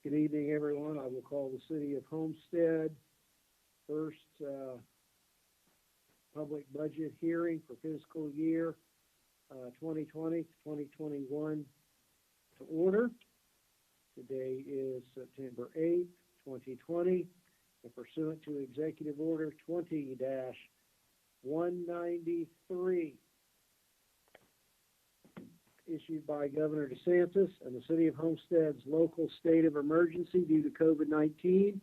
Good evening, everyone. I will call the City of Homestead first public budget hearing for fiscal year 2020 to 2021 to order. Today is September 8th, 2020, and pursuant to Executive Order 20-193, issued by Governor DeSantis and the City of Homestead's local state of emergency due to COVID-19.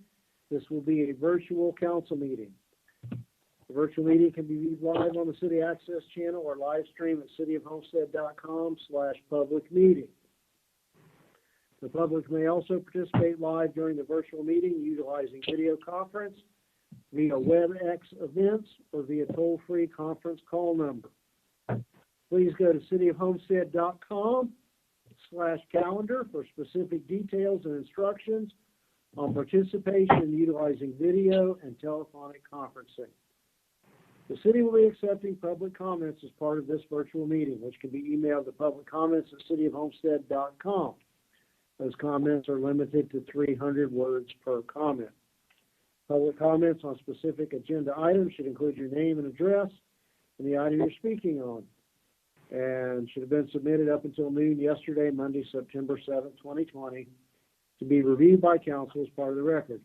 This will be a virtual council meeting. The virtual meeting can be viewed live on the City Access channel or live stream at cityofhomestead.com/public meeting. The public may also participate live during the virtual meeting utilizing video conference via WebEx events or via toll-free conference call number. Please go to cityofhomestead.com/calendar for specific details and instructions on participation utilizing video and telephonic conferencing. The city will be accepting public comments as part of this virtual meeting, which can be emailed to publiccomments@cityofhomestead.com. Those comments are limited to 300 words per comment. Public comments on specific agenda items should include your name and address and the item you're speaking on, and should have been submitted up until noon yesterday, Monday, September 7th, 2020, to be reviewed by council as part of the record.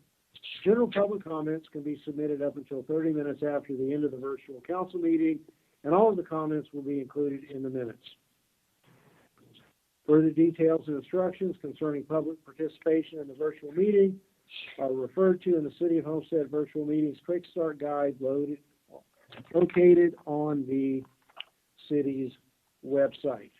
General public comments can be submitted up until 30 minutes after the end of the virtual council meeting, and all of the comments will be included in the minutes. Further details and instructions concerning public participation in the virtual meeting are referred to in the City of Homestead Virtual Meetings Quick Start Guide located on the city's website.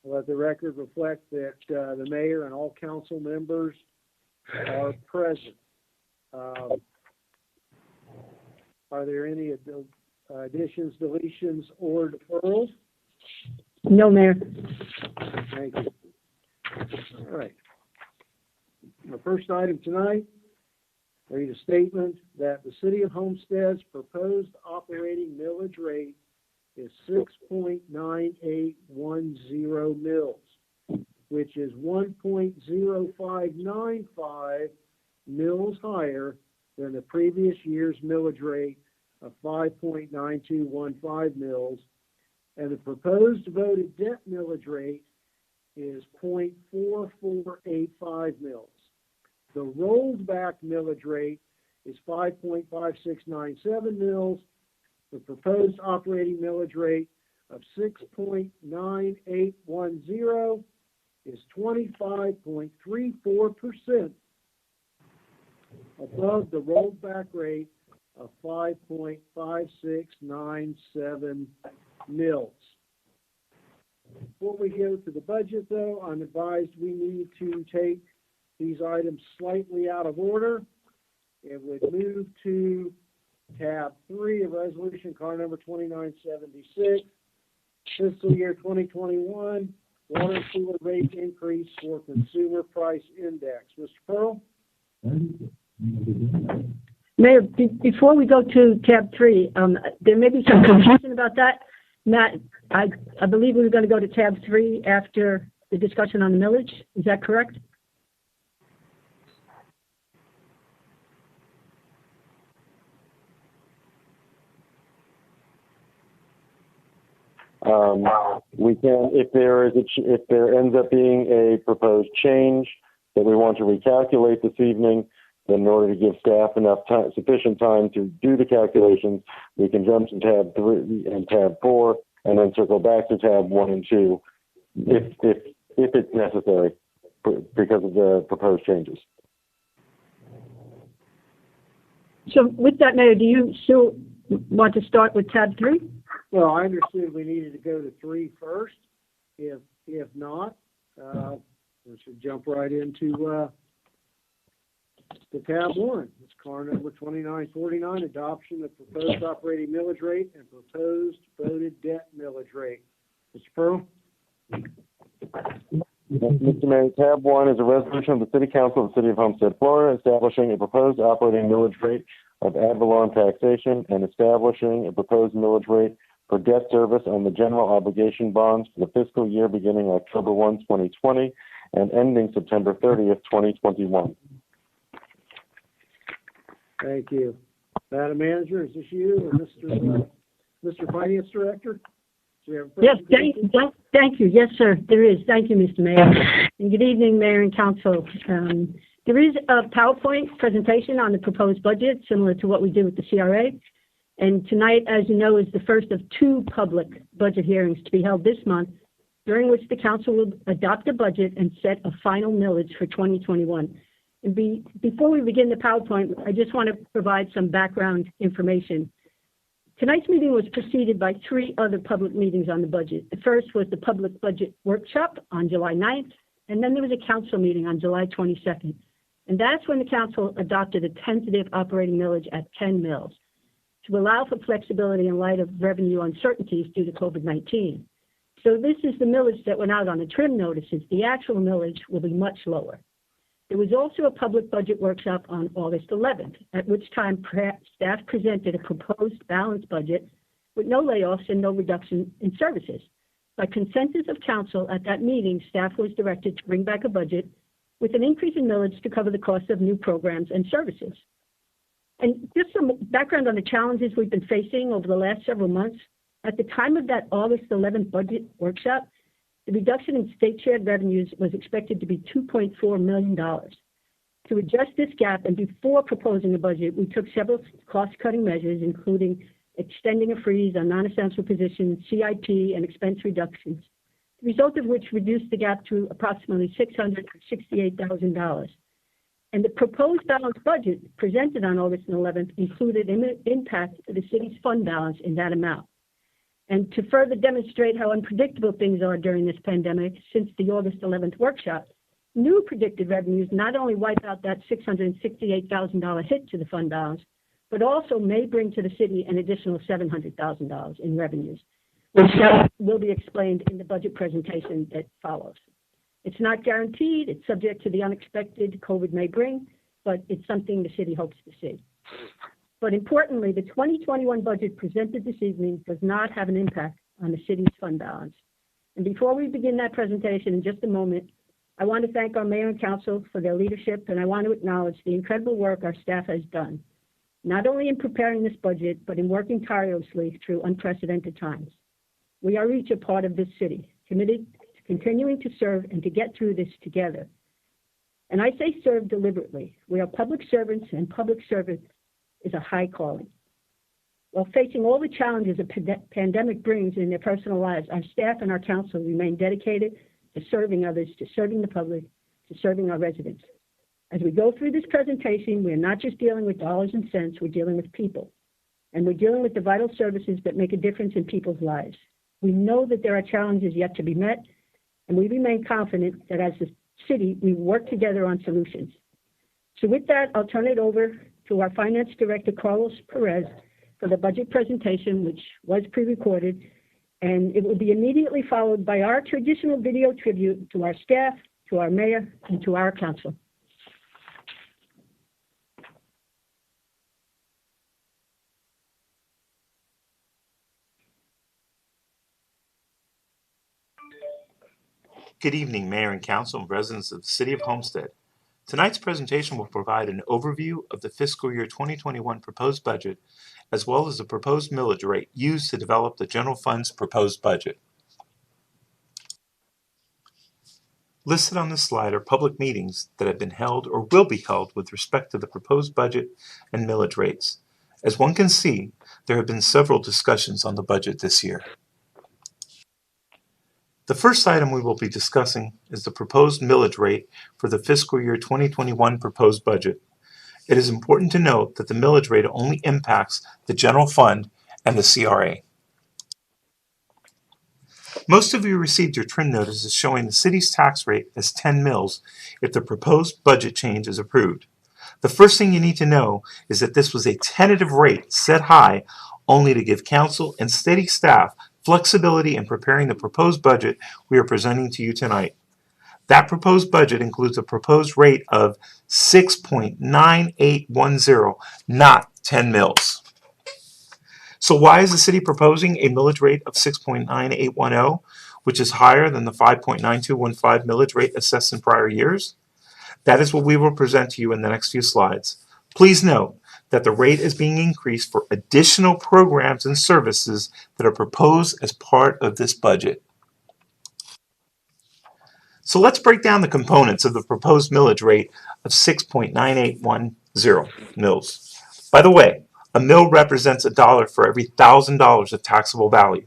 Let the record reflect that the mayor and all council members are present. Are there any additions, deletions, or deferrals? No, Mayor. Thank you. All right. The first item tonight, I read a statement that the City of Homestead's proposed operating millage rate is 6.9810 mils, which is 1.0595 mils higher than the previous year's millage rate of 5.9215 mils, and the proposed voted debt millage rate is 0.4485 mils. The rolled back millage rate is 5.5697 mils. The proposed operating millage rate of 6.9810 is 25.34% above the rolled back rate of 5.5697 mils. Before we go to the budget, though, I'm advised we need to take these items slightly out of order. It would move to tab 3 of resolution car number 2976, fiscal year 2021, water and sewer rate increase for consumer price index. Mr. Pearl? Mayor, before we go to tab 3, there may be some confusion about that. Matt, I believe we were going to go to tab 3 after the discussion on the millage. Is that correct? We can, if there ends up being a proposed change that we want to recalculate this evening, then in order to give staff enough time, sufficient time to do the calculations, we can jump to tab 3 and tab 4, and then circle back to tab 1 and 2, if it's necessary, because of the proposed changes. So with that, Mayor, do you still want to start with tab 3? Well, I understood we needed to go to 3 first. If not, we should jump right into to tab 1. It's car number 2949, adoption of proposed operating millage rate and proposed voted debt millage rate. Mr. Pearl? Mr. Mayor, tab 1 is a resolution of the City Council of the City of Homestead, Florida, establishing a proposed operating millage rate of ad valorem taxation and establishing a proposed millage rate for debt service on the general obligation bonds for the fiscal year beginning October 1, 2020 and ending September 30th, 2021. Thank you. Madam Manager, is this you or Mr. Finance Director? Do we have a Yes, presentation? thank you. Yes, sir, there is. Thank you, Mr. Mayor. And good evening, Mayor and Council. There is a PowerPoint presentation on the proposed budget, similar to what we did with the CRA. And tonight, as you know, is the first of 2 public budget hearings to be held this month, during which the council will adopt a budget and set a final millage for 2021. And before we begin the PowerPoint, I just want to provide some background information. Tonight's meeting was preceded by 3 other public meetings on the budget. The first was the public budget workshop on July 9th, and then there was a council meeting on July 22nd. And that's when the council adopted a tentative operating millage at 10 mills to allow for flexibility in light of revenue uncertainties due to COVID-19. So this is the millage that went out on the trim notices. The actual millage will be much lower. There was also a public budget workshop on August 11th, at which time staff presented a proposed balanced budget with no layoffs and no reduction in services. By consensus of council at that meeting, staff was directed to bring back a budget with an increase in millage to cover the cost of new programs and services. And just some background on the challenges we've been facing over the last several months. At the time of that August 11th budget workshop, the reduction in state shared revenues was expected to be $2.4 million. To adjust this gap and before proposing a budget, we took several cost-cutting measures, including extending a freeze on non-essential positions, CIP, and expense reductions, the result of which reduced the gap to approximately $668,000. And the proposed balanced budget presented on August 11th included an impact to the city's fund balance in that amount. And to further demonstrate how unpredictable things are during this pandemic, since the August 11th workshop, new predicted revenues not only wipe out that $668,000 hit to the fund balance, but also may bring to the city an additional $700,000 in revenues, which will be explained in the budget presentation that follows. It's not guaranteed, it's subject to the unexpected COVID may bring, but it's something the city hopes to see. But importantly, the 2021 budget presented this evening does not have an impact on the city's fund balance. And before we begin that presentation in just a moment, I want to thank our mayor and council for their leadership, and I want to acknowledge the incredible work our staff has done, not only in preparing this budget, but in working tirelessly through unprecedented times. We are each a part of this city, committed to continuing to serve and to get through this together. And I say serve deliberately. We are public servants, and public service is a high calling. While facing all the challenges a pandemic brings in their personal lives, our staff and our council remain dedicated to serving others, to serving the public, to serving our residents. As we go through this presentation, we are not just dealing with dollars and cents, we're dealing with people. And we're dealing with the vital services that make a difference in people's lives. We know that there are challenges yet to be met, and we remain confident that as a city, we work together on solutions. So with that, I'll turn it over to our Finance Director, Carlos Perez, for the budget presentation, which was pre-recorded, and it will be immediately followed by our traditional video tribute to our staff, to our mayor, and to our council. Good evening, Mayor and Council and residents of the City of Homestead. Tonight's presentation will provide an overview of the fiscal year 2021 proposed budget, as well as the proposed millage rate used to develop the general fund's proposed budget. Listed on this slide are public meetings that have been held or will be held with respect to the proposed budget and millage rates. As one can see, there have been several discussions on the budget this year. The first item we will be discussing is the proposed millage rate for the fiscal year 2021 proposed budget. It is important to note that the millage rate only impacts the general fund and the CRA. Most of you received your trim notices showing the city's tax rate as 10 mills if the proposed budget change is approved. The first thing you need to know is that this was a tentative rate set high only to give council and city staff flexibility in preparing the proposed budget we are presenting to you tonight. That proposed budget includes a proposed rate of 6.9810, not 10 mills. So why is the city proposing a millage rate of 6.9810, which is higher than the 5.9215 millage rate assessed in prior years? That is what we will present to you in the next few slides. Please note that the rate is being increased for additional programs and services that are proposed as part of this budget. So let's break down the components of the proposed millage rate of 6.9810 mills. By the way, a mill represents $1 for every $1,000 of taxable value.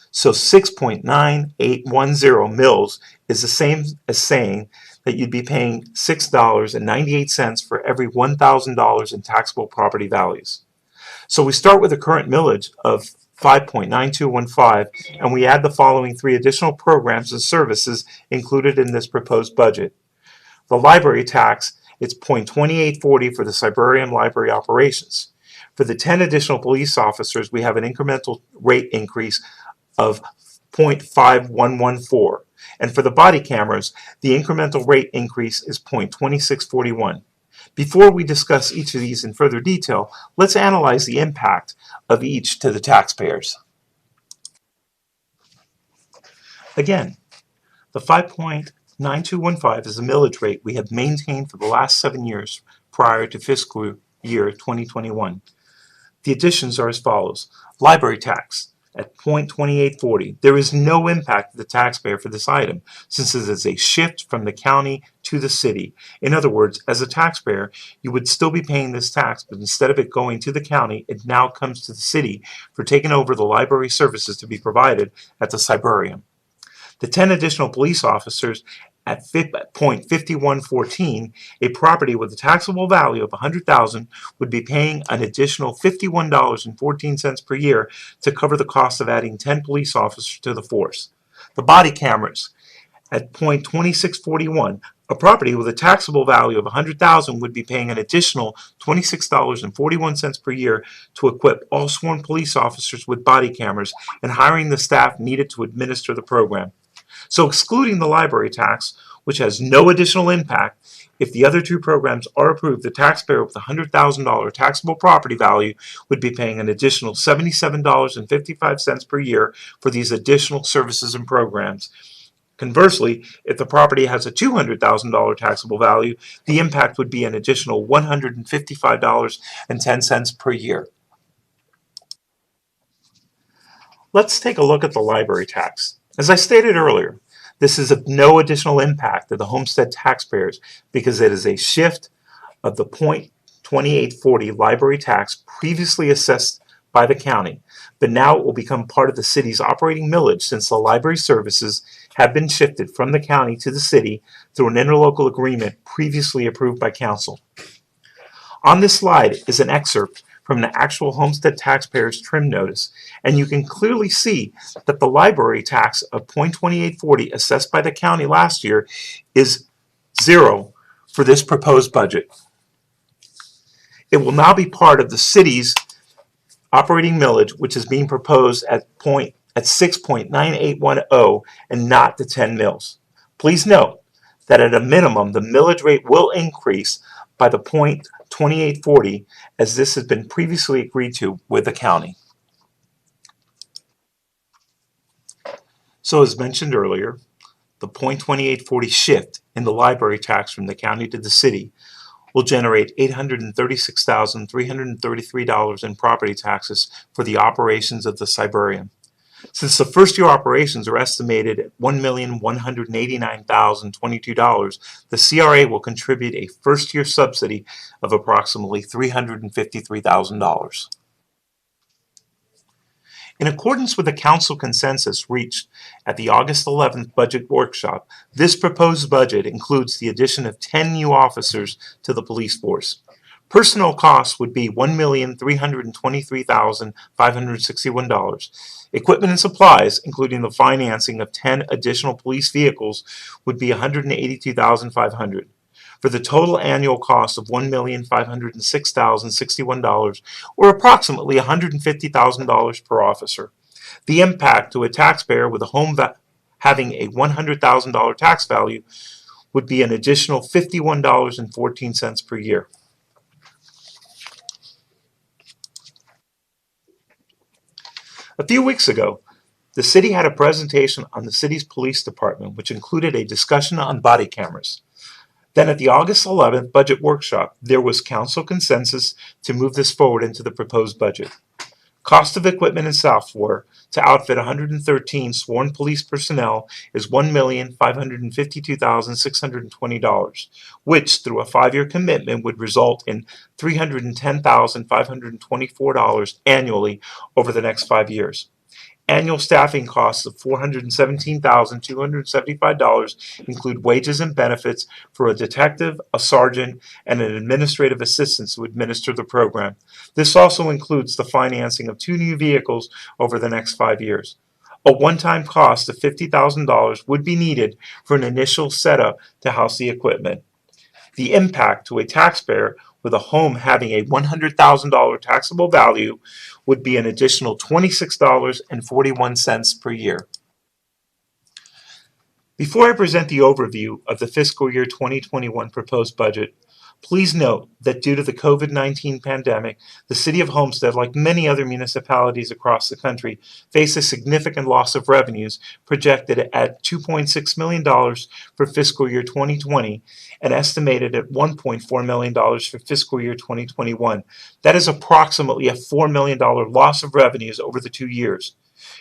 So 6.9810 mills is the same as saying that you'd be paying $6.98 for every $1,000 in taxable property values. So we start with a current millage of 5.9215, and we add the following three additional programs and services included in this proposed budget. The library tax, it's .2840 for the Cyberrium library operations. For the 10 additional police officers, we have an incremental rate increase of .5114. And for the body cameras, the incremental rate increase is .2641. Before we discuss each of these in further detail, let's analyze the impact of each to the taxpayers. Again, the 5.9215 is the millage rate we have maintained for the last 7 years prior to fiscal year 2021. The additions are as follows. Library tax at .2840. There is no impact to the taxpayer for this item since it is a shift from the county to the city. In other words, as a taxpayer, you would still be paying this tax, but instead of it going to the county, it now comes to the city for taking over the library services to be provided at the Cyberrium. The 10 additional police officers at .5114, a property with a taxable value of $100,000 would be paying an additional $51.14 per year to cover the cost of adding 10 police officers to the force. The body cameras at .2641, a property with a taxable value of $100,000 would be paying an additional $26.41 per year to equip all sworn police officers with body cameras and hiring the staff needed to administer the program. So excluding the library tax, which has no additional impact, if the other two programs are approved, the taxpayer with a $100,000 taxable property value would be paying an additional $77.55 per year for these additional services and programs. Conversely, if the property has a $200,000 taxable value, the impact would be an additional $155.10 per year. Let's take a look at the library tax. As I stated earlier, this is of no additional impact to the homestead taxpayers because it is a shift of the .2840 library tax previously assessed by the county, but now it will become part of the city's operating millage since the library services have been shifted from the county to the city through an interlocal agreement previously approved by council. On this slide is an excerpt from the actual homestead taxpayers trim notice, and you can clearly see that the library tax of .2840 assessed by the county last year is $0 for this proposed budget. It will now be part of the city's operating millage, which is being proposed at 6.9810 and not the 10 mills. Please note that at a minimum, the millage rate will increase by the .2840 as this has been previously agreed to with the county. So as mentioned earlier, the .2840 shift in the library tax from the county to the city will generate $836,333 in property taxes for the operations of the Cyberrium. Since the first year operations are estimated at $1,189,022, the CRA will contribute a first year subsidy of approximately $353,000. In accordance with the council consensus reached at the August 11th budget workshop, this proposed budget includes the addition of 10 new officers to the police force. Personnel costs would be $1,323,561. Equipment and supplies, including the financing of 10 additional police vehicles, would be $182,500. For the total annual cost of $1,506,061, or approximately $150,000 per officer. The impact to a taxpayer with a home having a $100,000 tax value would be an additional $51.14 per year. A few weeks ago, the city had a presentation on the city's police department, which included a discussion on body cameras. Then at the August 11th budget workshop, there was council consensus to move this forward into the proposed budget. Cost of equipment and software to outfit 113 sworn police personnel is $1,552,620, which through a 5-year commitment would result in $310,524 annually over the next 5 years. Annual staffing costs of $417,275 include wages and benefits for a detective, a sergeant, and an administrative assistant to administer the program. This also includes the financing of 2 new vehicles over the next 5 years. A one-time cost of $50,000 would be needed for an initial setup to house the equipment. The impact to a taxpayer with a home having a $100,000 taxable value would be an additional $26.41 per year. Before I present the overview of the fiscal year 2021 proposed budget, please note that due to the COVID-19 pandemic, the City of Homestead, like many other municipalities across the country, faced a significant loss of revenues projected at $2.6 million for fiscal year 2020 and estimated at $1.4 million for fiscal year 2021. That is approximately a $4 million loss of revenues over the 2 years.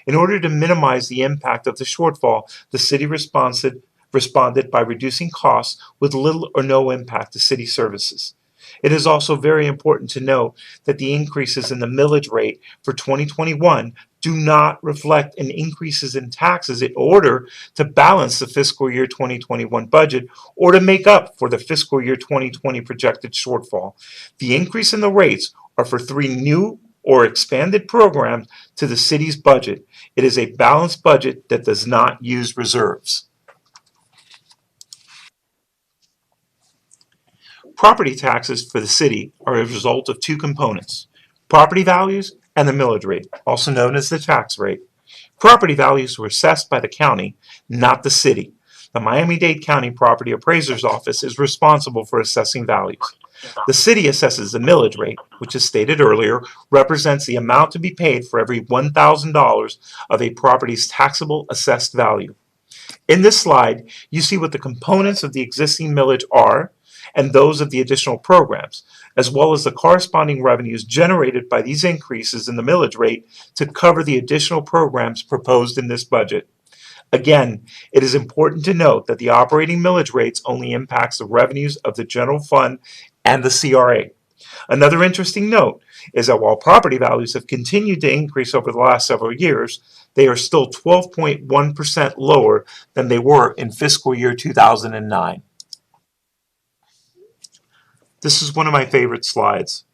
In order to minimize the impact of the shortfall, the city responded by reducing costs with little or no impact to city services. It is also very important to note that the increases in the millage rate for 2021 do not reflect an increases in taxes in order to balance the fiscal year 2021 budget or to make up for the fiscal year 2020 projected shortfall. The increase in the rates are for 3 new or expanded programs to the city's budget. It is a balanced budget that does not use reserves. Property taxes for the city are a result of 2 components: property values and the millage rate, also known as the tax rate. Property values were assessed by the county, not the city. The Miami-Dade County Property Appraiser's Office is responsible for assessing values. The city assesses the millage rate, which, as stated earlier, represents the amount to be paid for every $1,000 of a property's taxable assessed value. In this slide, you see what the components of the existing millage are and those of the additional programs, as well as the corresponding revenues generated by these increases in the millage rate to cover the additional programs proposed in this budget. Again, it is important to note that the operating millage rates only impacts the revenues of the general fund and the CRA. Another interesting note is that while property values have continued to increase over the last several years, they are still 12.1% lower than they were in fiscal year 2009. This is one of my favorite slides,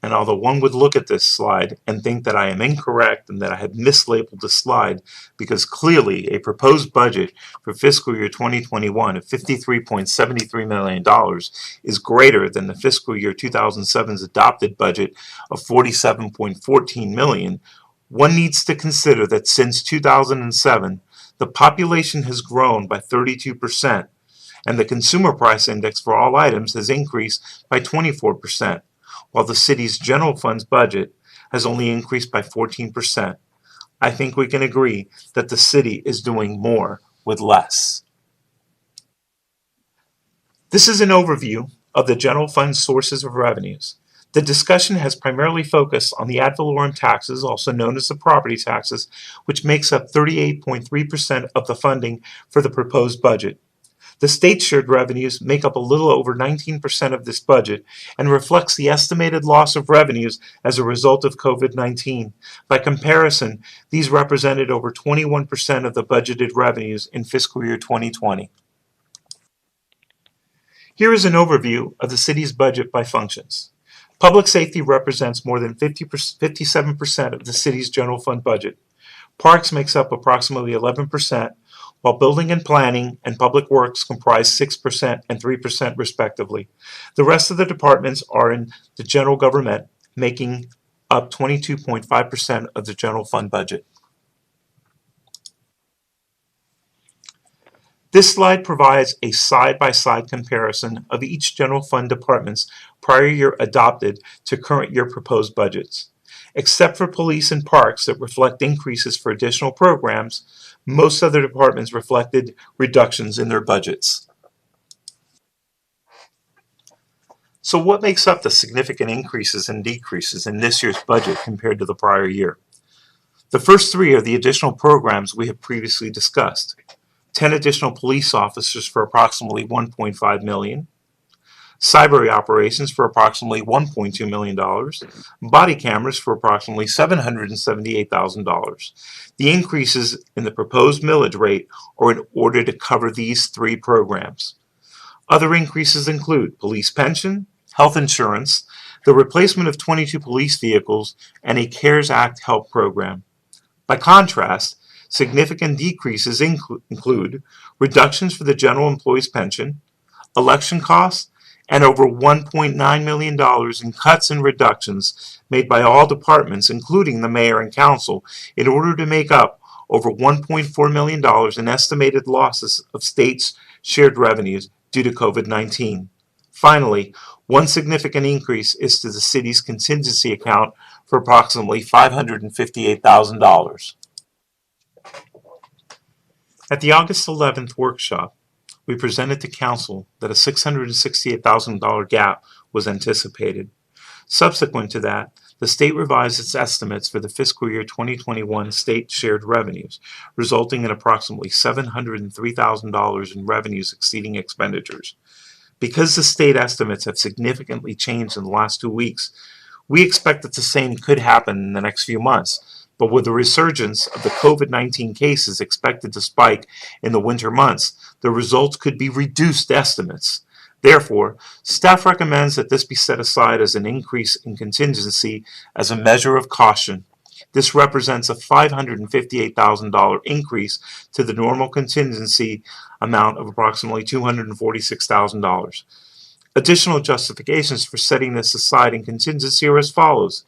and although one would look at this slide and think that I am incorrect and that I have mislabeled the slide, because clearly a proposed budget for fiscal year 2021 of $53.73 million is greater than the fiscal year 2007's adopted budget of $47.14 million, one needs to consider that since 2007, the population has grown by 32%, and the consumer price index for all items has increased by 24%, while the city's general fund's budget has only increased by 14%. I think we can agree that the city is doing more with less. This is an overview of the general fund's sources of revenues. The discussion has primarily focused on the ad valorem taxes, also known as the property taxes, which makes up 38.3% of the funding for the proposed budget. The state shared revenues make up a little over 19% of this budget and reflects the estimated loss of revenues as a result of COVID-19. By comparison, these represented over 21% of the budgeted revenues in fiscal year 2020. Here is an overview of the city's budget by functions. Public safety represents more than 57% of the city's general fund budget. Parks makes up approximately 11%, while building and planning and public works comprise 6% and 3% respectively. The rest of the departments are in the general government, making up 22.5% of the general fund budget. This slide provides a side-by-side comparison of each general fund department's prior year adopted to current year proposed budgets. Except for police and parks that reflect increases for additional programs, most other departments reflected reductions in their budgets. So what makes up the significant increases and decreases in this year's budget compared to the prior year? The first three are the additional programs we have previously discussed. 10 additional police officers for approximately $1.5 million, cyber operations for approximately $1.2 million, body cameras for approximately $778,000. The increases in the proposed millage rate are in order to cover these three programs. Other increases include police pension, health insurance, the replacement of 22 police vehicles, and a CARES Act help program. By contrast, significant decreases include reductions for the general employees' pension, election costs, and over $1.9 million in cuts and reductions made by all departments, including the mayor and council, in order to make up over $1.4 million in estimated losses of states' shared revenues due to COVID-19. Finally, one significant increase is to the city's contingency account for approximately $558,000. At the August 11th workshop, we presented to Council that a $668,000 gap was anticipated. Subsequent to that, the state revised its estimates for the fiscal year 2021 state shared revenues, resulting in approximately $703,000 in revenues exceeding expenditures. Because the state estimates have significantly changed in the last 2 weeks, we expect that the same could happen in the next few months. But with the resurgence of the COVID-19 cases expected to spike in the winter months, the results could be reduced estimates. Therefore, staff recommends that this be set aside as an increase in contingency as a measure of caution. This represents a $558,000 increase to the normal contingency amount of approximately $246,000. Additional justifications for setting this aside in contingency are as follows.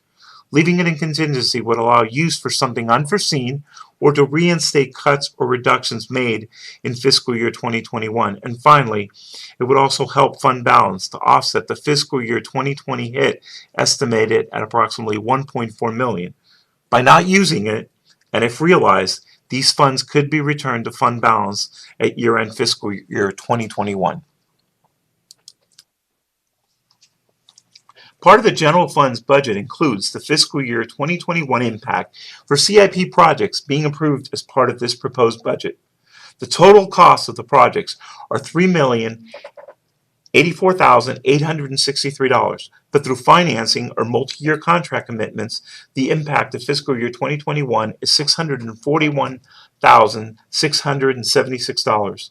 Leaving it in contingency would allow use for something unforeseen or to reinstate cuts or reductions made in fiscal year 2021. And finally, it would also help fund balance to offset the fiscal year 2020 hit estimated at approximately $1.4 million. By not using it, and if realized, these funds could be returned to fund balance at year-end fiscal year 2021. Part of the general fund's budget includes the fiscal year 2021 impact for CIP projects being approved as part of this proposed budget. The total costs of the projects are $3,084,863, but through financing or multi-year contract commitments, the impact of fiscal year 2021 is $641,676.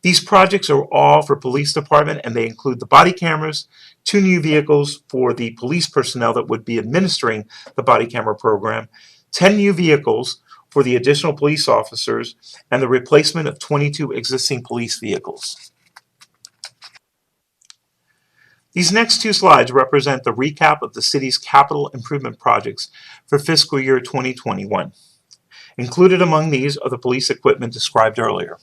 These projects are all for police department, and they include the body cameras, 2 new vehicles for the police personnel that would be administering the body camera program, 10 new vehicles for the additional police officers, and the replacement of 22 existing police vehicles. These next 2 slides represent the recap of the city's capital improvement projects for fiscal year 2021. Included among these are the police equipment described earlier.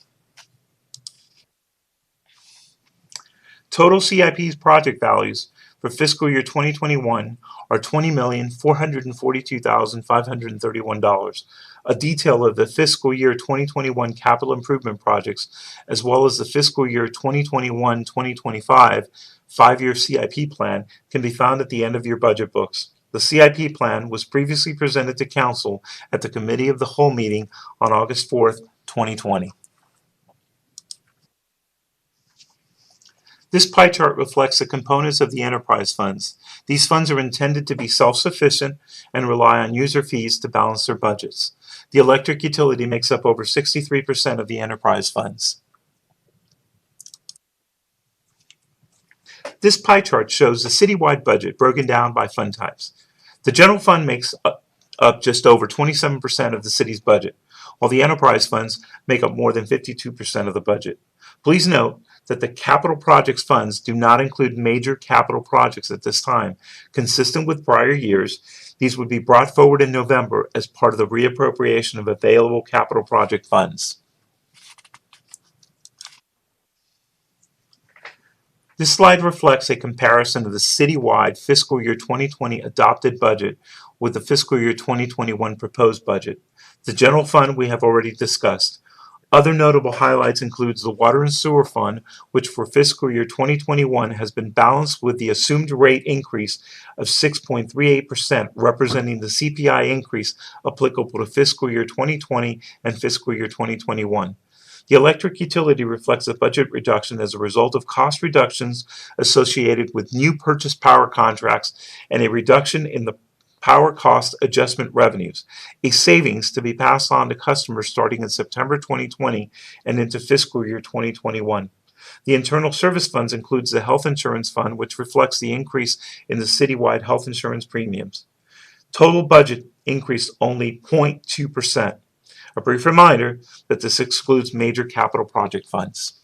Total CIP's project values for fiscal year 2021 are $20,442,531. A detail of the fiscal year 2021 capital improvement projects, as well as the fiscal year 2021-2025 5-year CIP plan, can be found at the end of your budget books. The CIP plan was previously presented to Council at the Committee of the Whole meeting on August 4th, 2020. This pie chart reflects the components of the enterprise funds. These funds are intended to be self-sufficient and rely on user fees to balance their budgets. The electric utility makes up over 63% of the enterprise funds. This pie chart shows the citywide budget broken down by fund types. The general fund makes up just over 27% of the city's budget, while the enterprise funds make up more than 52% of the budget. Please note that the capital projects funds do not include major capital projects at this time. Consistent with prior years, these would be brought forward in November as part of the reappropriation of available capital project funds. This slide reflects a comparison of the citywide fiscal year 2020 adopted budget with the fiscal year 2021 proposed budget. The general fund we have already discussed. Other notable highlights includes the Water and Sewer Fund, which for fiscal year 2021 has been balanced with the assumed rate increase of 6.38%, representing the CPI increase applicable to fiscal year 2020 and fiscal year 2021. The electric utility reflects a budget reduction as a result of cost reductions associated with new purchase power contracts and a reduction in the power cost adjustment revenues, a savings to be passed on to customers starting in September 2020 and into fiscal year 2021. The internal service funds includes the health insurance fund, which reflects the increase in the citywide health insurance premiums. Total budget increased only 0.2%. A brief reminder that this excludes major capital project funds.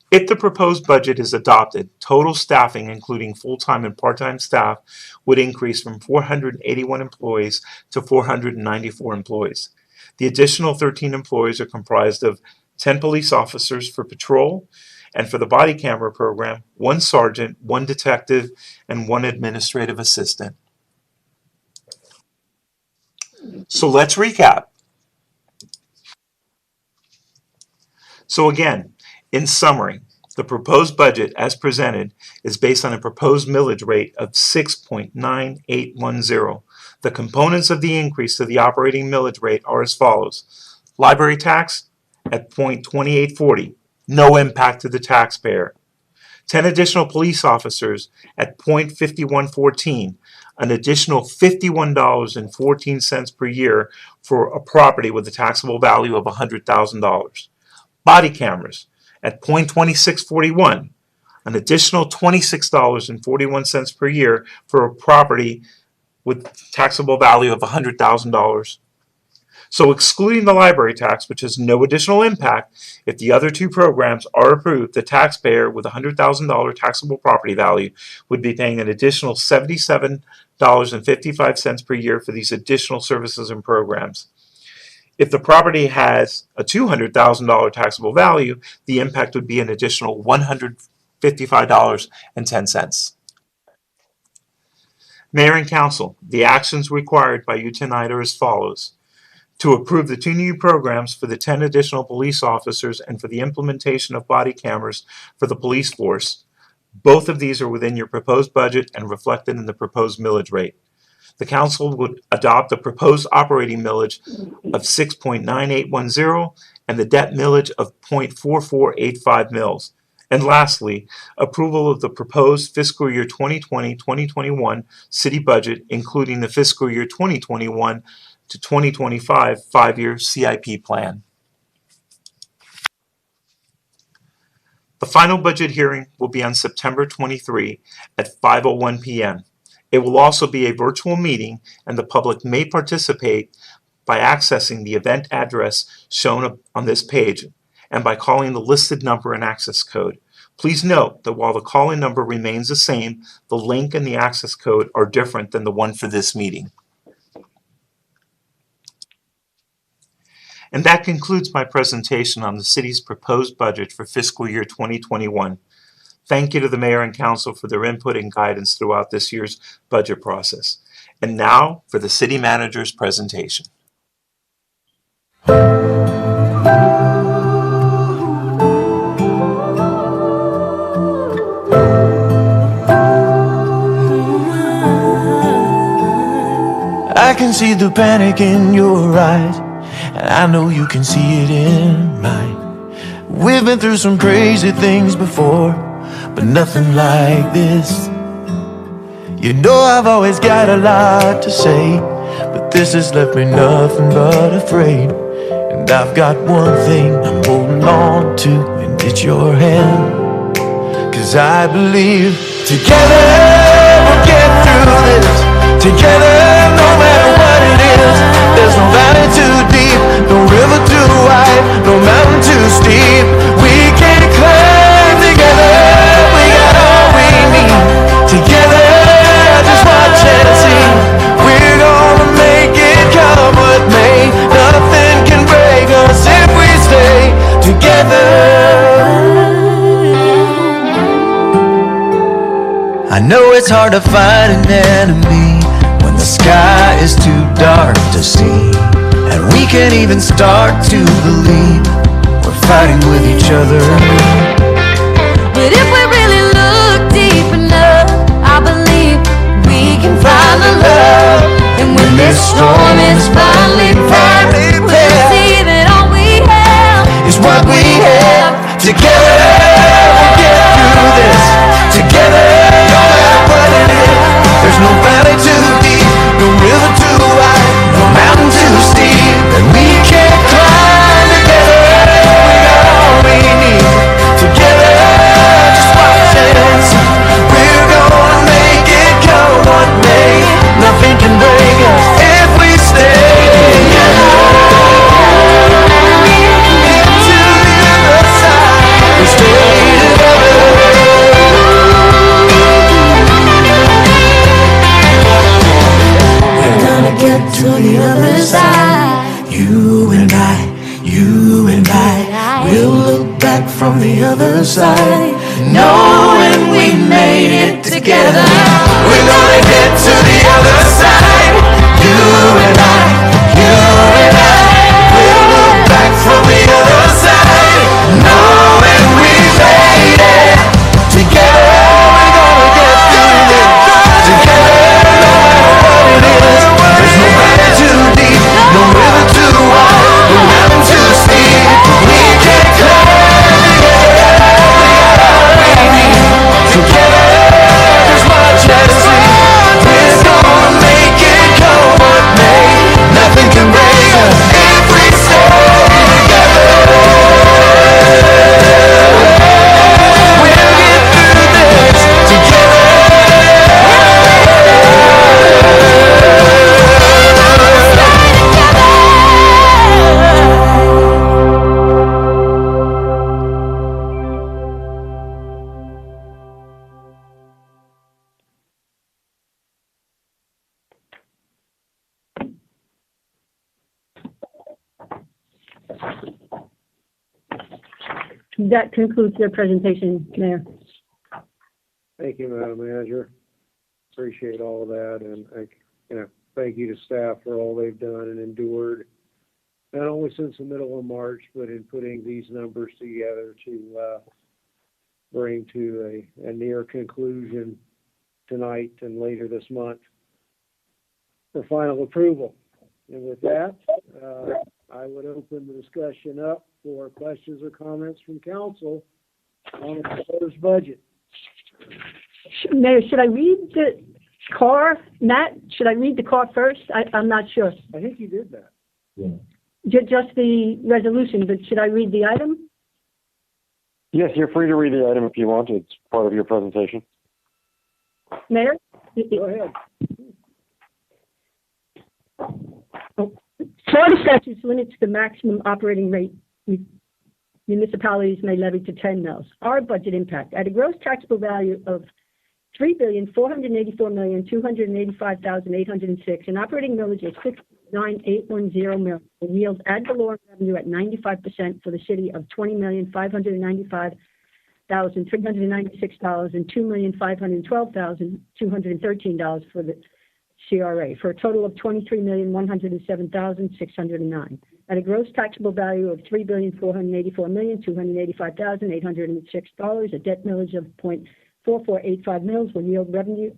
If the proposed budget is adopted, total staffing, including full-time and part-time staff, would increase from 481 employees to 494 employees. The additional 13 employees are comprised of 10 police officers for patrol, and for the body camera program, 1 sergeant, 1 detective, and 1 administrative assistant. So let's recap. So again, in summary, the proposed budget as presented is based on a proposed millage rate of 6.9810. The components of the increase to the operating millage rate are as follows. Library tax at 0.2840, no impact to the taxpayer. 10 additional police officers at 0.5114, an additional $51.14 per year for a property with a taxable value of $100,000. Body cameras at 0.2641, an additional $26.41 per year for a property with taxable value of $100,000. So excluding the library tax, which has no additional impact, if the other 2 programs are approved, the taxpayer with a $100,000 taxable property value would be paying an additional $77.55 per year for these additional services and programs. If the property has a $200,000 taxable value, the impact would be an additional $155.10. Mayor and Council, the actions required by you tonight are as follows. To approve the 2 new programs for the 10 additional police officers and for the implementation of body cameras for the police force. Both of these are within your proposed budget and reflected in the proposed millage rate. The council would adopt the proposed operating millage of 6.9810 and the debt millage of 0.4485 mils. And lastly, approval of the proposed fiscal year 2020-2021 city budget, including the fiscal year 2021 to 2025 5-year CIP plan. The final budget hearing will be on September 23 at 5:01 p.m. It will also be a virtual meeting, and the public may participate by accessing the event address shown on this page and by calling the listed number and access code. Please note that while the call-in number remains the same, the link and the access code are different than the one for this meeting. And that concludes my presentation on the city's proposed budget for fiscal year 2021. Thank you to the Mayor and Council for their input and guidance throughout this year's budget process. And now for the City Manager's presentation. I can see the panic in your eyes, and I know you can see it in mine. We've been through some crazy things before, but nothing like this. You know I've always got a lot to say, but this has left me nothing but afraid. And I've got one thing I'm holding on to, and it's your hand. 'Cause I believe together we'll get through this. Together, no matter what it is. There's no valley too deep, no river too wide, no mountain too steep. We can climb together, we got all we need. Together, just watch and see. We're gonna make it come what may. Nothing can break us if we stay together. I know it's it's hard to fight an enemy when the sky is too dark to see. And we can't even start to believe we're fighting with each other. But if we really look deep enough, I believe we can find the love. And when this storm is finally past, we'll see that all we have Is what we have. Together we'll get through this. Together, no matter what it is. There's no valley too deep, no river too wide, no mountain too steep that we can't climb. Together we got all we need. Together, just watch and see. We're gonna make it come what may. Nothing can break us if we stay together. To the other side, we stay together. We're gonna get to the other side. You and I, we'll look back from the other side, knowing we made it together. We're gonna get to the other side. You and I, we'll look back from the other side, knowing we made it together. We're gonna get through this together, no matter what it is. There's no valley too deep, no river too wide, no mountain too steep. We can't climb together. We got all we need. Together, just watch and see. We're gonna make it come what may. Nothing can break us if we stay together. We'll get through this together. That concludes their presentation, Mayor. Thank you, Madam Manager. Appreciate all of that, and thank you to staff for all they've done and endured, not only since the middle of March, but in putting these numbers together to bring to a near conclusion tonight and later this month for final approval. And with that, I would open the discussion up for questions or comments from council on the proposed budget. Mayor, should I read the car? Matt, should I read the car first? I'm not sure. I think you did that. Just the resolution, but should I read the item? Yes, you're free to read the item if you want. It's part of your presentation. Mayor? Go ahead. Florida statutes limits the maximum operating rate municipalities may levy to 10 mils. Our budget impact, at a gross taxable value of $3,484,285,806, an operating millage of 69810 mils will yield ad valorem revenue at 95% for the city of $20,595,396 and $2,512,213 for the CRA, for a total of $23,107,609. At a gross taxable value of $3,484,285,806, a debt millage of 0.4485 mils will yield revenue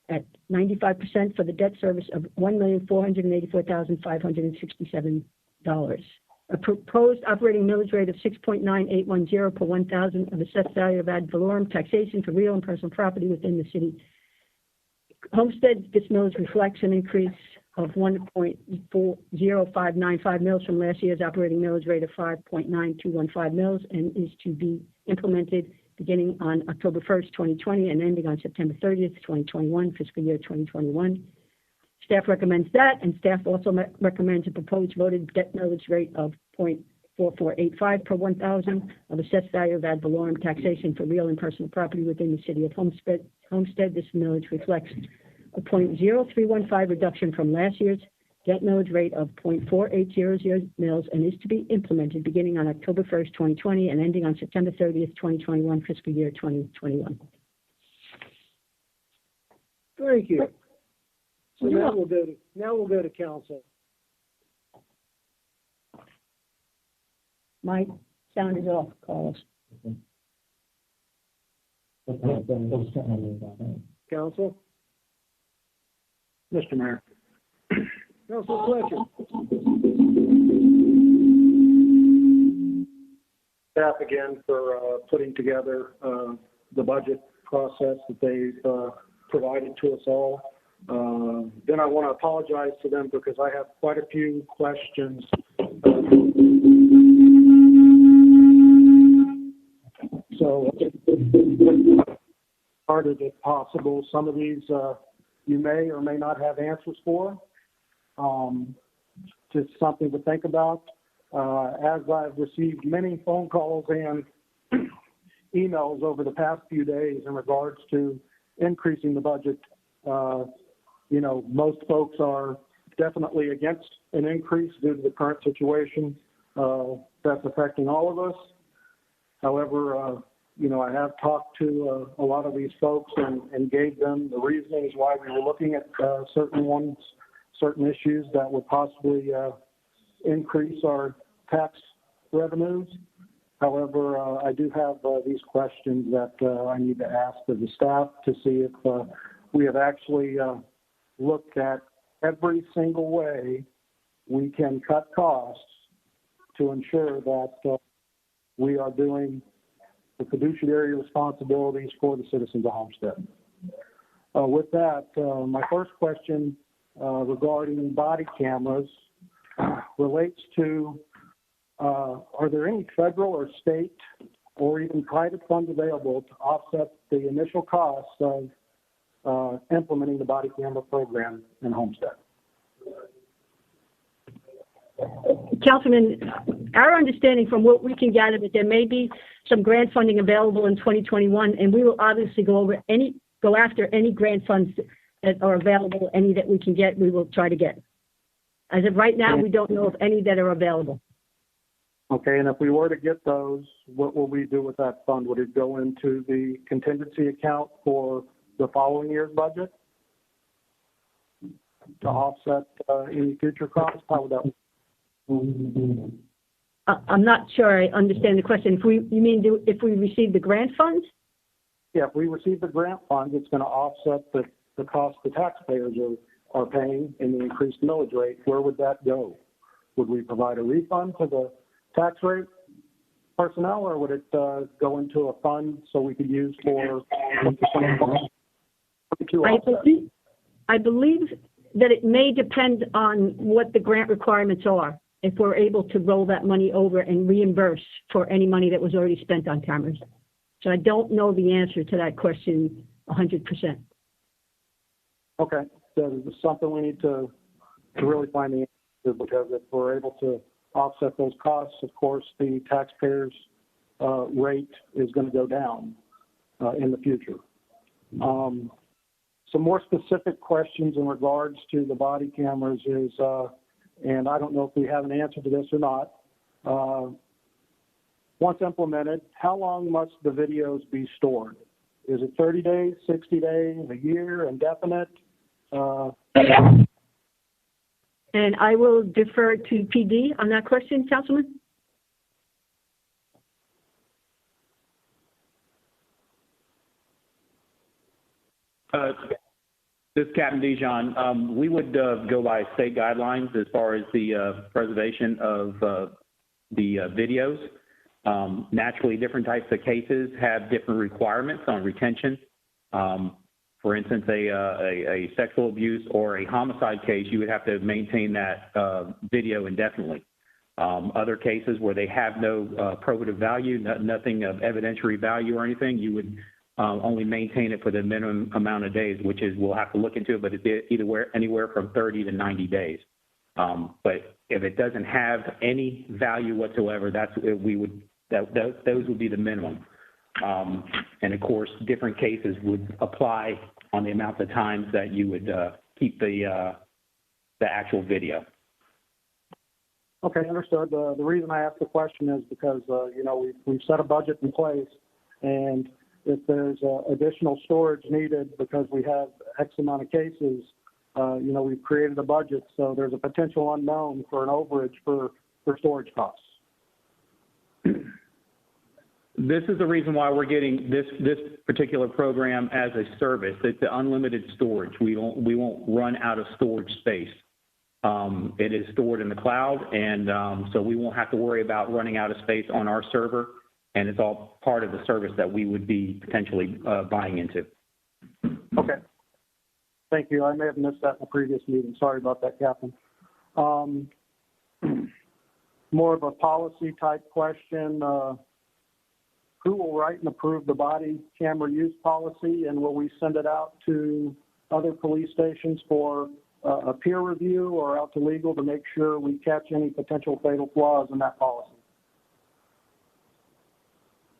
at 95% for the debt service of $1,484,567. A proposed operating millage rate of 6.9810 per 1,000 of assessed value of ad valorem taxation for real and personal property within the city. Homestead, this millage reflects an increase of 1.40595 mils from last year's operating millage rate of 5.9215 mils and is to be implemented beginning on October 1st, 2020 and ending on September 30th, 2021, fiscal year 2021. Staff recommends that, and staff also recommends a proposed voted debt millage rate of 0.4485 per 1,000 of assessed value of ad valorem taxation for real and personal property within the city of Homestead. This millage reflects a 0.0315 reduction from last year's debt millage rate of 0.4800 mils and is to be implemented beginning on October 1st, 2020 and ending on September 30th, 2021, fiscal year 2021. Thank you. So You're now we'll go to council. My sound is off, Carlos. Council? Mr. Mayor. Council Fletcher? Staff again for putting together the budget process that they've provided to us all. Then I want to apologize to them because I have quite a few questions. So, started if possible. Some of these you may or may not have answers for. Just something to think about. As I've received many phone calls and emails over the past few days in regards to increasing the budget, most folks are definitely against an increase due to the current situation that's affecting all of us. However, I have talked to a lot of these folks and gave them the reasons why we were looking at certain issues that would possibly increase our tax revenues. However, I do have these questions that I need to ask of the staff to see if we have actually looked at every single way we can cut costs to ensure that we are doing the fiduciary responsibilities for the citizens of Homestead. With that, my first question regarding body cameras relates to, are there any federal or state or even private funds available to offset the initial costs of implementing the body camera program in Homestead? Councilman, our understanding from what we can gather that there may be some grant funding available in 2021, and we will obviously go after any grant funds that are available, any that we can get, we will try to get. As of right now, we don't know of any that are available. Okay, and if we were to get those, what will we do with that fund? Would it go into the contingency account for the following year's budget to offset any future costs? How would that work? I'm not sure I understand the question. If we receive the grant funds? Yeah, if we receive the grant funds, it's going to offset the cost the taxpayers are paying in the increased millage rate. Where would that go? Would we provide a refund to the tax rate personnel, or would it go into a fund so we could use for I believe that it may depend on what the grant requirements are, if we're able to roll that money over and reimburse for any money that was already spent on cameras. So I don't know the answer to that question 100%. Okay, so it's something we need to really find the answer, because if we're able to offset those costs, of course, the taxpayers' rate is going to go down in the future. Some more specific questions in regards to the body cameras is, and I don't know if we have an answer to this or not, once implemented, how long must the videos be stored? Is it 30 days, 60 days, a year, indefinite? And I will defer to PD on that question, Councilman. This is Captain Dijon. We would go by state guidelines as far as the preservation of the videos. Naturally, different types of cases have different requirements on retention. For instance, a sexual abuse or a homicide case, you would have to maintain that video indefinitely. Other cases where they have no probative value, nothing of evidentiary value or anything, you would only maintain it for the minimum amount of days, which is, we'll have to look into it, but it's anywhere from 30 to 90 days. But if it doesn't have any value whatsoever, those would be the minimum. And of course, different cases would apply on the amount of times that you would keep the actual video. Okay, understood. The reason I asked the question is because, we've set a budget in place, and if there's additional storage needed because we have X amount of cases, we've created a budget, so there's a potential unknown for an overage for storage costs. This is the reason why we're getting this particular program as a service. It's the unlimited storage. We won't run out of storage space. It is stored in the cloud, and so we won't have to worry about running out of space on our server, and it's all part of the service that we would be potentially buying into. Okay. Thank you. I may have missed that in the previous meeting. Sorry about that, Captain. More of a policy type question. Who will write and approve the body camera use policy, and will we send it out to other police stations for a peer review or out to legal to make sure we catch any potential fatal flaws in that policy?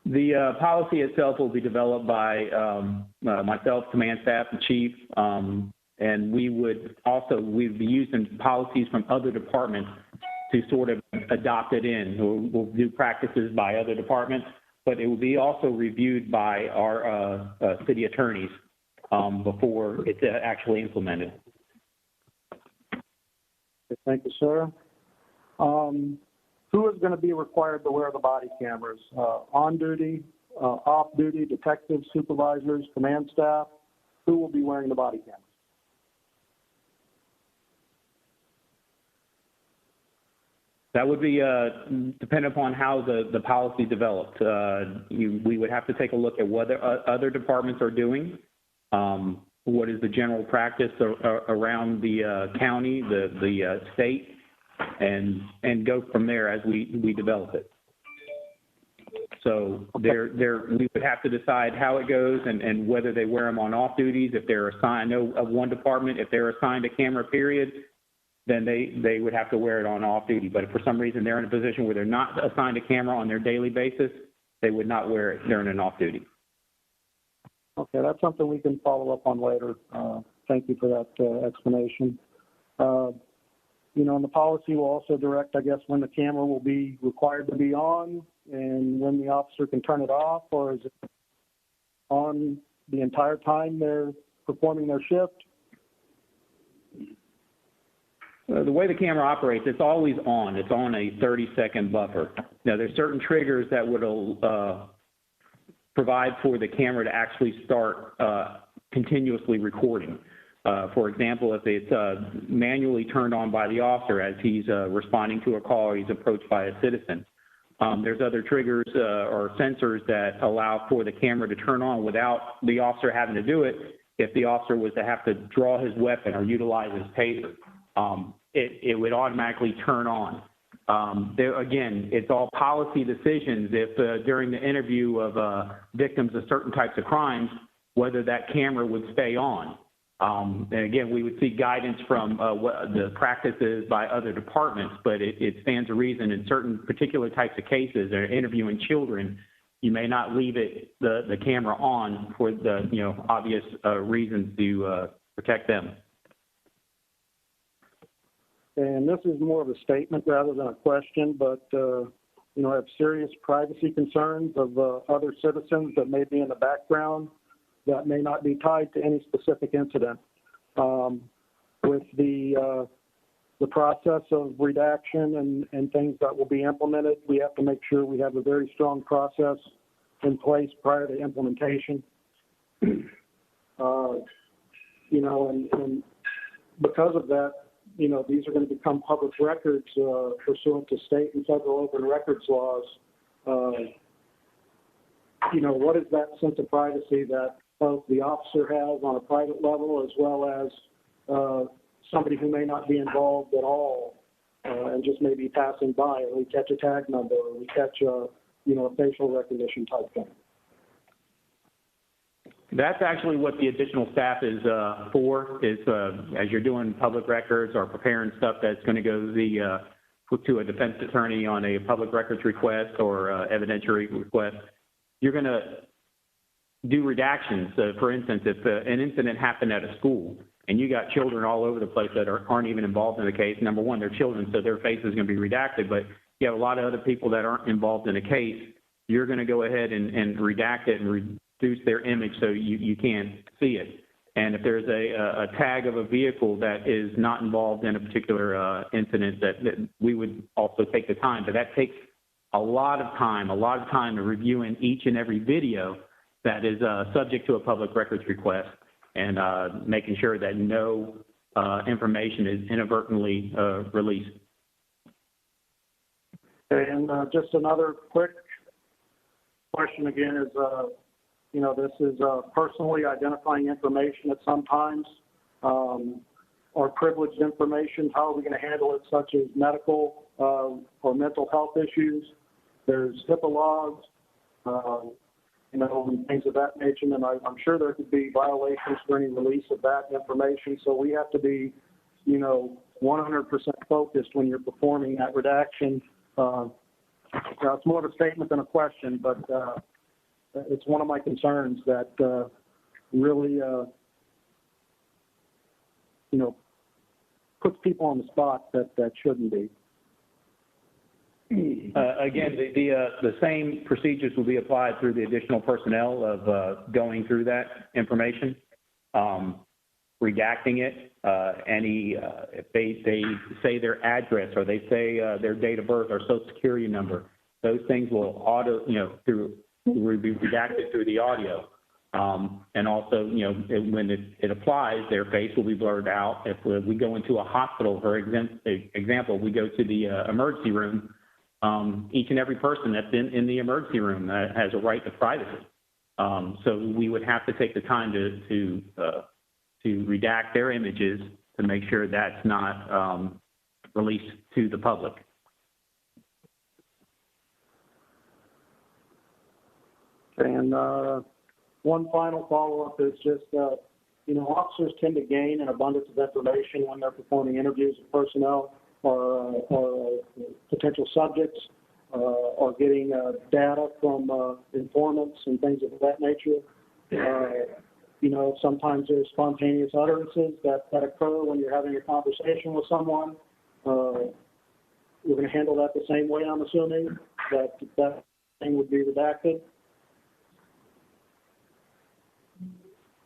The policy itself will be developed by myself, command staff, and chief, and we'd be using policies from other departments to sort of adopt it in. We'll do practices by other departments, but it will be also reviewed by our city attorneys before it's actually implemented. Thank you, sir. Who is going to be required to wear the body cameras? On duty, off duty, detectives, supervisors, command staff? Who will be wearing the body cameras? That would be dependent upon how the policy developed. We would have to take a look at what other departments are doing, what is the general practice around the county, the state, and go from there as we develop it. So we would have to decide how it goes and whether they wear them on off duties. If they're assigned, I know of one department, if they're assigned a camera period, then they would have to wear it on off duty. But if for some reason they're in a position where they're not assigned a camera on their daily basis, they would not wear it during an off duty. Okay, that's something we can follow up on later. Thank you for that explanation. And the policy will also direct, I guess, when the camera will be required to be on and when the officer can turn it off, or is it on the entire time they're performing their shift? The way the camera operates, it's always on. It's on a 30-second buffer. Now, there's certain triggers that would provide for the camera to actually start continuously recording. For example, if it's manually turned on by the officer as he's responding to a call or he's approached by a citizen. There's other triggers or sensors that allow for the camera to turn on without the officer having to do it. If the officer was to have to draw his weapon or utilize his taser, it would automatically turn on. Again, it's all policy decisions. If during the interview of victims of certain types of crimes, whether that camera would stay on. And again, we would see guidance from what the practices by other departments, but it stands to reason in certain particular types of cases, or interviewing children, you may not leave the camera on for the obvious reasons to protect them. And this is more of a statement rather than a question, but I have serious privacy concerns of other citizens that may be in the background that may not be tied to any specific incident. With the process of redaction and things that will be implemented, we have to make sure we have a very strong process in place prior to implementation. And because of that, these are going to become public records pursuant to state and federal open records laws. What is that sense of privacy that both the officer has on a private level as well as somebody who may not be involved at all and just maybe passing by, or we catch a tag number, or we catch a facial recognition type thing? That's actually what the additional staff is for, is as you're doing public records or preparing stuff that's going to go to a defense attorney on a public records request or evidentiary request, you're going to do redactions. For instance, if an incident happened at a school and you got children all over the place that aren't even involved in the case, number one, they're children, so their face is going to be redacted, but you have a lot of other people that aren't involved in a case, you're going to go ahead and redact it and reduce their image so you can't see it. And if there's a tag of a vehicle that is not involved in a particular incident, that we would also take the time. But that takes a lot of time to reviewing each and every video that is subject to a public records request, and making sure that no information is inadvertently released. And just another quick question again is, this is personally identifying information at some times, or privileged information. How are we going to handle it, such as medical or mental health issues? There's HIPAA laws, and things of that nature, and I'm sure there could be violations for any release of that information. So we have to be, 100% focused when you're performing that redaction. It's more of a statement than a question, but it's one of my concerns that really, puts people on the spot that shouldn't be. Again, the same procedures will be applied through the additional personnel of going through that information, redacting it, if they say their address or they say their date of birth or social security number, those things will will be redacted through the audio. And also, when it applies, their face will be blurred out. If we go into a hospital, for example, we go to the emergency room, each and every person that's in the emergency room has a right to privacy. So we would have to take the time to redact their images to make sure that's not released to the public. And one final follow-up is just, officers tend to gain an abundance of information when they're performing interviews with personnel or potential subjects, or getting data from informants and things of that nature. Sometimes there's spontaneous utterances that occur when you're having a conversation with someone. We're going to handle that the same way, I'm assuming, that thing would be redacted.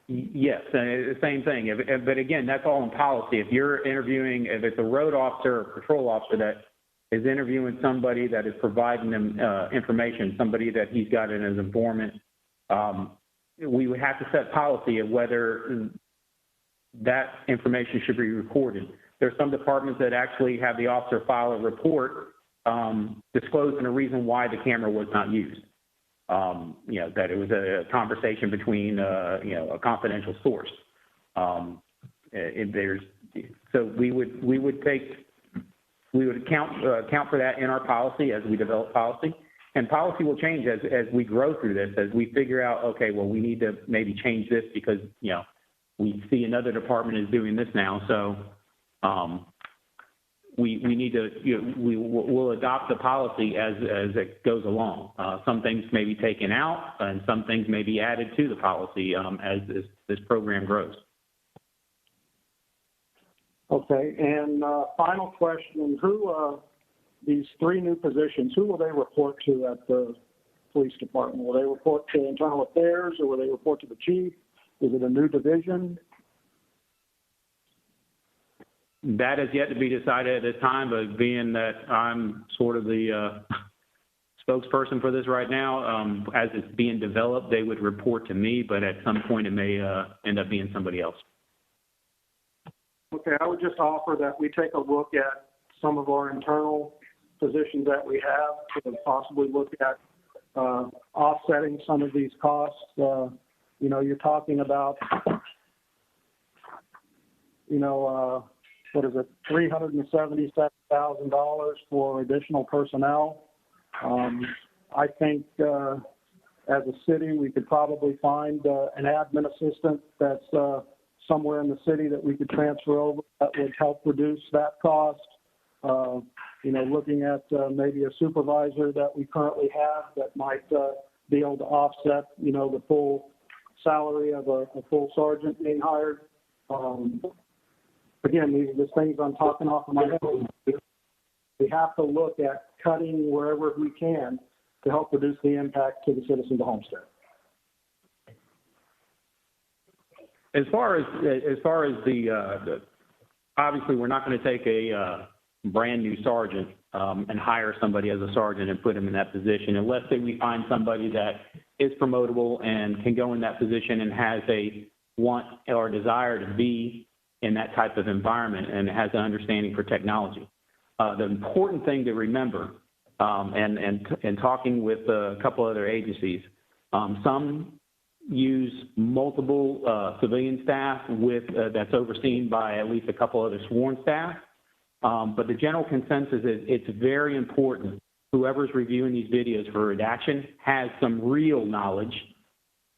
Yes, same thing. But again, that's all in policy. If you're interviewing, if it's a road officer or patrol officer that is interviewing somebody that is providing them information, somebody that he's got in as informant, we would have to set policy of whether that information should be recorded. There are some departments that actually have the officer file a report disclosing the reason why the camera was not used. That it was a conversation between, a confidential source. So we would account for that in our policy as we develop policy. And policy will change as we grow through this, as we figure out, okay, well, we need to maybe change this because, we see another department is doing this now. So we need to, we'll adopt the policy as it goes along. Some things may be taken out and some things may be added to the policy as this program grows. Okay, and final question, these 3 new positions, who will they report to at the police department? Will they report to internal affairs or will they report to the chief? Is it a new division? That is yet to be decided at this time, but being that I'm sort of the spokesperson for this right now, as it's being developed, they would report to me, but at some point it may end up being somebody else. Okay, I would just offer that we take a look at some of our internal positions that we have to possibly look at offsetting some of these costs. You're talking about, what is it, $377,000 for additional personnel. I think as a city, we could probably find an admin assistant that's somewhere in the city that we could transfer over that would help reduce that cost. Looking at maybe a supervisor that we currently have that might be able to offset, the full salary of a full sergeant being hired. Again, these are the things I'm talking off of my head. We have to look at cutting wherever we can to help reduce the impact to the citizens of Homestead. As far as the obviously, we're not going to take a brand new sergeant and hire somebody as a sergeant and put him in that position unless we find somebody that is promotable and can go in that position and has a want or desire to be in that type of environment and has an understanding for technology. The important thing to remember, and talking with a couple other agencies, some use multiple civilian staff that's overseen by at least a couple other sworn staff. But the general consensus is it's very important whoever's reviewing these videos for redaction has some real knowledge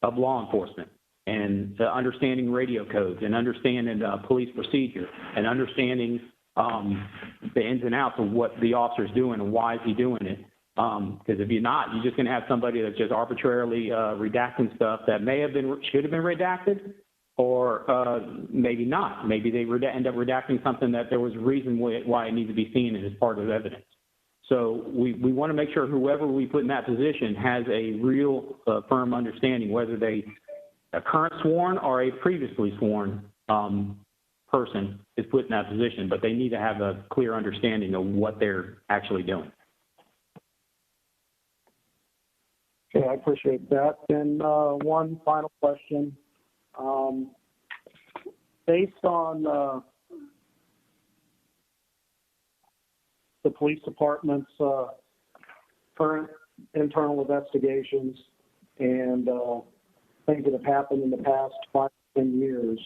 of law enforcement and understanding radio codes and understanding police procedure and understanding the ins and outs of what the officer's doing and why is he doing it. Because if you're not, you're just going to have somebody that's just arbitrarily redacting stuff that should have been redacted, or maybe not. Maybe they end up redacting something that there was a reason why it needs to be seen as part of evidence. So we want to make sure whoever we put in that position has a real firm understanding, whether they a current sworn or a previously sworn person is put in that position, but they need to have a clear understanding of what they're actually doing. Okay, I appreciate that. And one final question. Based on the police department's current internal investigations and things that have happened in the past 5 to 10 years,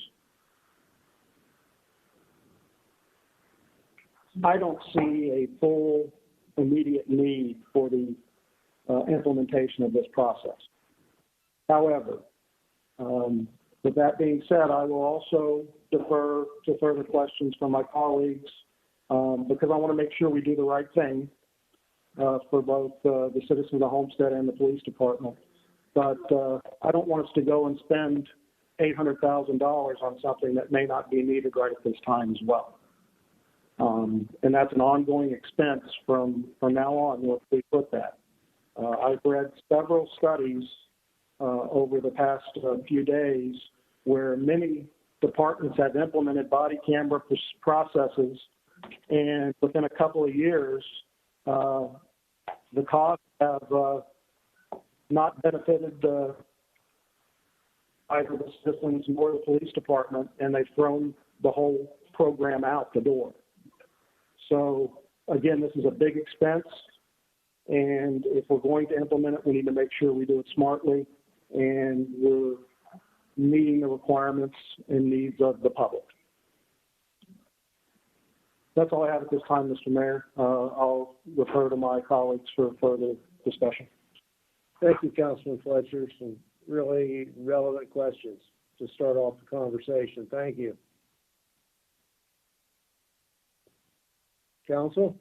I don't see a full immediate need for the implementation of this process. However, with that being said, I will also defer to further questions from my colleagues because I want to make sure we do the right thing for both the citizens of Homestead and the police department. But I don't want us to go and spend $800,000 on something that may not be needed right at this time as well. And that's an ongoing expense from now on once we put that. I've read several studies over the past few days where many departments have implemented body camera processes, and within a couple of years, the costs have not benefited either the citizens nor the police department, and they've thrown the whole program out the door. So again, this is a big expense, and if we're going to implement it, we need to make sure we do it smartly and we're meeting the requirements and needs of the public. That's all I have at this time, Mr. Mayor. I'll refer to my colleagues for further discussion. Thank you, Councilman Fletcher. Some really relevant questions to start off the conversation. Thank you. Council?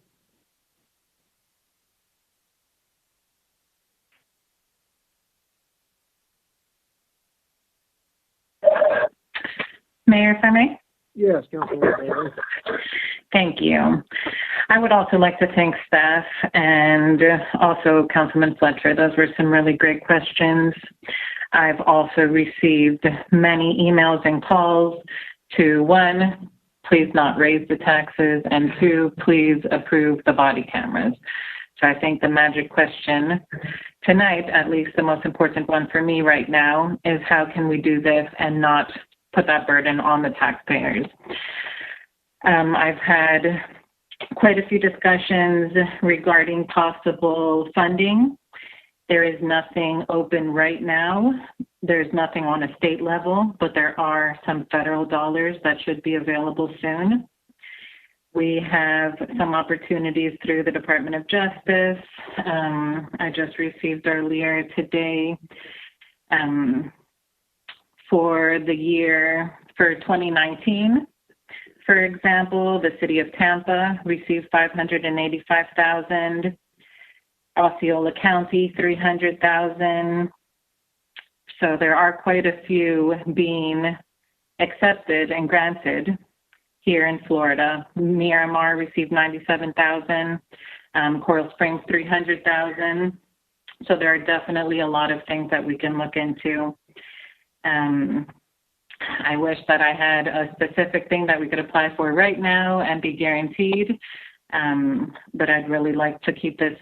Mayor, if I may? Yes, Councilman Bailey. Thank you. I would also like to thank staff and also Councilman Fletcher. Those were some really great questions. I've also received many emails and calls to, 1, please not raise the taxes, and 2, please approve the body cameras. So I think the magic question tonight, at least the most important one for me right now, is how can we do this and not put that burden on the taxpayers? I've had quite a few discussions regarding possible funding. There is nothing open right now. There's nothing on a state level, but there are some federal dollars that should be available soon. We have some opportunities through the Department of Justice. I just received earlier today for the year for 2019. For example, the city of Tampa received $585,000, Osceola County $300,000. So there are quite a few being accepted and granted here in Florida. Miramar received $97,000, Coral Springs $300,000. So there are definitely a lot of things that we can look into. I wish that I had a specific thing that we could apply for right now and be guaranteed. But I'd really like to keep this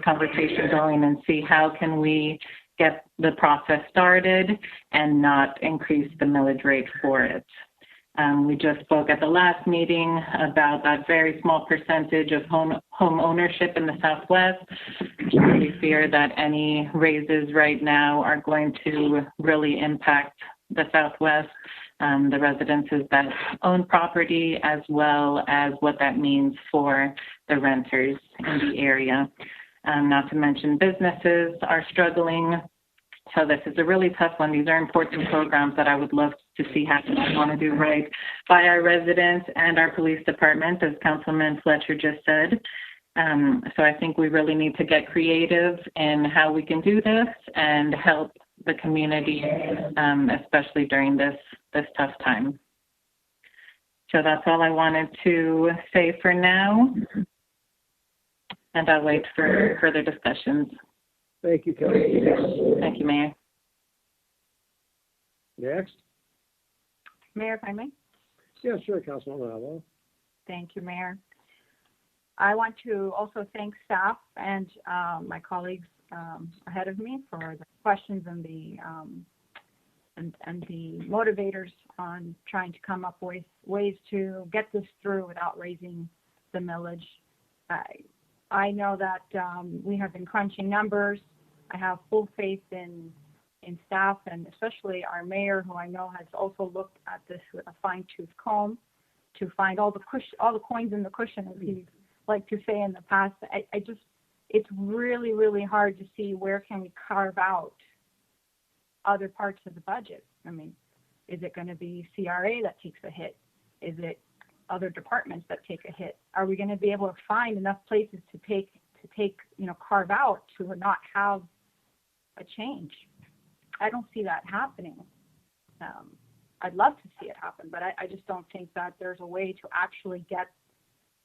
conversation going and see how can we get the process started and not increase the millage rate for it. We just spoke at the last meeting about that very small percentage of home ownership in the Southwest. We fear that any raises right now are going to really impact the Southwest, the residences that own property, as well as what that means for the renters in the area. Not to mention businesses are struggling. So this is a really tough one. These are important programs that I would love to see happen. I want to do right by our residents and our police department, as Councilman Fletcher just said. So I think we really need to get creative in how we can do this and help the community, especially during this tough time. So that's all I wanted to say for now. And I'll wait for further discussions. Thank you, Kelly. Thank you, Mayor. Next. Mayor, if I may? Yeah, sure, Councilwoman Alvarado. Thank you, Mayor. I want to also thank staff and my colleagues ahead of me for the questions and the motivators on trying to come up with ways to get this through without raising the millage. I know that we have been crunching numbers. I have full faith in staff and especially our mayor, who I know has also looked at this with a fine-tooth comb to find all the coins in the cushion, as he liked to say in the past. It's really, really hard to see where can we carve out other parts of the budget. I mean, is it going to be CRA that takes a hit? Is it other departments that take a hit? Are we going to be able to find enough places to carve out to not have a change? I don't see that happening. I'd love to see it happen, but I just don't think that there's a way to actually get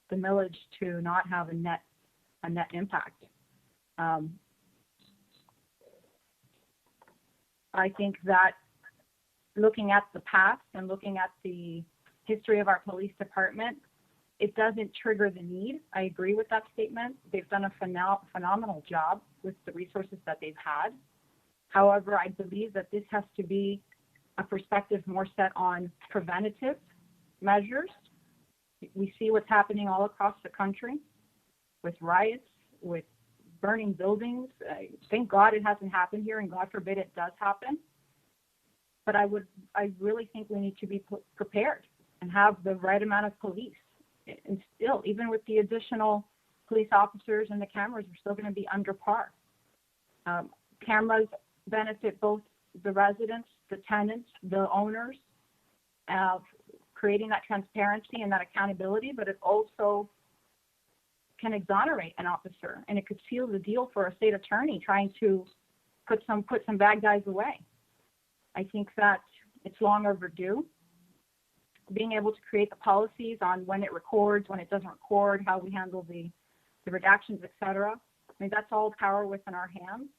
the millage to not have a net impact. I think that looking at the past and looking at the history of our police department, it doesn't trigger the need. I agree with that statement. They've done a phenomenal job with the resources that they've had. However, I believe that this has to be a perspective more set on preventative measures. We see what's happening all across the country with riots, with burning buildings. Thank God it hasn't happened here, and God forbid it does happen. But I really think we need to be prepared and have the right amount of police. And still, even with the additional police officers and the cameras, we're still going to be under par. Cameras benefit both the residents, the tenants, the owners, creating that transparency and that accountability, but it also can exonerate an officer, and it could seal the deal for a state attorney trying to put some bad guys away. I think that it's long overdue. Being able to create the policies on when it records, when it doesn't record, how we handle the redactions, et cetera. I mean, that's all power within our hands.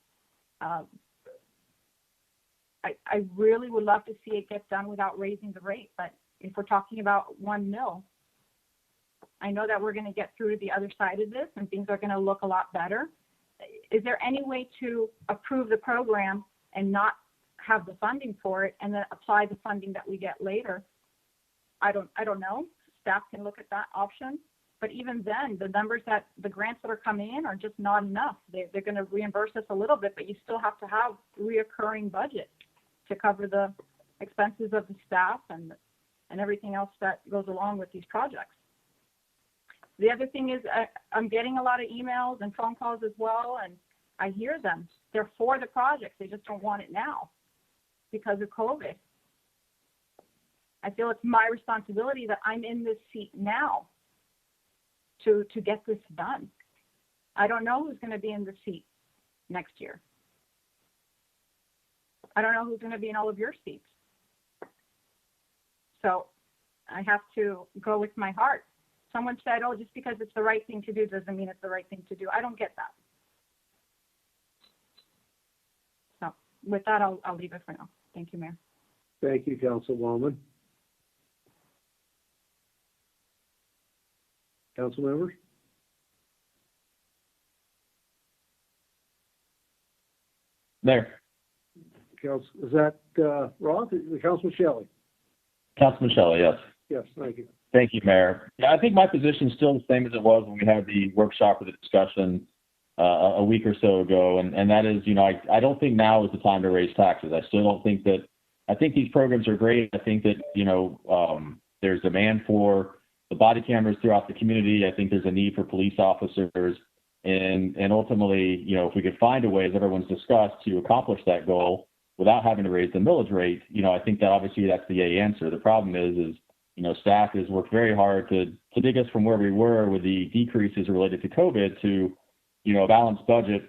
I really would love to see it get done without raising the rate, but if we're talking about 1 mil, I know that we're going to get through to the other side of this and things are going to look a lot better. Is there any way to approve the program and not have the funding for it and then apply the funding that we get later? I don't know. Staff can look at that option. But even then, the grants that are coming in are just not enough. They're going to reimburse us a little bit, but you still have to have reoccurring budget to cover the expenses of the staff and everything else that goes along with these projects. The other thing is I'm getting a lot of emails and phone calls as well, and I hear them. They're for the projects. They just don't want it now because of COVID. I feel it's my responsibility that I'm in this seat now to get this done. I don't know who's going to be in the seat next year. I don't know who's going to be in all of your seats. So I have to go with my heart. Someone said, oh, just because it's the right thing to do doesn't mean it's the right thing to do. I don't get that. So with that, I'll leave it for now. Thank you, Mayor. Thank you, Councilwoman. Council members? Mayor. Is that Roth? Councilman Shelley? Councilman Shelley, yes. Yes, thank you. Thank you, Mayor. Yeah, I think my position is still the same as it was when we had the workshop or the discussion a week or so ago, and that is, I don't think now is the time to raise taxes. I still don't think that. I think these programs are great. I think that there's demand for the body cameras throughout the community. I think there's a need for police officers, and ultimately, if we could find a way, as everyone's discussed, to accomplish that goal without having to raise the millage rate, I think that obviously that's the A answer. The problem is staff has worked very hard to dig us from where we were with the decreases related to COVID to, a balanced budget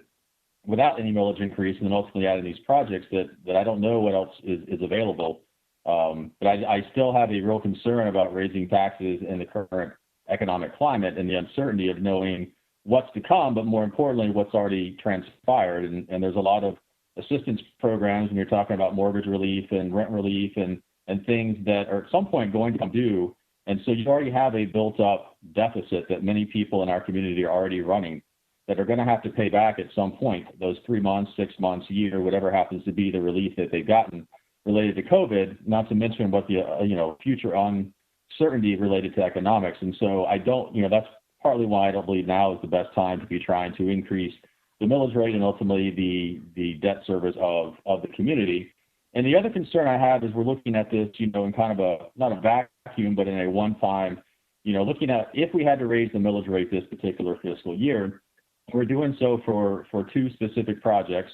without any millage increase, and then ultimately adding these projects that I don't know what else is available. But I still have a real concern about raising taxes in the current economic climate and the uncertainty of knowing what's to come, but more importantly, what's already transpired. And there's a lot of assistance programs when you're talking about mortgage relief and rent relief and things that are at some point going to come due. And so you already have a built up deficit that many people in our community are already running that are going to have to pay back at some point, those 3 months, 6 months, a year, whatever happens to be the relief that they've gotten related to COVID, not to mention what the, future uncertainty related to economics. And so I don't, that's partly why I don't believe now is the best time to be trying to increase the millage rate and ultimately the debt service of the community. And the other concern I have is we're looking at this, in kind of not a vacuum, but in a one-time, looking at if we had to raise the millage rate this particular fiscal year, we're doing so for 2 specific projects.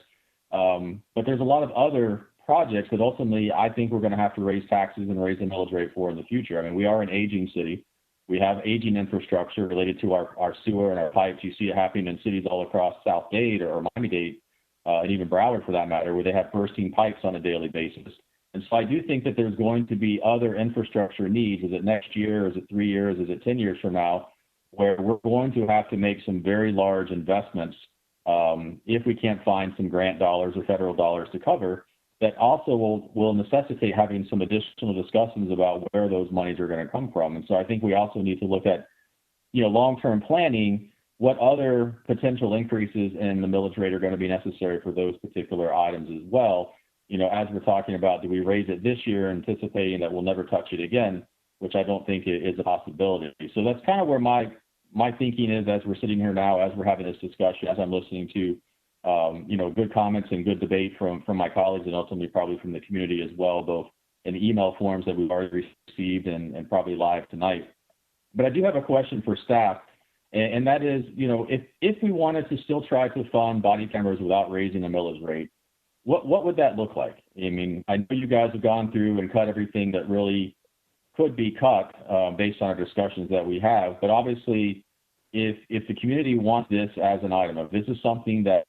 But there's a lot of other projects that ultimately I think we're going to have to raise taxes and raise the millage rate for in the future. I mean, we are an aging city. We have aging infrastructure related to our sewer and our pipes. You see it happening in cities all across South Dade or Miami-Dade, and even Broward for that matter, where they have bursting pipes on a daily basis. And so I do think that there's going to be other infrastructure needs. Is it next year? Is it 3 years? Is it 10 years from now? Where we're going to have to make some very large investments if we can't find some grant dollars or federal dollars to cover. That also will necessitate having some additional discussions about where those monies are going to come from. And so I think we also need to look at, long-term planning, what other potential increases in the millage rate are going to be necessary for those particular items as well. As we're talking about, do we raise it this year anticipating that we'll never touch it again, which I don't think is a possibility. So that's kind of where my thinking is as we're sitting here now, as we're having this discussion, as I'm listening to good comments and good debate from my colleagues and ultimately probably from the community as well, both in the email forms that we've already received and probably live tonight. But I do have a question for staff, and that is, if we wanted to still try to fund body cameras without raising the millage rate, what would that look like? I mean, I know you guys have gone through and cut everything that really could be cut based on our discussions that we have, but obviously if the community wants this as an item, if this is something that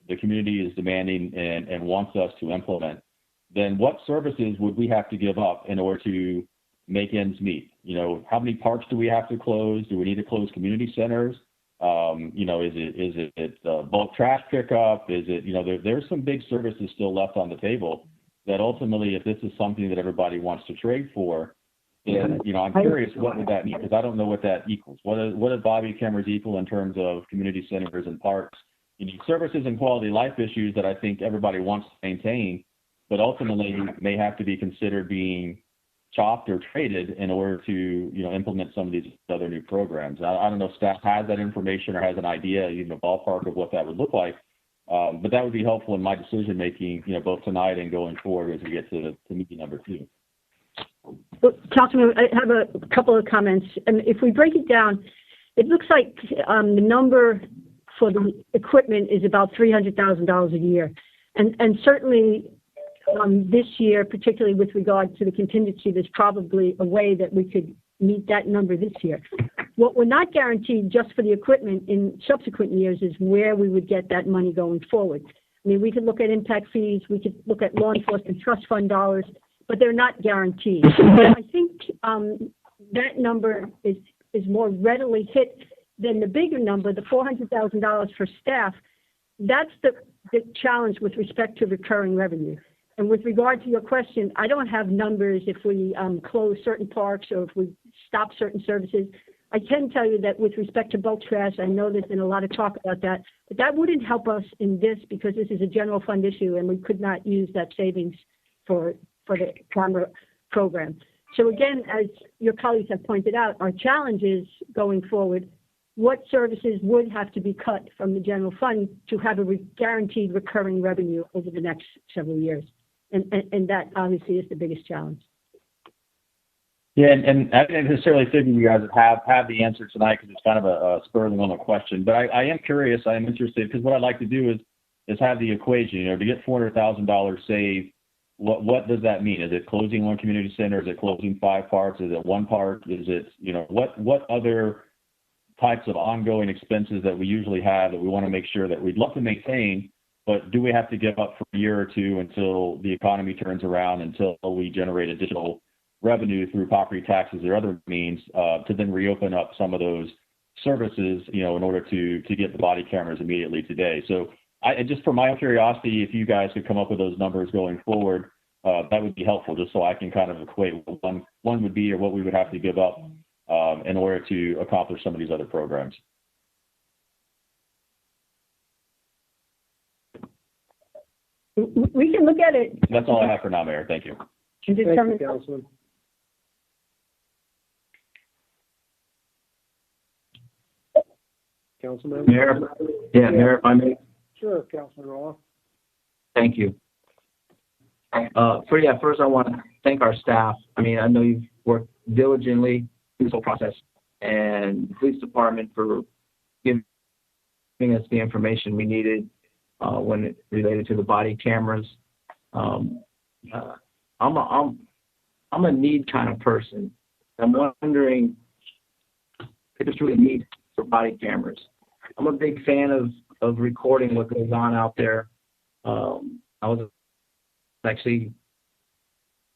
the community is demanding and wants us to implement, then what services would we have to give up in order to make ends meet? How many parks do we have to close? Do we need to close community centers? Is it bulk trash pickup? Is it, there's some big services still left on the table that ultimately, if this is something that everybody wants to trade for, then, I'm curious, what would that mean? Because I don't know what that equals. What do body cameras equal in terms of community centers and parks? You need services and quality of life issues that I think everybody wants to maintain, but ultimately may have to be considered being chopped or traded in order to, implement some of these other new programs. I don't know if staff has that information or has an idea, even a ballpark of what that would look like, but that would be helpful in my decision making, both tonight and going forward as we get to meeting number 2. Well, Councilman, I have a couple of comments. And if we break it down, it looks like the number for the equipment is about $300,000 a year. And certainly this year, particularly with regard to the contingency, there's probably a way that we could meet that number this year. What we're not guaranteed just for the equipment in subsequent years is where we would get that money going forward. I mean, we could look at impact fees, we could look at law enforcement trust fund dollars, but they're not guaranteed. But I think that number is more readily hit than the bigger number, the $400,000 for staff. That's the challenge with respect to recurring revenue. And with regard to your question, I don't have numbers if we close certain parks or if we stop certain services. I can tell you that with respect to bulk trash, I know there's been a lot of talk about that, but that wouldn't help us in this because this is a general fund issue and we could not use that savings for the camera program. So again, as your colleagues have pointed out, our challenge is going forward, what services would have to be cut from the general fund to have a guaranteed recurring revenue over the next several years? And that obviously is the biggest challenge. Yeah, and I didn't necessarily figure you guys would have the answer tonight because it's kind of a spur of the moment question. But I am curious, I am interested, because what I'd like to do is have the equation. You know, to get $400,000 saved, what does that mean? Is it closing one community center? Is it closing 5 parks? Is it 1 park? Is it, you know, what other types of ongoing expenses that we usually have that we want to make sure that we'd love to maintain, but do we have to give up for a year or two until the economy turns around, until we generate additional revenue through property taxes or other means to then reopen up some of those services, you know, in order to get the body cameras immediately today. So I just, for my curiosity, if you guys could come up with those numbers going forward, that would be helpful, just so I can kind of equate what one would be or what we would have to give up in order to accomplish some of these other programs. We can look at it. That's all I have for now, Mayor. Thank you. Thank you, Councilman. Councilman? Mayor, Mayor, if I may. Sure, Councilman Roth. Thank you. First I want to thank our staff. I mean, I know you've worked diligently through this whole process, and the police department for giving us the information we needed when it related to the body cameras. I'm a need kind of person. I'm wondering if there's really a need for body cameras. I'm a big fan of recording what goes on out there. I was actually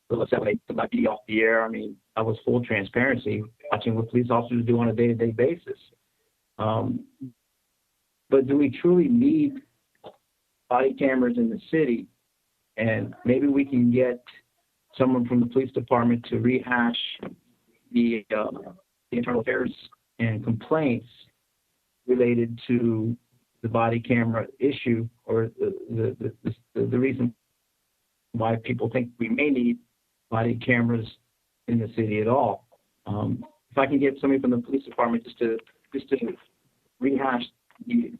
a little upset when they took my video off the air. I mean, I was full transparency, watching what police officers do on a day-to-day basis. But do we truly need body cameras in the city? And maybe we can get someone from the police department to rehash the internal affairs and complaints related to the body camera issue, or the reason why people think we may need body cameras in the city at all. If I can get somebody from the police department just to rehash the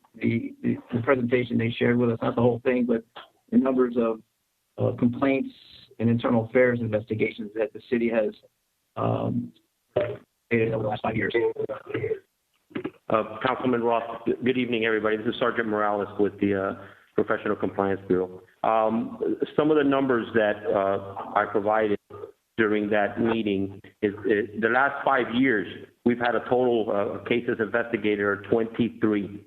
presentation they shared with us, not the whole thing, but the numbers of complaints and internal affairs investigations that the city has made over the last 5 years. Councilman Roth, good evening, everybody. This is Sergeant Morales with the Professional Compliance Bureau. Some of the numbers that I provided during that meeting is the last 5 years, we've had a total of cases investigated of 23.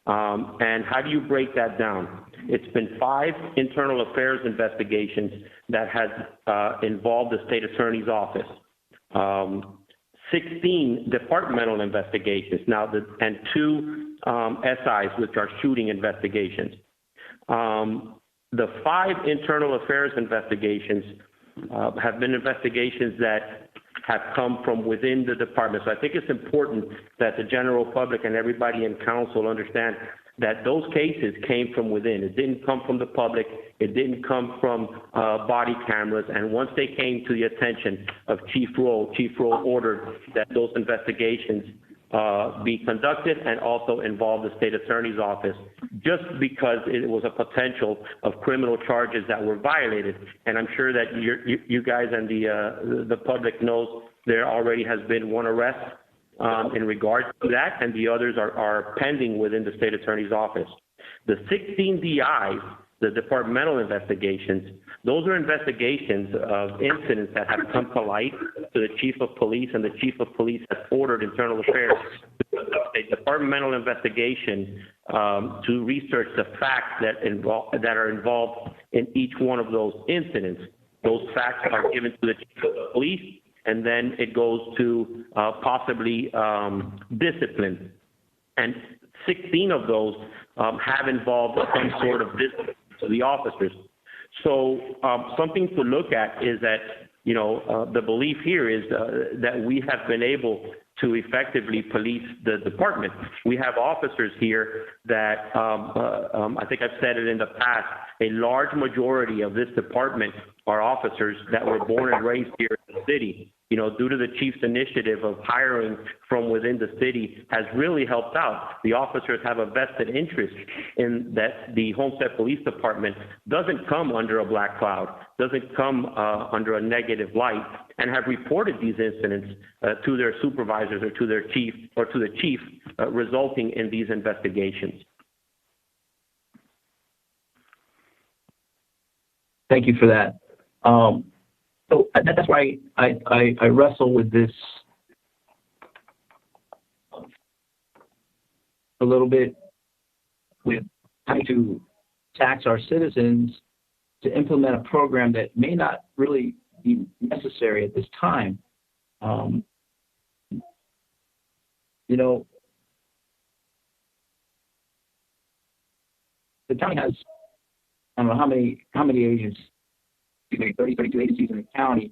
And how do you break that down? It's been 5 internal affairs investigations that has involved the state attorney's office. 16 departmental investigations and 2 SIs, which are shooting investigations. The 5 internal affairs investigations have been investigations that have come from within the department. So I think it's important that the general public and everybody in council understand that those cases came from within. It didn't come from the public. It didn't come from body cameras. And once they came to the attention of Chief Rowe ordered that those investigations be conducted and also involve the state attorney's office, just because it was a potential of criminal charges that were violated. And I'm sure that you guys and the public knows there already has been 1 arrest in regards to that, and the others are pending within the state attorney's office. The 16 DIs, the departmental investigations, those are investigations of incidents that have come to light to the chief of police, and the chief of police has ordered internal affairs to conduct a departmental investigation to research the facts that are involved in each one of those incidents. Those facts are given to the chief of the police, and then it goes to possibly discipline. And 16 of those have involved some sort of discipline to the officers. So something to look at is that, the belief here is that we have been able to effectively police the department. We have officers here that, I think I've said it in the past, a large majority of this department are officers that were born and raised here in the city. Due to the chief's initiative of hiring from within the city has really helped out. The officers have a vested interest in that the Homestead Police Department doesn't come under a black cloud, doesn't come under a negative light, and have reported these incidents to their supervisors or to their chief or to the chief, resulting in these investigations. Thank you for that. So that's why I wrestle with this a little bit, with trying to tax our citizens to implement a program that may not really be necessary at this time. The county has, I don't know how many agencies, 32 agencies in the county,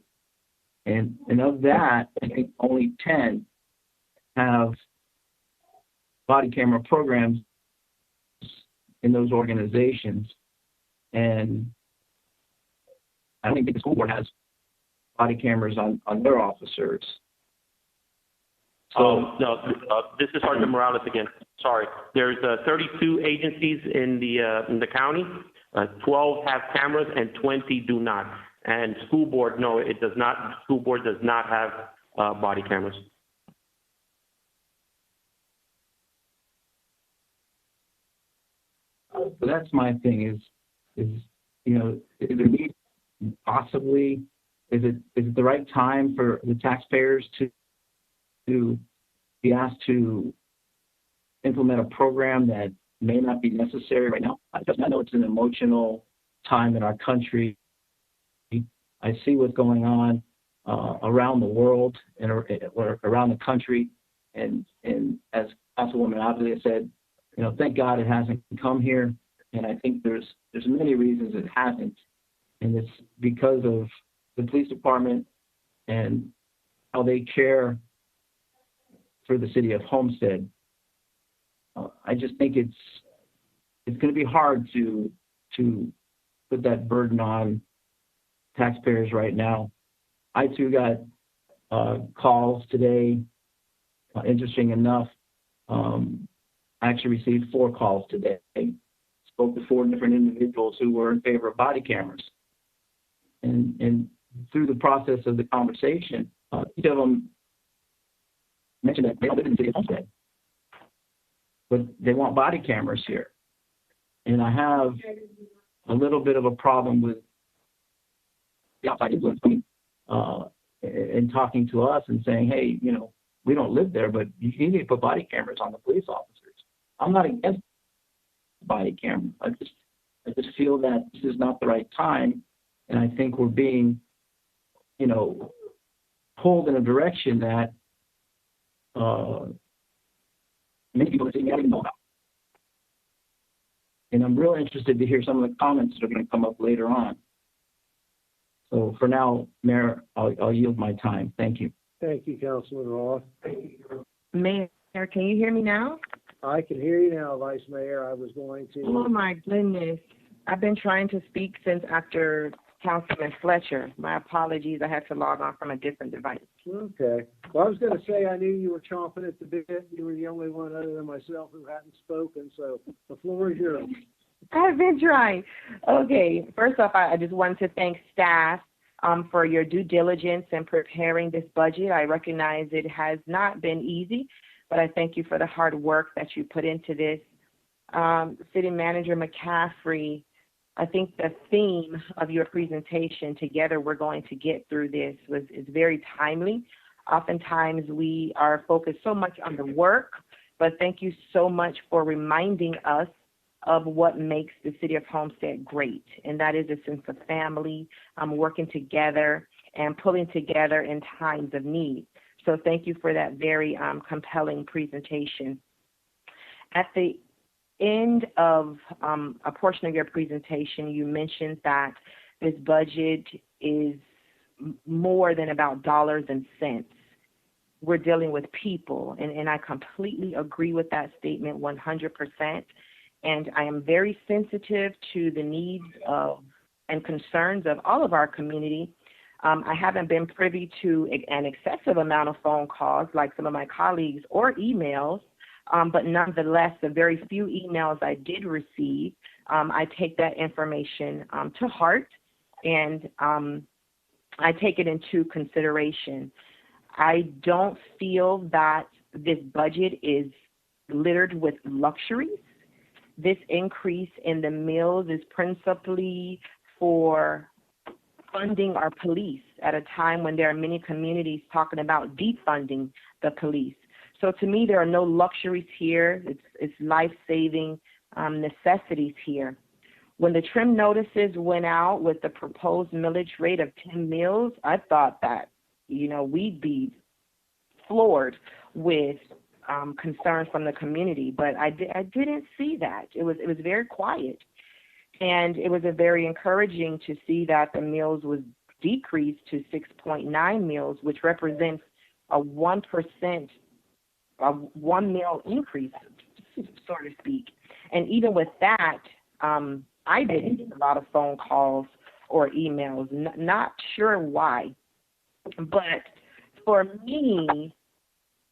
and of that, I think only 10 have body camera programs in those organizations, and I don't think the school board has body cameras on their officers. So no, this is Sergeant Morales again. Sorry, there's 32 agencies in the county. 12 have cameras and 20 do not. And school board, no, it does not. School board does not have body cameras. So that's my thing. Is there need possibly? Is it the right time for the taxpayers to be asked to implement a program that may not be necessary right now? Because I know it's an emotional time in our country. I see what's going on around the world and around the country, and as Councilwoman Avila said, thank God it hasn't come here, and I think there's many reasons it hasn't, and it's because of the police department and how they care for the city of Homestead. I just think it's going to be hard to put that burden on taxpayers right now. I too got calls today. Interesting enough, I actually received 4 calls today. Spoke to 4 different individuals who were in favor of body cameras, and through the process of the conversation, each of them mentioned that they don't live in the city of Homestead, but they want body cameras here. And I have a little bit of a problem with the outside influence in talking to us and saying, hey, we don't live there, but you need to put body cameras on the police officers. I'm not against body camera. I just feel that this is not the right time, and I think we're being, pulled in a direction that many people don't even know about. And I'm real interested to hear some of the comments that are going to come up later on. So for now, Mayor, I'll yield my time. Thank you. Thank you, Councilman Roth. Mayor, can you hear me now? I can hear you now, Vice Mayor. I was going to. Oh, my goodness. I've been trying to speak since after Councilman Fletcher. My apologies. I had to log on from a different device. Okay. Well, I was going to say I knew you were chomping at the bit. You were the only one other than myself who hadn't spoken, so the floor is yours. I've been trying. Okay. First off, I just wanted to thank staff for your due diligence in preparing this budget. I recognize it has not been easy, but I thank you for the hard work that you put into this. City Manager McCaffrey, I think the theme of your presentation, together we're going to get through this, is very timely. Oftentimes we are focused so much on the work, but thank you so much for reminding us of what makes the city of Homestead great, and that is a sense of family, working together and pulling together in times of need. So thank you for that very compelling presentation. At the end of a portion of your presentation, you mentioned that this budget is more than about dollars and cents. We're dealing with people, and I completely agree with that statement 100%. And I am very sensitive to the needs of and concerns of all of our community. I haven't been privy to an excessive amount of phone calls like some of my colleagues or emails, but nonetheless, the very few emails I did receive, I take that information to heart, and I take it into consideration. I don't feel that this budget is littered with luxuries. This increase in the meals is principally for funding our police at a time when there are many communities talking about defunding the police. So to me, there are no luxuries here. It's life-saving necessities here. When the trim notices went out with the proposed millage rate of 10 mills, I thought that, we'd be floored with concerns from the community, but I didn't see that. It was very quiet. And it was very encouraging to see that the mills was decreased to 6.9 mills, which represents a 1%, a 1 mil increase, so to speak. And even with that, I didn't get a lot of phone calls or emails, not sure why. But for me,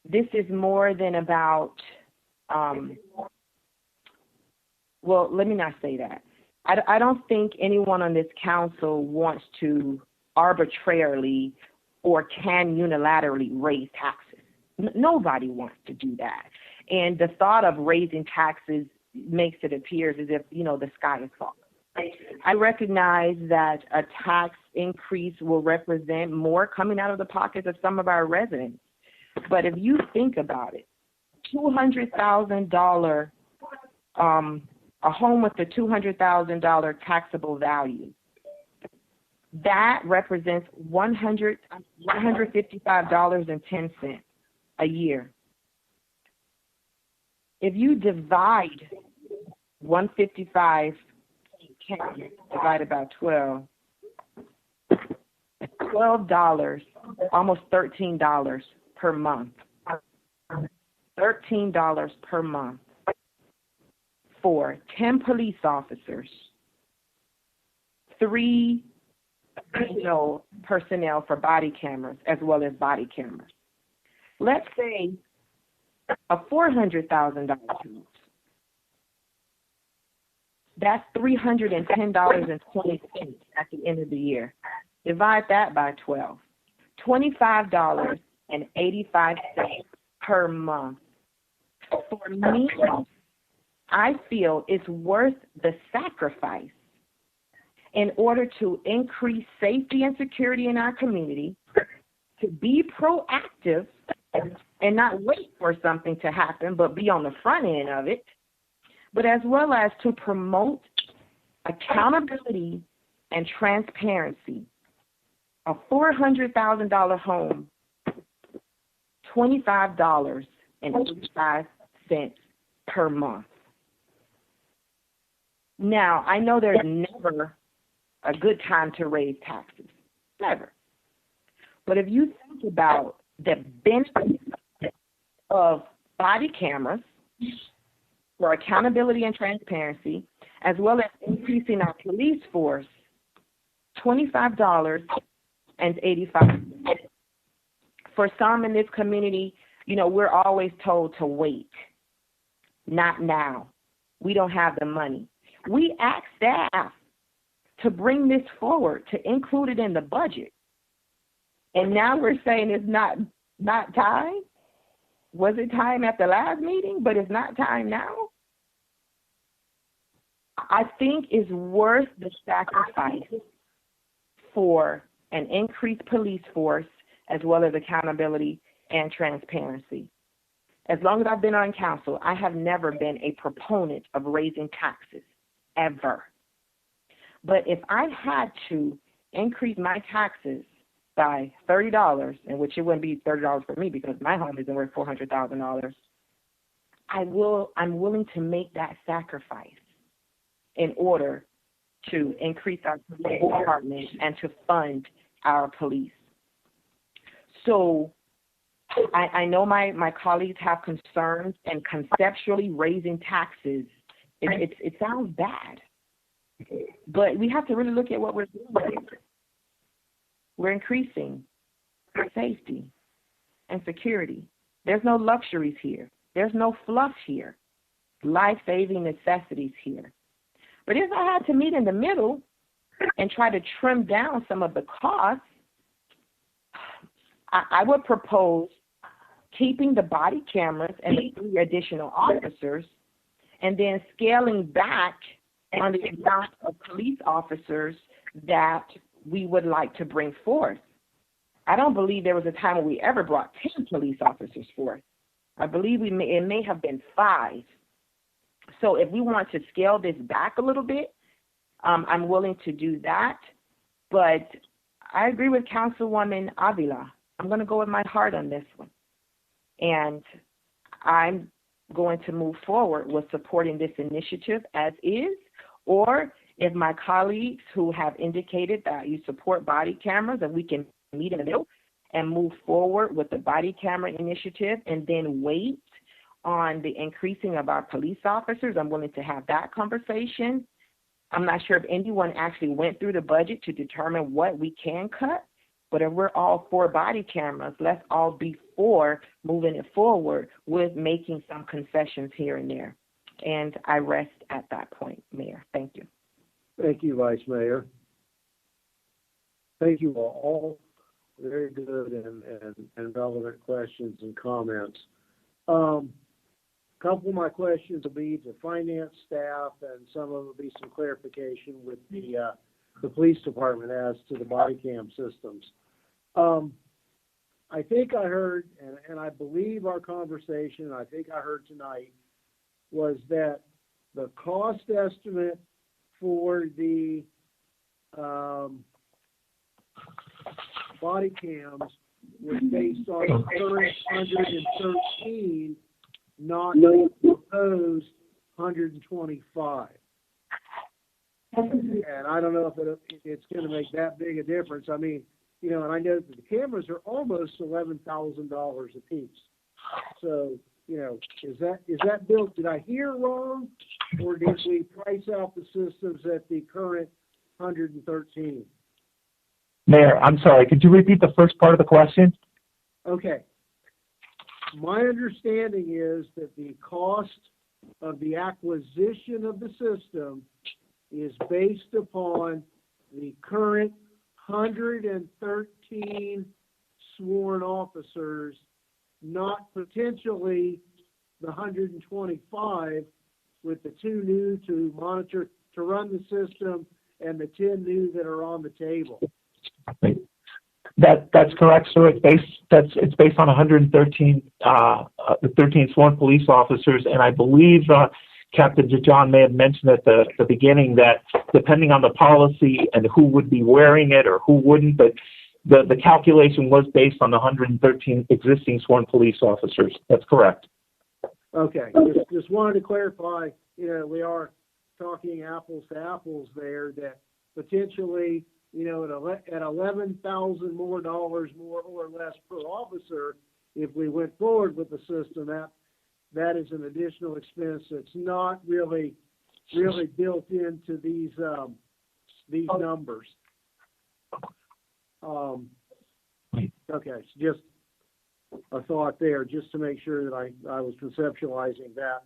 this is more than about, well, let me not say that. I don't think anyone on this council wants to arbitrarily or can unilaterally raise taxes. Nobody wants to do that. And the thought of raising taxes makes it appear as if, the sky is falling. I recognize that a tax increase will represent more coming out of the pockets of some of our residents. But if you think about it, $200,000, a home with a $200,000 taxable value, that represents $155.10 a year. If you divide 155 divided by 12, $12, almost $13 per month. $13 per month for 10 police officers, 3 additional personnel for body cameras as well as body cameras. Let's say a $400,000 house. That's $310.20 at the end of the year. Divide that by 12. $25.85 per month. For me, I feel it's worth the sacrifice in order to increase safety and security in our community, to be proactive and not wait for something to happen, but be on the front end of it, but as well as to promote accountability and transparency. A $400,000 home, $25.85 per month. Now, I know there's never a good time to raise taxes, never. But if you think about the benefits of body cameras for accountability and transparency, as well as increasing our police force, $25.85. For some in this community, we're always told to wait. Not now. We don't have the money. We asked staff to bring this forward, to include it in the budget. And now we're saying it's not time? Was it time at the last meeting, but it's not time now? I think it's worth the sacrifice for an increased police force as well as accountability and transparency. As long as I've been on council, I have never been a proponent of raising taxes, ever. But if I had to increase my taxes by $30, in which it wouldn't be $30 for me because my home isn't worth $400,000, I'm willing to make that sacrifice in order to increase our police department and to fund our police. So I know my colleagues have concerns, and conceptually raising taxes, it sounds bad. But we have to really look at what we're doing. We're increasing safety and security. There's no luxuries here. There's no fluff here. Life-saving necessities here. But if I had to meet in the middle and try to trim down some of the costs, I would propose keeping the body cameras and the 3 additional officers, and then scaling back on the amount of police officers that we would like to bring forth. I don't believe there was a time when we ever brought 10 police officers forth. I believe it may have been 5. So if we want to scale this back a little bit, I'm willing to do that. But I agree with Councilwoman Avila. I'm going to go with my heart on this one. And I'm going to move forward with supporting this initiative as is, or if my colleagues who have indicated that you support body cameras, and we can meet in the middle and move forward with the body camera initiative and then wait on the increasing of our police officers, I'm willing to have that conversation. I'm not sure if anyone actually went through the budget to determine what we can cut, but if we're all for body cameras, let's all be for moving it forward with making some concessions here and there. And I rest at that point, Mayor. Thank you. Thank you, Vice Mayor. Thank you all. Very good and relevant questions and comments. A couple of my questions will be to finance staff, and some of them will be some clarification with the police department as to the body cam systems. I think I heard, and I believe our conversation, I think I heard tonight, was that the cost estimate for the body cams was based on the current 113, not the proposed 125. And I don't know if it's going to make that big a difference. I mean, you know, and I know that the cameras are almost $11,000 a piece. So, you know, is that built? Did I hear wrong, or did we price out the systems at the current 113? Mayor, I'm sorry. Could you repeat the first part of the question? Okay. My understanding is that the cost of the acquisition of the system is based upon the current 113 sworn officers, not potentially the 125 with the 2 new to monitor, to run the system, and the 10 new that are on the table. That's correct, sir. It's based on 113 the 13 sworn police officers, and I believe Captain John may have mentioned at the beginning that depending on the policy and who would be wearing it or who wouldn't, but the calculation was based on the 113 existing sworn police officers. That's correct. Okay. Just wanted to clarify, you know, we are talking apples to apples there, that potentially, you know, at $11,000 more or less per officer, if we went forward with the system, that is an additional expense that's not really built into these numbers. Okay, so just a thought there, just to make sure that I was conceptualizing that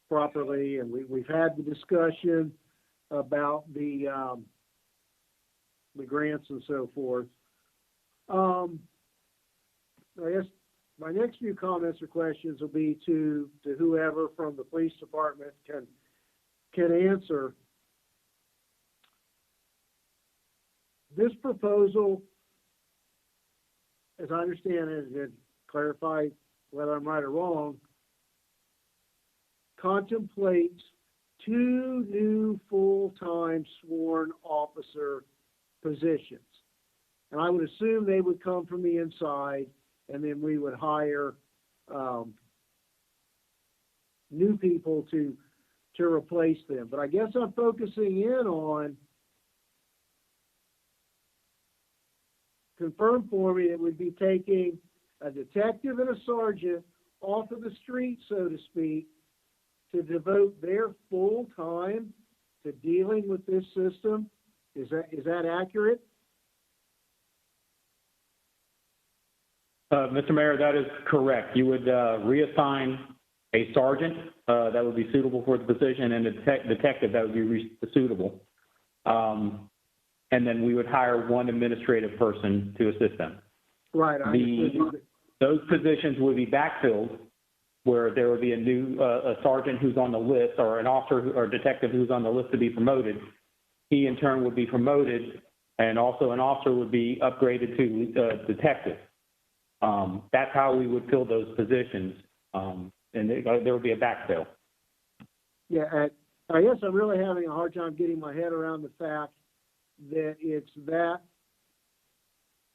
properly, and we've had the discussion about the grants and so forth. I guess my next few comments or questions will be to whoever from the police department can answer. This proposal, as I understand it, and clarify whether I'm right or wrong, contemplates 2 new full-time sworn officer positions. And I would assume they would come from the inside, and then we would hire new people to replace them. But I guess I'm focusing in on, confirm for me, it would be taking a detective and a sergeant off of the street, so to speak, to devote their full time to dealing with this system. Is that accurate? Mr. Mayor, that is correct. You would reassign a sergeant that would be suitable for the position and a detective that would be suitable. And then we would hire one administrative person to assist them. Right. Those positions would be backfilled, where there would be a sergeant who's on the list, or an officer or detective who's on the list to be promoted. He in turn would be promoted, and also an officer would be upgraded to detective. That's how we would fill those positions, and there would be a backfill. Yeah, I guess I'm really having a hard time getting my head around the fact that it's that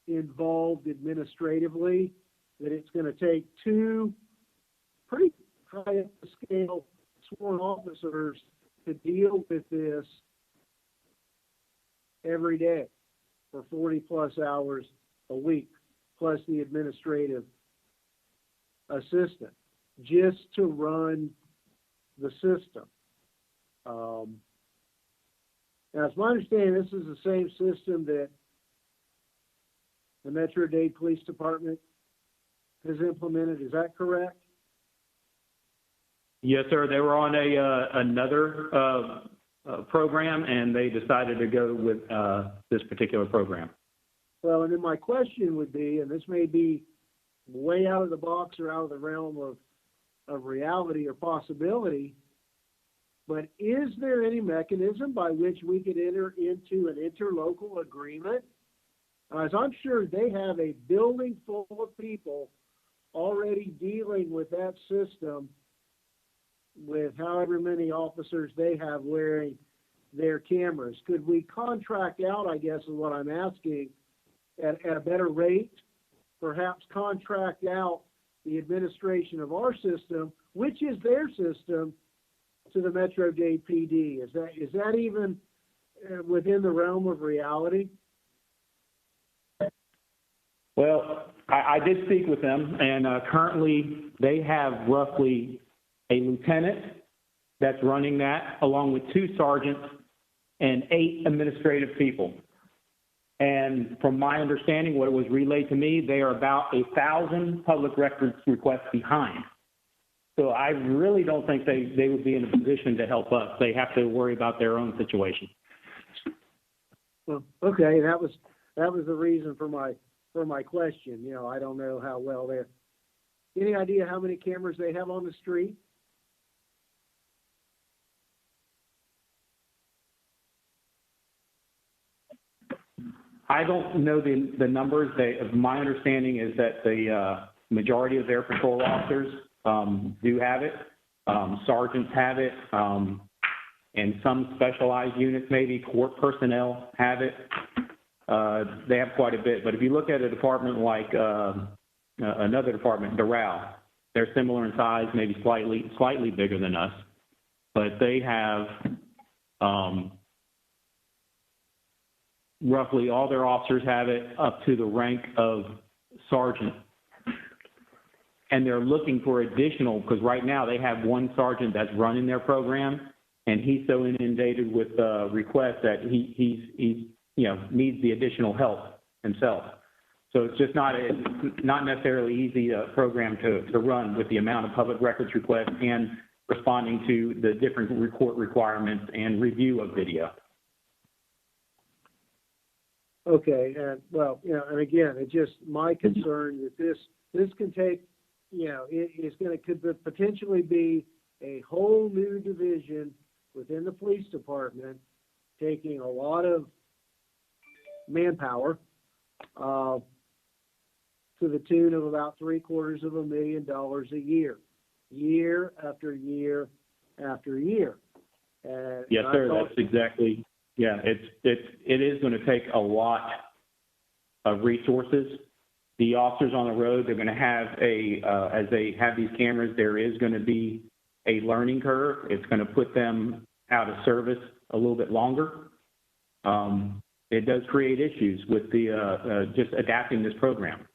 involved administratively, that it's going to take two pretty high up the scale sworn officers to deal with this every day for 40 plus hours a week, plus the administrative assistant, just to run the system. Now, it's my understanding this is the same system that the Metro-Dade Police Department has implemented. Is that correct? Yes, sir. They were on another program, and they decided to go with this particular program. Well, and then my question would be, and this may be way out of the box or out of the realm of reality or possibility, but is there any mechanism by which we could enter into an interlocal agreement? As I'm sure they have a building full of people already dealing with that system, with however many officers they have wearing their cameras. Could we contract out, I guess is what I'm asking, at a better rate? Perhaps contract out the administration of our system, which is their system, to the Metro-Dade PD. Is that even within the realm of reality? Well, I did speak with them, and currently they have roughly a lieutenant that's running that, along with 2 sergeants and 8 administrative people. And from my understanding, what was relayed to me, they are about 1,000 public records requests behind. So I really don't think they would be in a position to help us. They have to worry about their own situation. Well, okay, that was the reason for my question. You know, I don't know how well they're. Any idea how many cameras they have on the street? I don't know the numbers. My understanding is that the majority of their patrol officers do have it. Sergeants have it, and some specialized units, maybe court personnel have it. They have quite a bit. But if you look at a department like another department, Doral, they're similar in size, maybe slightly bigger than us, but they have roughly all their officers have it up to the rank of sergeant. And they're looking for additional, because right now they have one sergeant that's running their program, and he's so inundated with requests that he needs the additional help himself. So it's just not necessarily easy program to run with the amount of public records requests and responding to the different court requirements and review of video. Okay, and well, and again, it's just my concern that this can take, could potentially be a whole new division within the police department, taking a lot of manpower, to the tune of about $750,000 a year after year after year. Yes, sir. That's exactly. Yeah, it is going to take a lot of resources. The officers on the road, they're going to have as they have these cameras, there is going to be a learning curve. It's going to put them out of service a little bit longer. It does create issues with the just adapting this program.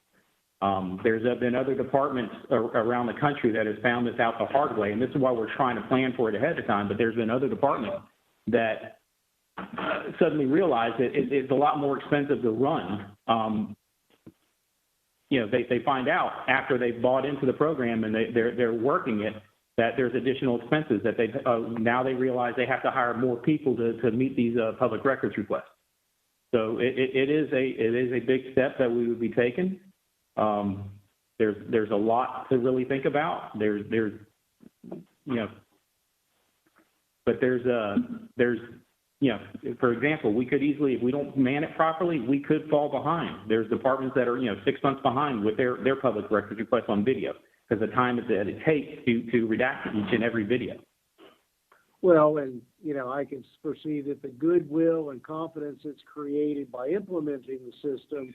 There's been other departments around the country that have found this out the hard way, and this is why we're trying to plan for it ahead of time, but there's been other departments that suddenly realize that it's a lot more expensive to run. They find out after they've bought into the program and they're working it that there's additional expenses that now they realize they have to hire more people to meet these public records requests. So it is a big step that we would be taking. There's a lot to really think about. For example, we could easily, if we don't man it properly, we could fall behind. There's departments that are 6 months behind with their public records requests on video because the time that it takes to redact each and every video. Well, and, I can foresee that the goodwill and confidence that's created by implementing the system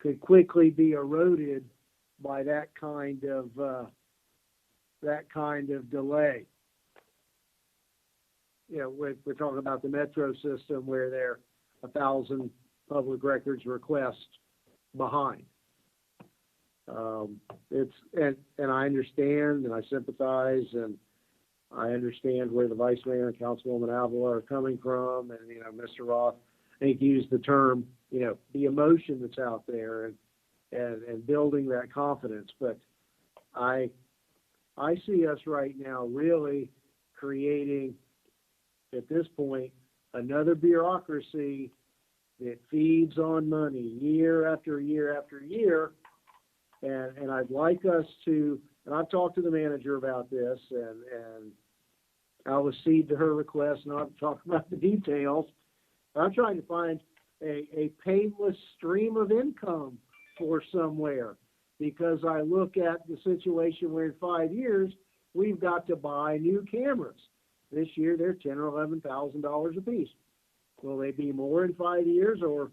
could quickly be eroded by that kind of delay. We're talking about the Metro system where they're 1,000 public records requests behind. And I understand and I sympathize and I understand where the Vice Mayor and Councilwoman Avila are coming from, and Mr. Roth, I think used the term, the emotion that's out there and building that confidence. But I see us right now really creating, at this point, another bureaucracy that feeds on money year after year after year. And I'd like us to, and I've talked to the manager about this, and I'll accede to her request, and I'll talk about the details. I'm trying to find a painless stream of income for somewhere, because I look at the situation where in 5 years, we've got to buy new cameras. This year, they're $10,000 or $11,000 a piece. Will they be more in 5 years, or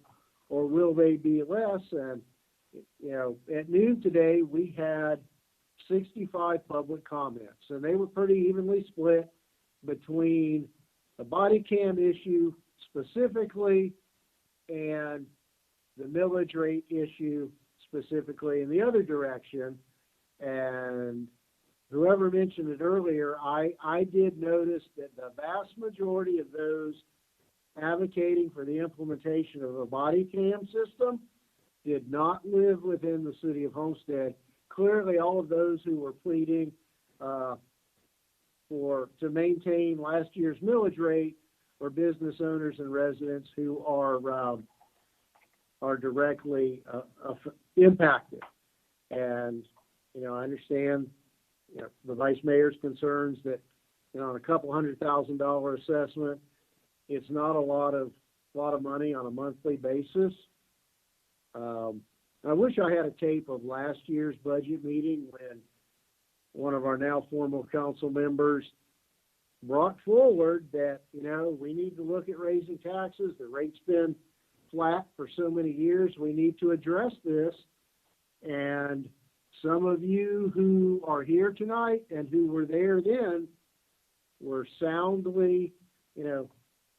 will they be less? And at noon today, we had 65 public comments, and they were pretty evenly split between the body cam issue specifically and the millage rate issue specifically in the other direction. And whoever mentioned it earlier, I did notice that the vast majority of those advocating for the implementation of a body cam system did not live within the city of Homestead. Clearly, all of those who were pleading to maintain last year's millage rate were business owners and residents who are directly impacted. And I understand the vice mayor's concerns that on a couple $100,000 assessment, it's not a lot of money on a monthly basis. I wish I had a tape of last year's budget meeting when one of our now formal council members brought forward that, we need to look at raising taxes. The rate's been flat for so many years. We need to address this. And some of you who are here tonight and who were there then were soundly,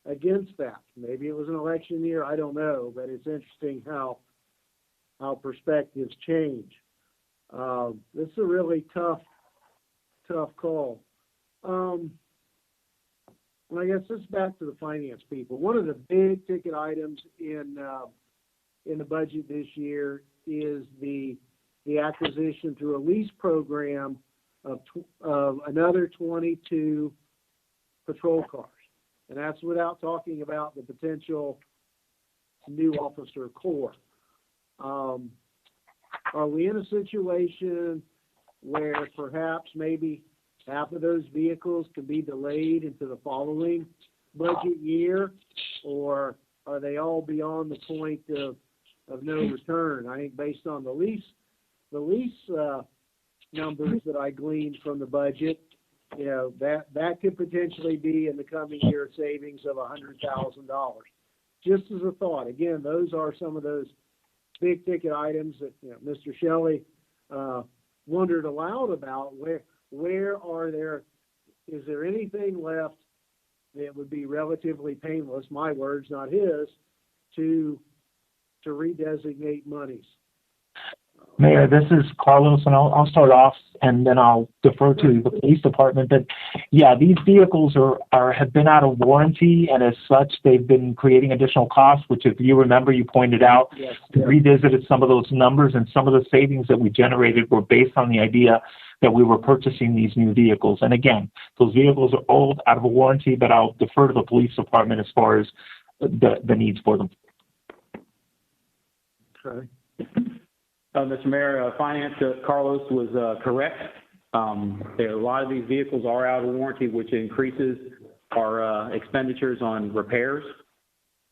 against that. Maybe it was an election year. I don't know, but it's interesting how perspectives change. This is a really tough call. I guess this is back to the finance people. One of the big ticket items in the budget this year is the acquisition through a lease program of another 22 patrol cars. And that's without talking about the potential new officer corps. Are we in a situation where perhaps maybe half of those vehicles could be delayed into the following budget year, or are they all beyond the point of no return? I think based on the lease numbers that I gleaned from the budget, that could potentially be in the coming year savings of $100,000. Just as a thought. Again, those are some of those big ticket items that Mr. Shelley wondered aloud about. Where are there is there anything left that would be relatively painless, my words, not his, to redesignate monies? Mayor, this is Carlos, and I'll start off, and then I'll defer to the police department. But yeah, these vehicles have been out of warranty, and as such, they've been creating additional costs. Which, if you remember, you pointed out, Yes. revisited some of those numbers, and some of the savings that we generated were based on the idea that we were purchasing these new vehicles. And again, those vehicles are old, out of a warranty, but I'll defer to the police department as far as the needs for them. Okay. Mr. Mayor, Finance, Carlos was correct. A lot of these vehicles are out of warranty, which increases our expenditures on repairs.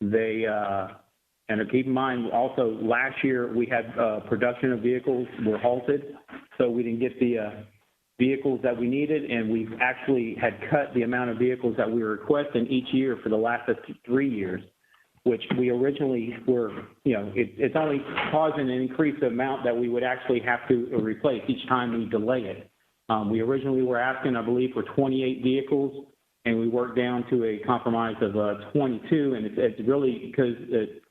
And keep in mind, also last year we had production of vehicles were halted, so we didn't get the vehicles that we needed, and we've actually had cut the amount of vehicles that we were requesting each year for the last 3 years, which we originally were, it's only causing an increased amount that we would actually have to replace each time we delay it. We originally were asking, I believe, for 28 vehicles, and we worked down to a compromise of 22, and it's really because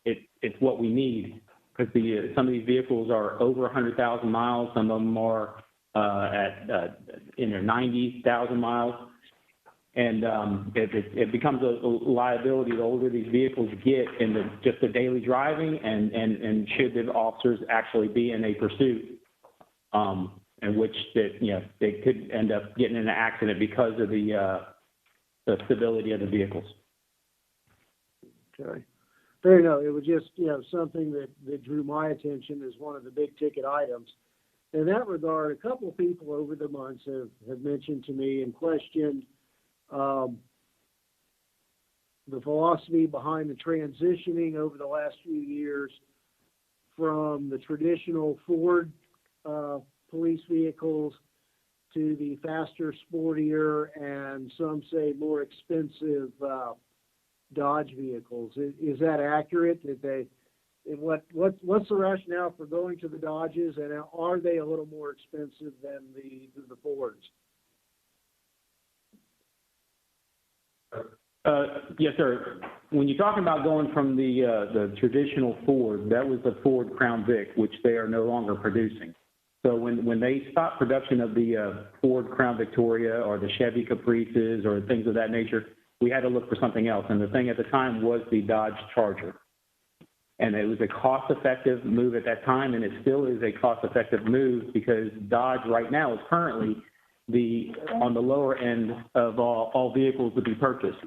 it's what we need, because some of these vehicles are over 100,000 miles, some of them are in their 90,000 miles. And it becomes a liability the older these vehicles get in just the daily driving, and should the officers actually be in a pursuit, in which they could end up getting in an accident because of the stability of the vehicles. Okay. Fair enough. It was just, something that drew my attention as one of the big ticket items. In that regard, a couple of people over the months have mentioned to me and questioned the philosophy behind the transitioning over the last few years from the traditional Ford police vehicles to the faster, sportier, and some say more expensive Dodge vehicles. Is that accurate? What's the rationale for going to the Dodges, and are they a little more expensive than the Fords? Yes, sir. When you're talking about going from the traditional Ford, that was the Ford Crown Vic, which they are no longer producing. So when they stopped production of the Ford Crown Victoria or the Chevy Caprices or things of that nature, we had to look for something else. And the thing at the time was the Dodge Charger. And it was a cost-effective move at that time, and it still is a cost-effective move because Dodge right now is currently on the lower end of all vehicles to be purchased.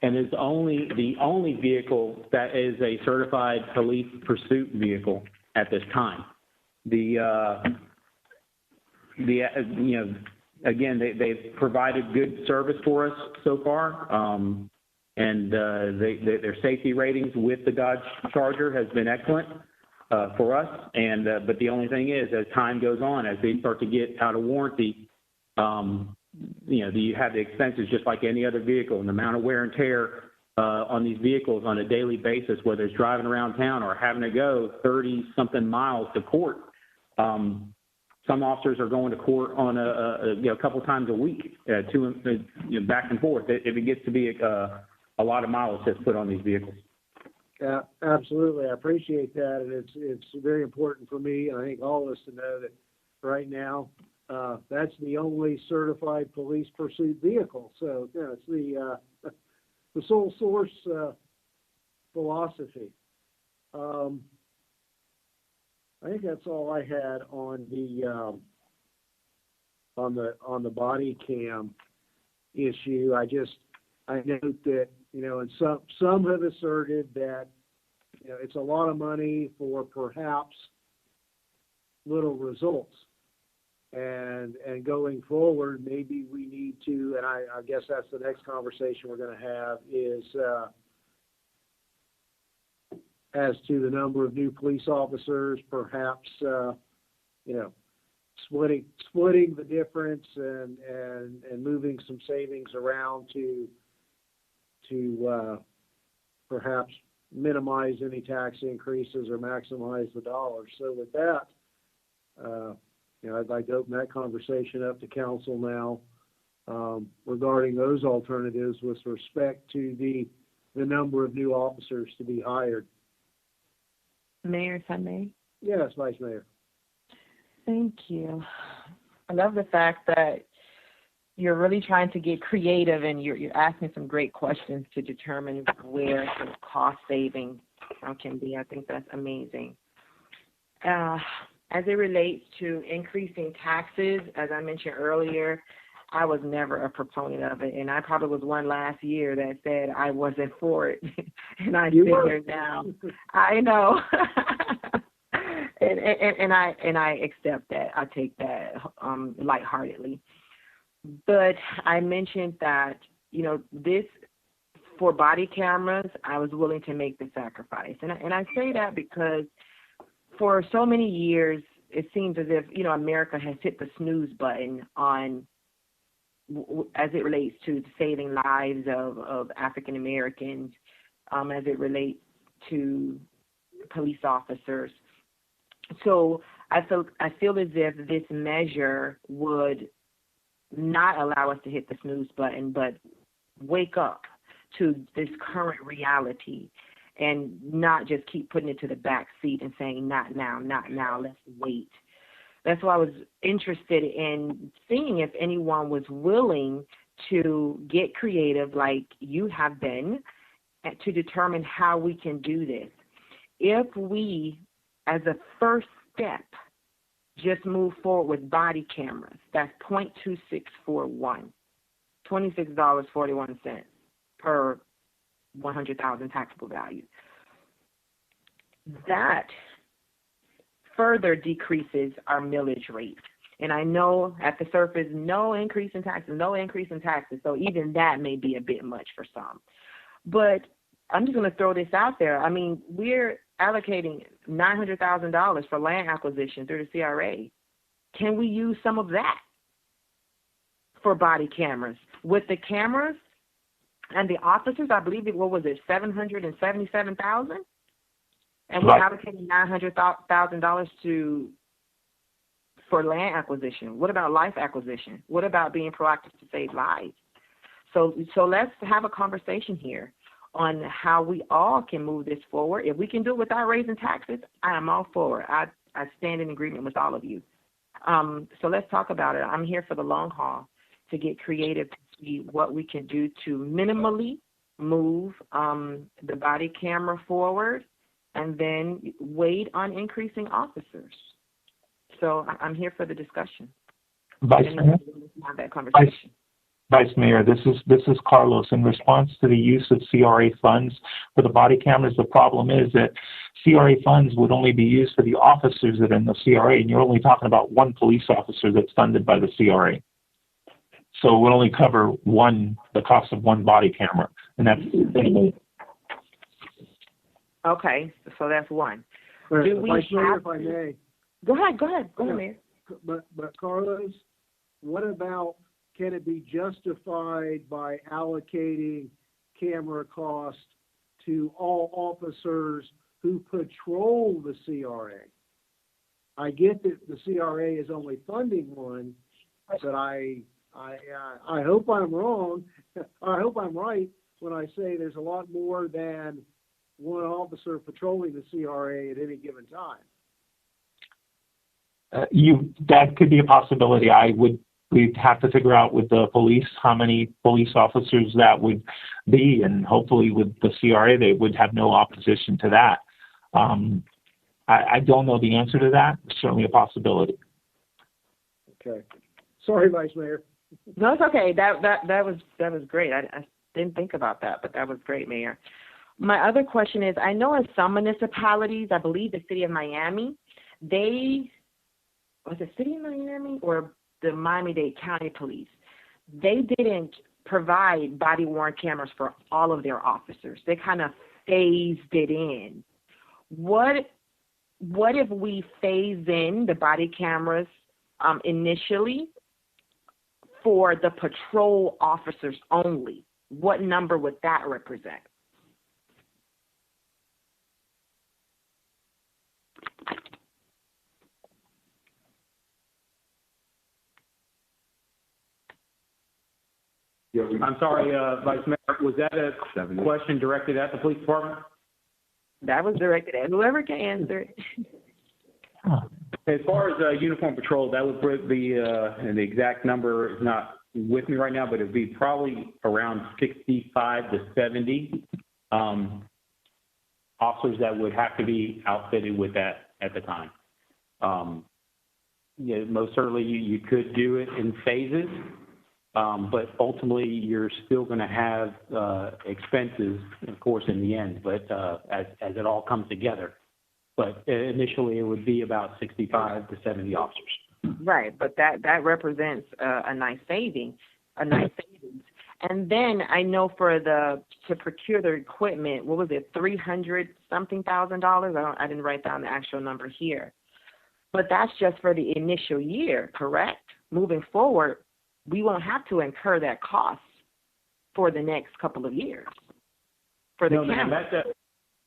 And it's the only vehicle that is a certified police pursuit vehicle at this time. Again, they've provided good service for us so far, and their safety ratings with the Dodge Charger has been excellent for us. And but the only thing is, as time goes on, as they start to get out of warranty, you have the expenses just like any other vehicle, and the amount of wear and tear on these vehicles on a daily basis, whether it's driving around town or having to go 30-something miles to court. Some officers are going to court on a couple times a week, back and forth. If it gets to be a lot of miles that's put on these vehicles. Yeah, absolutely. I appreciate that, and it's very important for me, and I think all of us, to know that right now that's the only certified police pursuit vehicle. So it's the sole source philosophy. I think that's all I had on the body cam issue. I note that, and some have asserted that, it's a lot of money for perhaps little results. And going forward, maybe we need to, and I guess that's the next conversation we're going to have, is as to the number of new police officers, perhaps, splitting the difference and moving some savings around to perhaps minimize any tax increases or maximize the dollars. So with that, I'd like to open that conversation up to council now, regarding those alternatives with respect to the number of new officers to be hired. Mayor, if I may. Yes, Vice Mayor. Thank you. I love the fact that you're really trying to get creative and you're asking some great questions to determine where some cost saving can be. I think that's amazing. As it relates to increasing taxes, as I mentioned earlier, I was never a proponent of it, and I probably was one last year that said I wasn't for it, and I sit here now. I know, and I accept that. I take that lightheartedly. But I mentioned that this for body cameras, I was willing to make the sacrifice, and I say that because for so many years it seems as if America has hit the snooze button on. As it relates to saving lives of African Americans, as it relates to police officers. So I feel as if this measure would not allow us to hit the snooze button, but wake up to this current reality and not just keep putting it to the back seat and saying, not now, let's wait. That's why I was interested in seeing if anyone was willing to get creative like you have been to determine how we can do this. If we, as a first step, just move forward with body cameras, that's 0.2641, $26.41 per 100,000 taxable value. That further decreases our millage rate. And I know at the surface, no increase in taxes. So even that may be a bit much for some. But I'm just going to throw this out there. I mean, we're allocating $900,000 for land acquisition through the CRA. Can we use some of that for body cameras? With the cameras and the officers, I believe $777,000? And we're allocating $900,000 for land acquisition. What about life acquisition? What about being proactive to save lives? So let's have a conversation here on how we all can move this forward. If we can do it without raising taxes, I am all for it. I stand in agreement with all of you. So let's talk about it. I'm here for the long haul to get creative to see what we can do to minimally move the body camera forward and then wait on increasing officers. So I'm here for the discussion. Vice Mayor? Have that conversation. Vice Mayor, this is Carlos. In response to the use of CRA funds for the body cameras, the problem is that CRA funds would only be used for the officers that are in the CRA, and you're only talking about one police officer that's funded by the CRA. So it would only cover the cost of one body camera, and that's Okay, so that's one. Do we have... If I may. Go ahead, Mayor. But Carlos, what about, can it be justified by allocating camera cost to all officers who patrol the CRA? I get that the CRA is only funding one, but I hope I'm wrong. I hope I'm right when I say there's a lot more than one officer patrolling the CRA at any given time. That could be a possibility. We'd have to figure out with the police how many police officers that would be, and hopefully with the CRA they would have no opposition to that. I don't know the answer to that. It's certainly a possibility. Okay. Sorry, Vice Mayor. No, it's okay. That was great. I didn't think about that, but that was great, Mayor. My other question is, I know in some municipalities, I believe the city of Miami, was it city of Miami or the Miami-Dade County Police? They didn't provide body-worn cameras for all of their officers. They kind of phased it in. What if we phase in the body cameras initially for the patrol officers only? What number would that represent? I'm sorry, Vice Mayor, was that a question directed at the police department? That was directed at whoever can answer it. As far as uniform patrol, that would be, and the exact number is not with me right now, but it'd be probably around 65 to 70 officers that would have to be outfitted with that at the time. Yeah, most certainly you could do it in phases, but ultimately you're still going to have expenses, of course, in the end, but as it all comes together. But initially it would be about 65 to 70 officers. Right, but that represents a nice savings. And then I know to procure the equipment, what was it, $300-something thousand? I didn't write down the actual number here. But that's just for the initial year, correct? Moving forward, we won't have to incur that cost for the next couple of years. For the camera. That's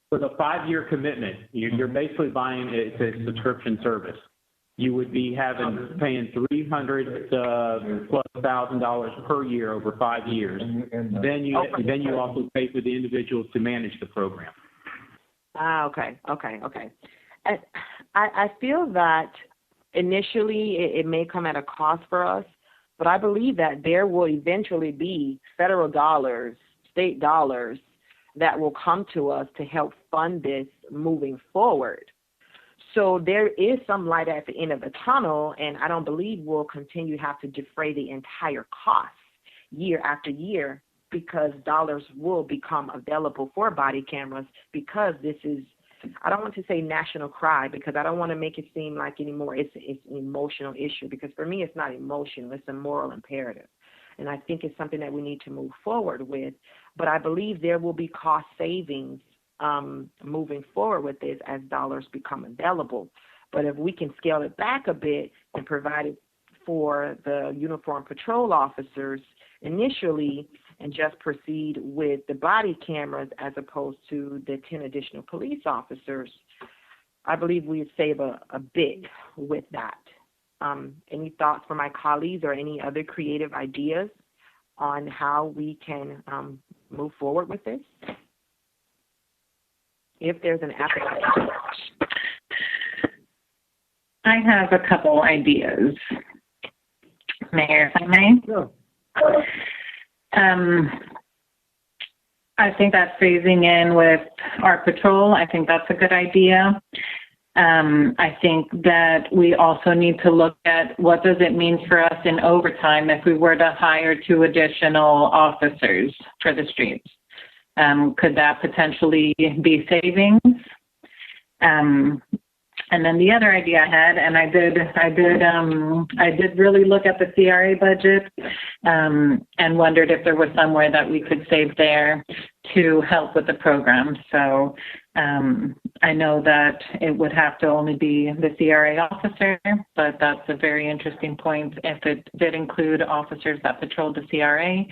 for the 5-year commitment. You're basically buying it's a subscription service. You would be paying $300 plus $1,000 per year over 5 years. Then you also pay for the individuals to manage the program. Okay. And I feel that initially it may come at a cost for us, but I believe that there will eventually be federal dollars, state dollars that will come to us to help fund this moving forward. So there is some light at the end of the tunnel, and I don't believe we'll continue to have to defray the entire cost year after year, because dollars will become available for body cameras, because this is, I don't want to say national cry, because I don't want to make it seem like anymore it's an emotional issue, because for me it's not emotional, it's a moral imperative. And I think it's something that we need to move forward with. But I believe there will be cost savings moving forward with this as dollars become available. But if we can scale it back a bit and provide it for the uniform patrol officers initially, and just proceed with the body cameras as opposed to the 10 additional police officers, I believe we would save a bit with that. Any thoughts from my colleagues or any other creative ideas on how we can move forward with this? If there's an appetite. I have a couple ideas, Mayor, if I may. Sure. I think that phasing in with our patrol, I think that's a good idea. I think that we also need to look at what does it mean for us in overtime if we were to hire 2 additional officers for the streets. Could that potentially be savings? And then the other idea I had, and I did really look at the CRA budget and wondered if there was somewhere that we could save there to help with the program. So I know that it would have to only be the CRA officer, but that's a very interesting point. If it did include officers that patrolled the CRA,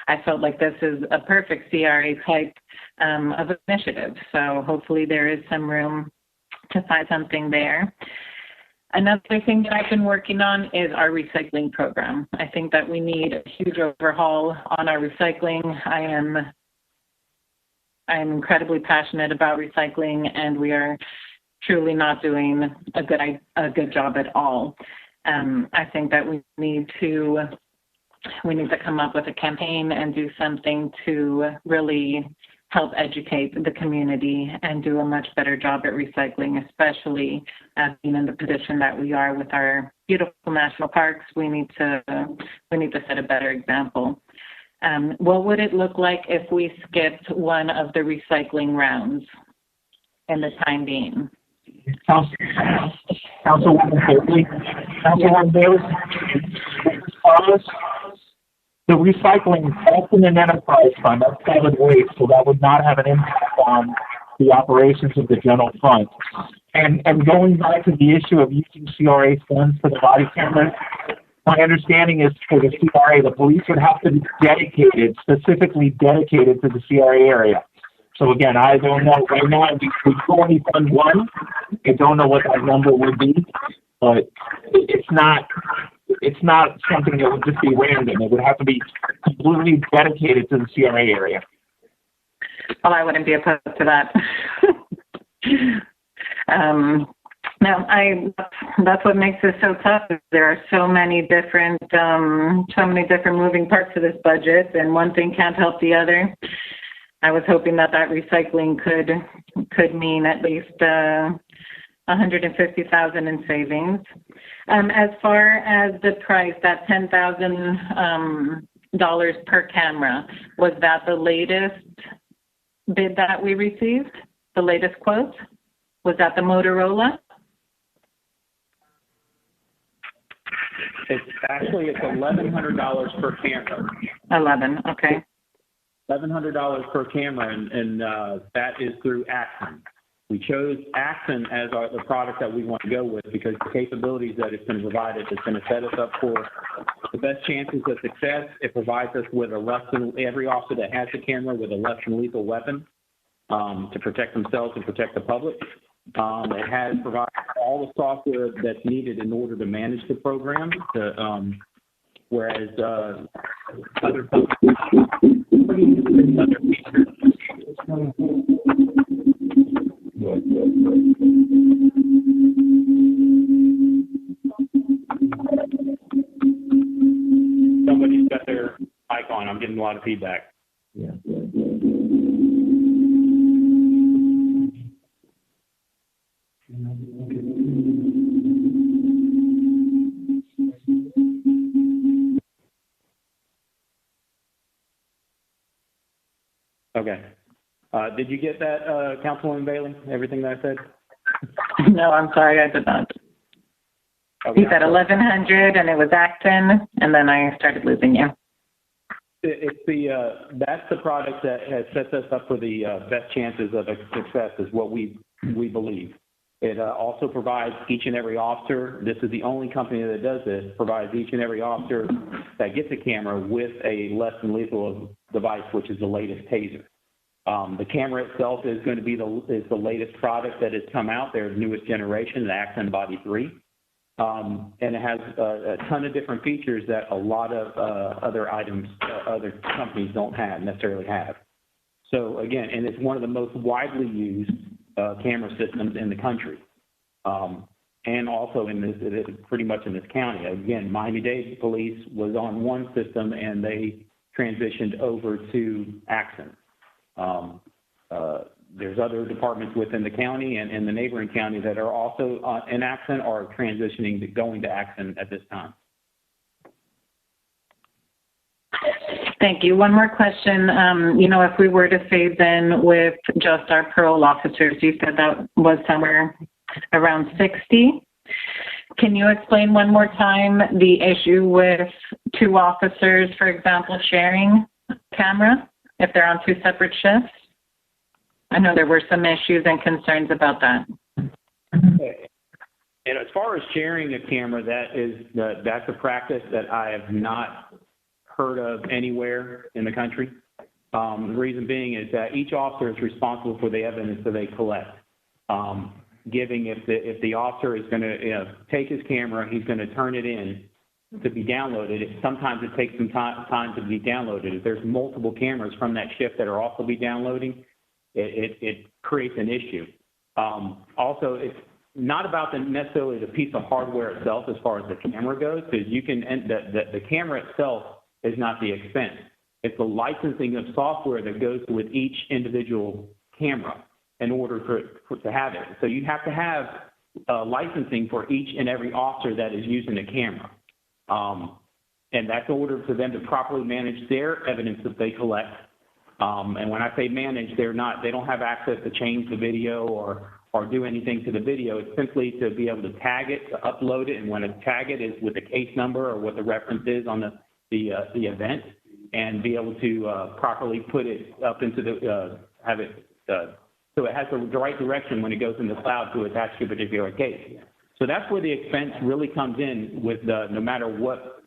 I felt like this is a perfect CRA type of initiative. So hopefully there is some room to find something there. Another thing that I've been working on is our recycling program. I think that we need a huge overhaul on our recycling. I'm incredibly passionate about recycling, and we are truly not doing a good job at all. I think that we need to come up with a campaign and do something to really help educate the community and do a much better job at recycling, especially being in the position that we are with our beautiful national parks. We need to set a better example. What would it look like if we skipped one of the recycling rounds in the time being? Councilwoman Davis, the recycling, that's in an enterprise fund, that's solid waste, so that would not have an impact on the operations of the general fund. And going back to the issue of using CRA funds for the body cameras, my understanding is for the CRA, the police would have to be specifically dedicated to the CRA area. So again, I don't know, right now we only fund one. I don't know what that number would be, but it's not It's not something that would just be random. It would have to be completely dedicated to the CRA area. Well, I wouldn't be opposed to that. No, that's what makes this so tough. There are so many different moving parts to this budget, and one thing can't help the other. I was hoping that recycling could mean at least $150,000 in savings. As far as the price, that $10,000 per camera, was that the latest bid that we received? The latest quote? Was that the Motorola? It's $1,100 per camera. 11, okay. $1,100 per camera, and that is through Axon. We chose Axon as the product that we want to go with because the capabilities that it's going to provide us is going to set us up for the best chances of success. It provides us with every officer that has the camera with a less than lethal weapon to protect themselves and protect the public. It has provided all the software that's needed in order to manage the program, whereas other companies, other features. Somebody's got their mic on. I'm getting a lot of feedback. Yeah. Okay. Did you get that, Councilwoman Bailey? Everything that I said? No, I'm sorry, I did not. Okay. You said 1,100, and it was Acton, and then I started losing you. It's that's the product that has sets us up for the best chances of success, is what we believe. It also provides each and every officer, this is the only company that does this, provides each and every officer that gets a camera with a less than lethal device, which is the latest TASER. The camera itself is going to be the latest product that has come out, their newest generation, the Axon Body 3. And it has a ton of different features that a lot of other companies don't necessarily have. So again, and it's one of the most widely used camera systems in the country, and also pretty much in this county. Again, Miami-Dade Police was on one system and they transitioned over to Axon. There's other departments within the county and the neighboring county that are also in Axon or transitioning to going to Axon at this time. Thank you. One more question. If we were to phase in with just our parole officers, you said that was somewhere around 60. Can you explain one more time the issue with two officers, for example, sharing camera if they're on two separate shifts? I know there were some issues and concerns about that. And as far as sharing a camera, that's a practice that I have not heard of anywhere in the country. The reason being is that each officer is responsible for the evidence that they collect. If the officer is going to take his camera, he's going to turn it in to be downloaded. Sometimes it takes some time to be downloaded. If there's multiple cameras from that shift that are also be downloading, it creates an issue. Also, it's not about necessarily the piece of hardware itself as far as the camera goes, because the camera itself is not the expense. It's the licensing of software that goes with each individual camera in order to have it. So you have to have licensing for each and every officer that is using a camera. And that's in order for them to properly manage their evidence that they collect. And when I say manage, they don't have access to change the video or do anything to the video. It's simply to be able to tag it, to upload it, and when a tag it is with the case number or what the reference is on the event, and be able to properly put it up into so it has the right direction when it goes in the cloud to attach to a particular case. So that's where the expense really comes in with no matter what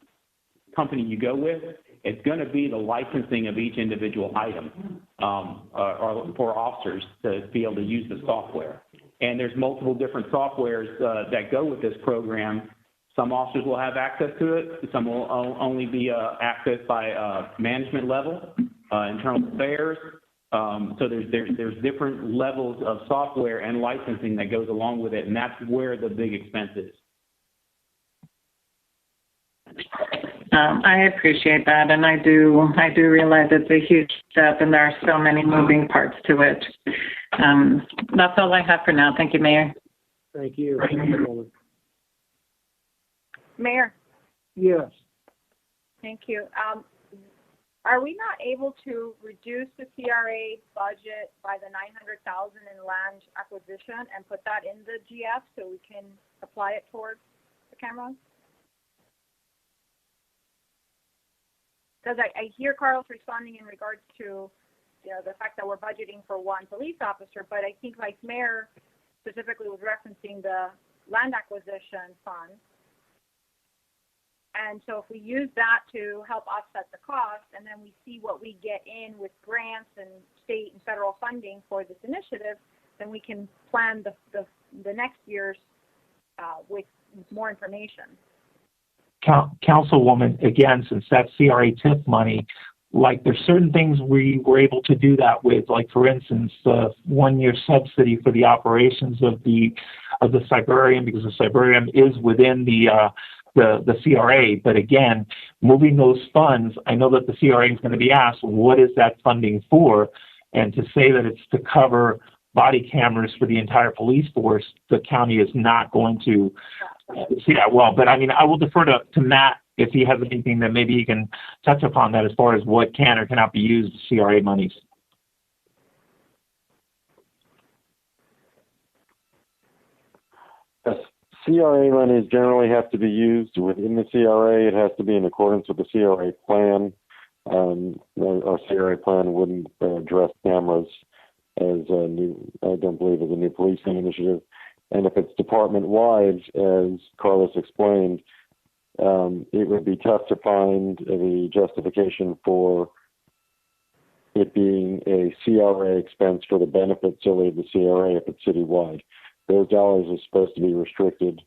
company you go with, it's going to be the licensing of each individual item or for officers to be able to use the software. And there's multiple different softwares that go with this program. Some officers will have access to it. Some will only be accessed by management level, internal affairs. So there's different levels of software and licensing that goes along with it, and that's where the big expense is. I appreciate that, and I do realize it's a huge step, and there are so many moving parts to it. That's all I have for now. Thank you, Mayor. Thank you. Mayor, Yes. thank you. Are we not able to reduce the CRA budget by the $900,000 in land acquisition and put that in the GF so we can apply it towards the cameras? Because I hear Carlos responding in regards to, the fact that we're budgeting for one police officer, but I think Vice Mayor specifically was referencing the land acquisition fund. And so if we use that to help offset the cost, and then we see what we get in with grants and state and federal funding for this initiative, then we can plan the next year's with more information. Councilwoman, again, since that's CRA TIF money, like there's certain things we were able to do that with, like for instance, the 1-year subsidy for the operations of the Cyberarium, because the Cyberarium is within the CRA. But again, moving those funds, I know that the CRA is going to be asked, what is that funding for? And to say that it's to cover body cameras for the entire police force, the county is not going to see that well. But I mean, I will defer to Matt if he has anything that maybe he can touch upon that as far as what can or cannot be used with CRA monies. Yes. CRA monies generally have to be used within the CRA. It has to be in accordance with the CRA plan. Our CRA plan wouldn't address cameras as a new, I don't believe, as a new policing initiative. And if it's department-wide, as Carlos explained, it would be tough to find the justification for it being a CRA expense for the benefit solely of the CRA if it's citywide. Those dollars are supposed to be restricted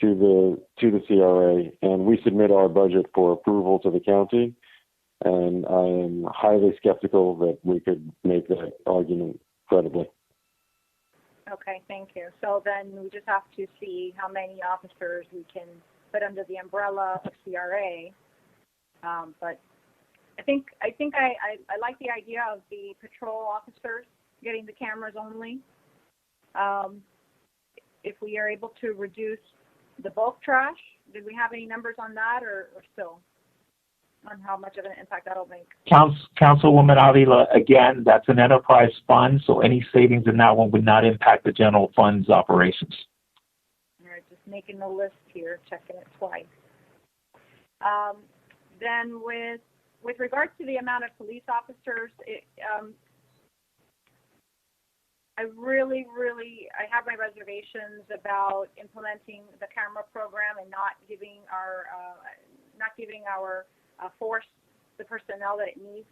to the CRA, and we submit our budget for approval to the county. And I am highly skeptical that we could make that argument credibly. Okay, thank you. So then we just have to see how many officers we can put under the umbrella of CRA. But I think I like the idea of the patrol officers getting the cameras only. If we are able to reduce the bulk trash, did we have any numbers on that, or still on how much of an impact that'll make? Councilwoman Avila, again, that's an enterprise fund, so any savings in that one would not impact the general fund's operations. All right, just making the list here, checking it twice. Then with regards to the amount of police officers, I have my reservations about implementing the camera program and not giving our force the personnel that it needs,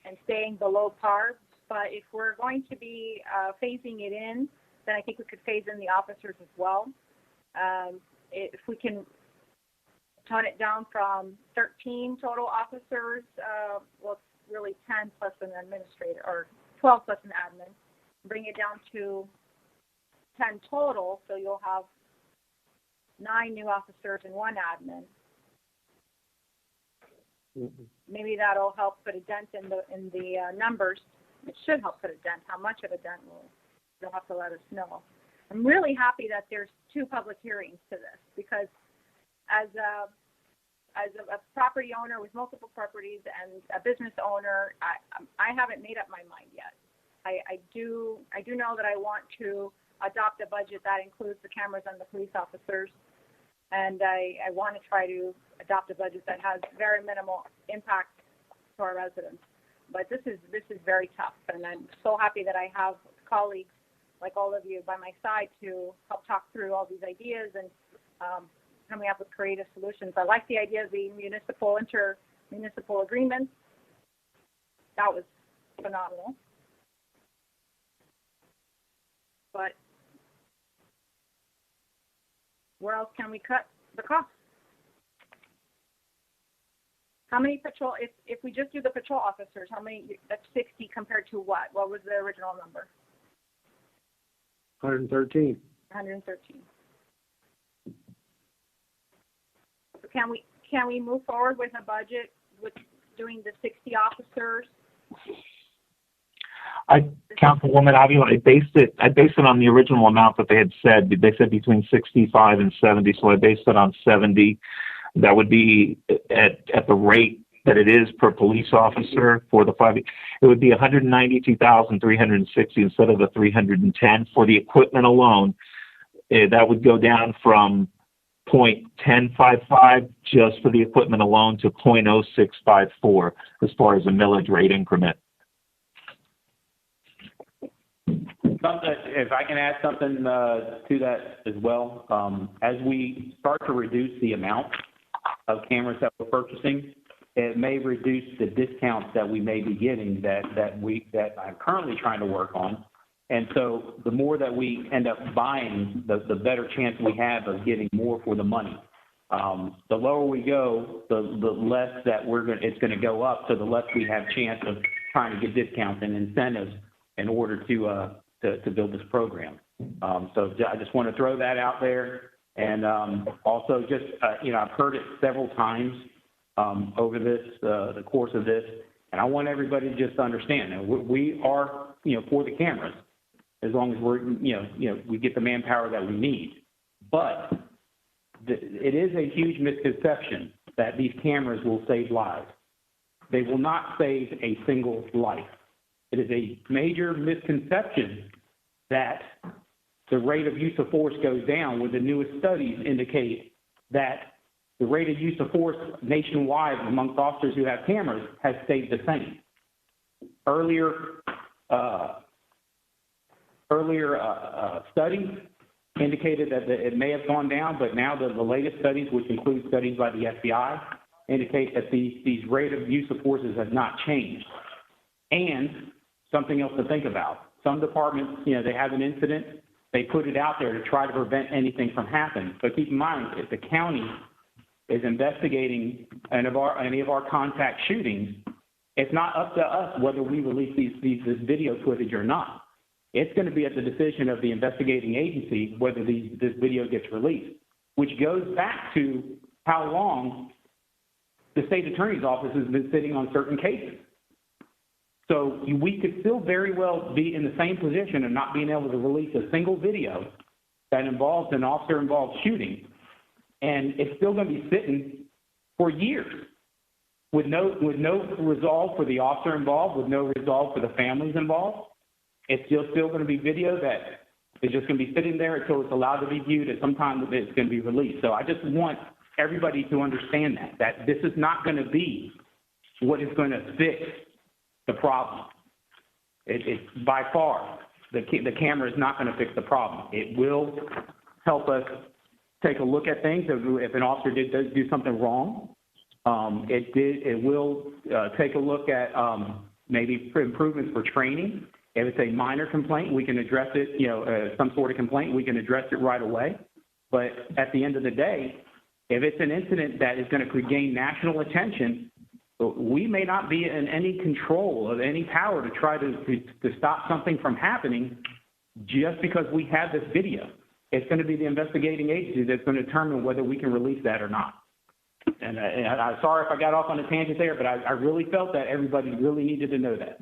and staying below par. But if we're going to be phasing it in, then I think we could phase in the officers as well. If we can tone it down from 13 total officers, well, it's really 10 plus an administrator, or 12 plus an admin, bring it down to 10 total, so you'll have 9 new officers and 1 admin. Mm-hmm. Maybe that'll help put a dent in the numbers. It should help put a dent. How much of a dent you'll have to let us know. I'm really happy that there's 2 public hearings to this, because as a property owner with multiple properties and a business owner, I haven't made up my mind yet. I do know that I want to adopt a budget that includes the cameras and the police officers, and I want to try to adopt a budget that has very minimal impact to our residents. But this is very tough, and I'm so happy that I have colleagues like all of you by my side to help talk through all these ideas and coming up with creative solutions. I like the idea of the inter-municipal agreements. That was phenomenal. But where else can we cut the cost? How many patrol, if we just do the patrol officers, how many, that's 60 compared to what? What was the original number? 113. 113. So can we move forward with a budget with doing the 60 officers? Councilwoman Avila, I based it on the original amount that they had said. They said between 65 and 70, so I based it on 70. That would be at the rate that it is per police officer for the 5. It would be 192,360 instead of the 310 for the equipment alone. That would go down from 0.1055 just for the equipment alone to 0.0654 as far as a millage rate increment. If I can add something to that as well, as we start to reduce the amount of cameras that we're purchasing, it may reduce the discounts that we may be getting that I'm currently trying to work on. And so the more that we end up buying, the better chance we have of getting more for the money. The lower we go, the less that it's going to go up, so the less we have chance of trying to get discounts and incentives in order to build this program. So I just want to throw that out there. And also just, I've heard it several times over the course of this, and I want everybody to just understand that we are, for the cameras, as long as we get the manpower that we need. But it is a huge misconception that these cameras will save lives. They will not save a single life. It is a major misconception that the rate of use of force goes down when the newest studies indicate that the rate of use of force nationwide amongst officers who have cameras has stayed the same. Earlier studies indicated that it may have gone down, but now the latest studies, which include studies by the FBI, indicate that these rate of use of forces has not changed. And something else to think about. Some departments, they have an incident, they put it out there to try to prevent anything from happening. But keep in mind, if the county is investigating any of our contact shootings, it's not up to us whether we release this video footage or not. It's going to be at the decision of the investigating agency whether this video gets released, which goes back to how long the state attorney's office has been sitting on certain cases. So we could still very well be in the same position of not being able to release a single video that involves an officer-involved shooting, and it's still going to be sitting for years with no resolve for the officer involved, with no resolve for the families involved. It's still going to be video that is just going to be sitting there until it's allowed to be viewed at some time that it's going to be released. So I just want everybody to understand that this is not going to be what is going to fix the problem. It's by far, the camera is not going to fix the problem. It will help us take a look at things. If an officer did do something wrong, it will take a look at maybe improvements for training. If it's a minor complaint, we can address it, some sort of complaint, we can address it right away. But at the end of the day, if it's an incident that is going to gain national attention, we may not be in any control of any power to try to stop something from happening just because we have this video. It's going to be the investigating agency that's going to determine whether we can release that or not. And I'm sorry if I got off on a tangent there, but I really felt that everybody really needed to know that.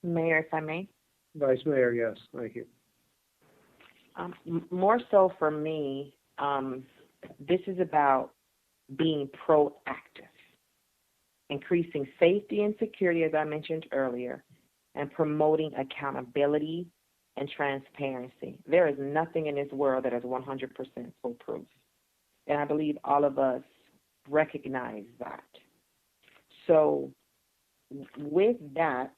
Mayor, if I may. Vice Mayor, yes, thank you. More so for me, this is about being proactive, increasing safety and security, as I mentioned earlier, and promoting accountability and transparency. There is nothing in this world that is 100% foolproof. And I believe all of us recognize that. So with that,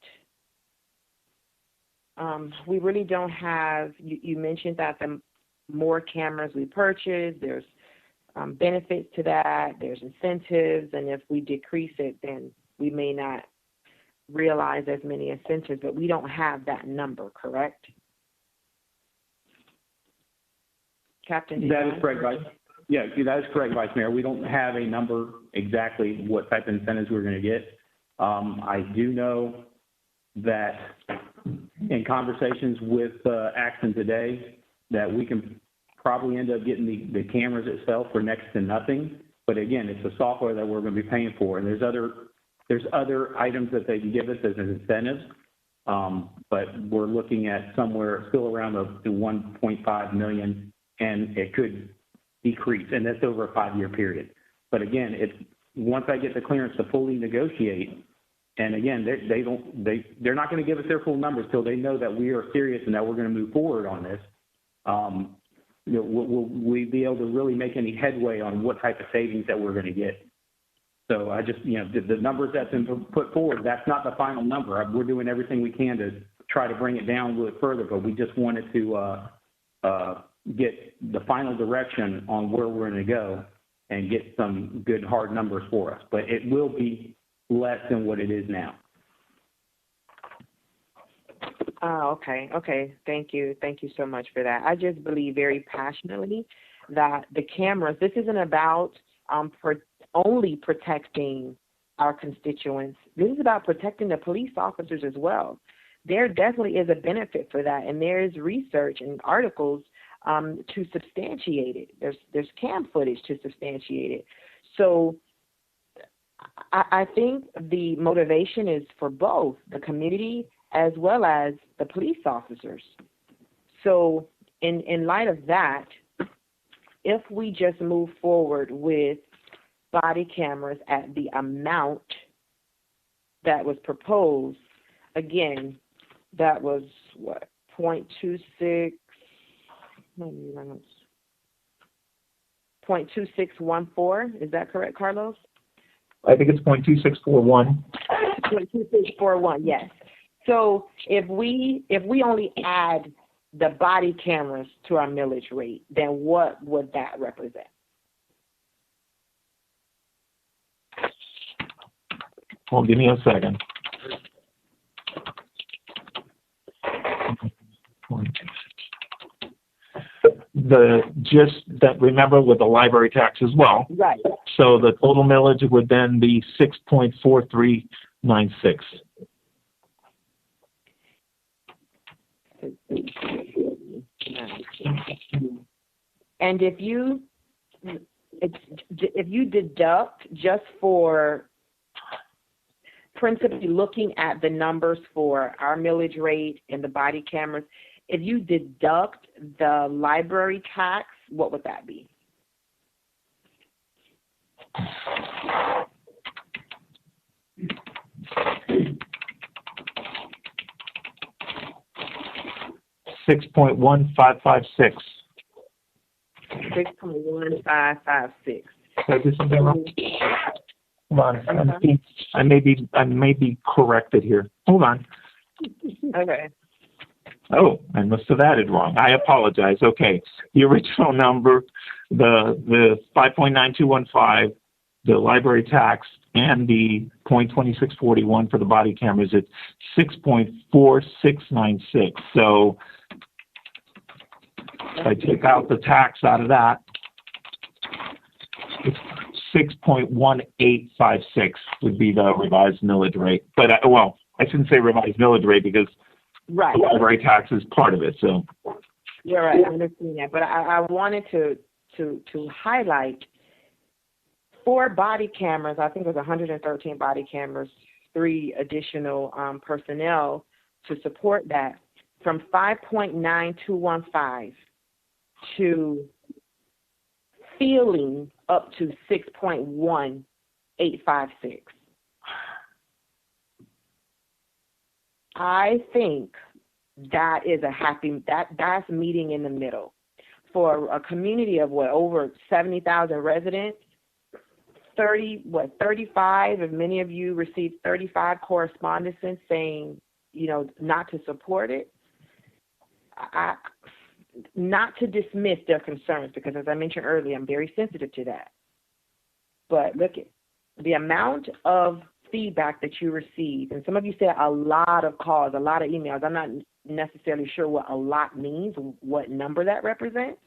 we really don't have, you mentioned that the more cameras we purchase, there's benefits to that, there's incentives, and if we decrease it, then we may not realize as many incentives, but we don't have that number, correct? Captain That is DeJong? correct, that is correct, Vice Mayor. We don't have a number exactly what type of incentives we're going to get. I do know that in conversations with Axon today, that we can probably end up getting the cameras itself for next to nothing. But again, it's the software that we're going to be paying for, and there's other items that they can give us as incentives. But we're looking at somewhere still around the 1.5 million, and it could decrease, and that's over a 5-year period. But again, once I get the clearance to fully negotiate, and again, they're not going to give us their full numbers till they know that we are serious and that we're going to move forward on this. Will we be able to really make any headway on what type of savings that we're going to get? So I just, the numbers that's been put forward, that's not the final number. We're doing everything we can to try to bring it down a little further, but we just wanted to get the final direction on where we're going to go and get some good hard numbers for us. But it will be less than what it is now. Oh, okay. Okay. Thank you. Thank you so much for that. I just believe very passionately that the cameras, this isn't about only protecting our constituents. This is about protecting the police officers as well. There definitely is a benefit for that, and there is research and articles to substantiate it. There's cam footage to substantiate it. So I think the motivation is for both the community as well as the police officers. So in light of that, if we just move forward with body cameras at the amount that was proposed, again, that was what, 0.26, 0.2614, is that correct, Carlos? I think it's 0.2641. 0.2641, yes. So if we only add the body cameras to our millage rate, then what would that represent? Well, give me a second. Remember with the library tax as well. Right. So the total millage would then be 6.4396. And if you deduct, just for principally looking at the numbers for our millage rate and the body cameras, if you deduct the library tax, what would that be? $6.1556. 6.1556. Did I do something wrong? Hold on. I may be corrected here. Hold on. Okay. Oh, I must have added wrong. I apologize. Okay. The original number, the 5.9215, the library tax, and the 0.2641 for the body cameras, it's 6.4696. So if I take out the tax out of that, it's 6.1856 would be the revised millage rate. But, I shouldn't say revised millage rate because right, the library tax is part of it. So you're right. I understand that. But I wanted to highlight 4 body cameras. I think it was 113 body cameras, 3 additional personnel to support that, from 5.9215 to feeling up to 6.1856. I think that is that's meeting in the middle. For a community of over 70,000 residents, 35, if many of you received 35 correspondences saying, not to support it. Not to dismiss their concerns, because as I mentioned earlier, I'm very sensitive to that. But look at the amount of feedback that you received, and some of you said a lot of calls, a lot of emails. I'm not necessarily sure what a lot means, what number that represents.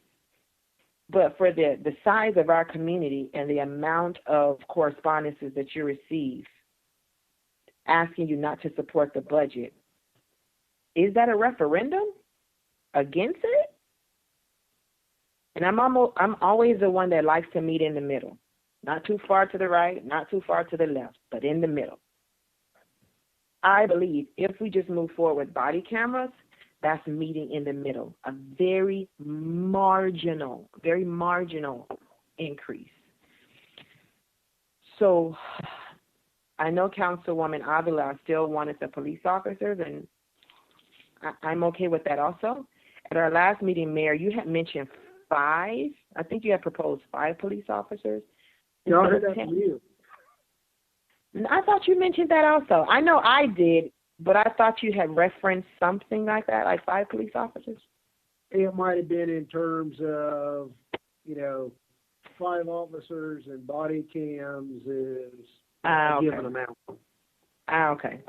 But for the size of our community and the amount of correspondences that you receive asking you not to support the budget, is that a referendum against it? And I'm always the one that likes to meet in the middle. Not too far to the right, not too far to the left, but in the middle. I believe if we just move forward with body cameras, that's meeting in the middle, a very marginal increase. So I know Councilwoman Avila still wanted the police officers, and I'm okay with that also. At our last meeting, Mayor, you had mentioned 5. I think you had proposed 5 police officers. No, I heard that from you. I thought you mentioned that also. I know I did, but I thought you had referenced something like that, like 5 police officers. It might have been in terms of, 5 officers and body cams is a given amount. Okay.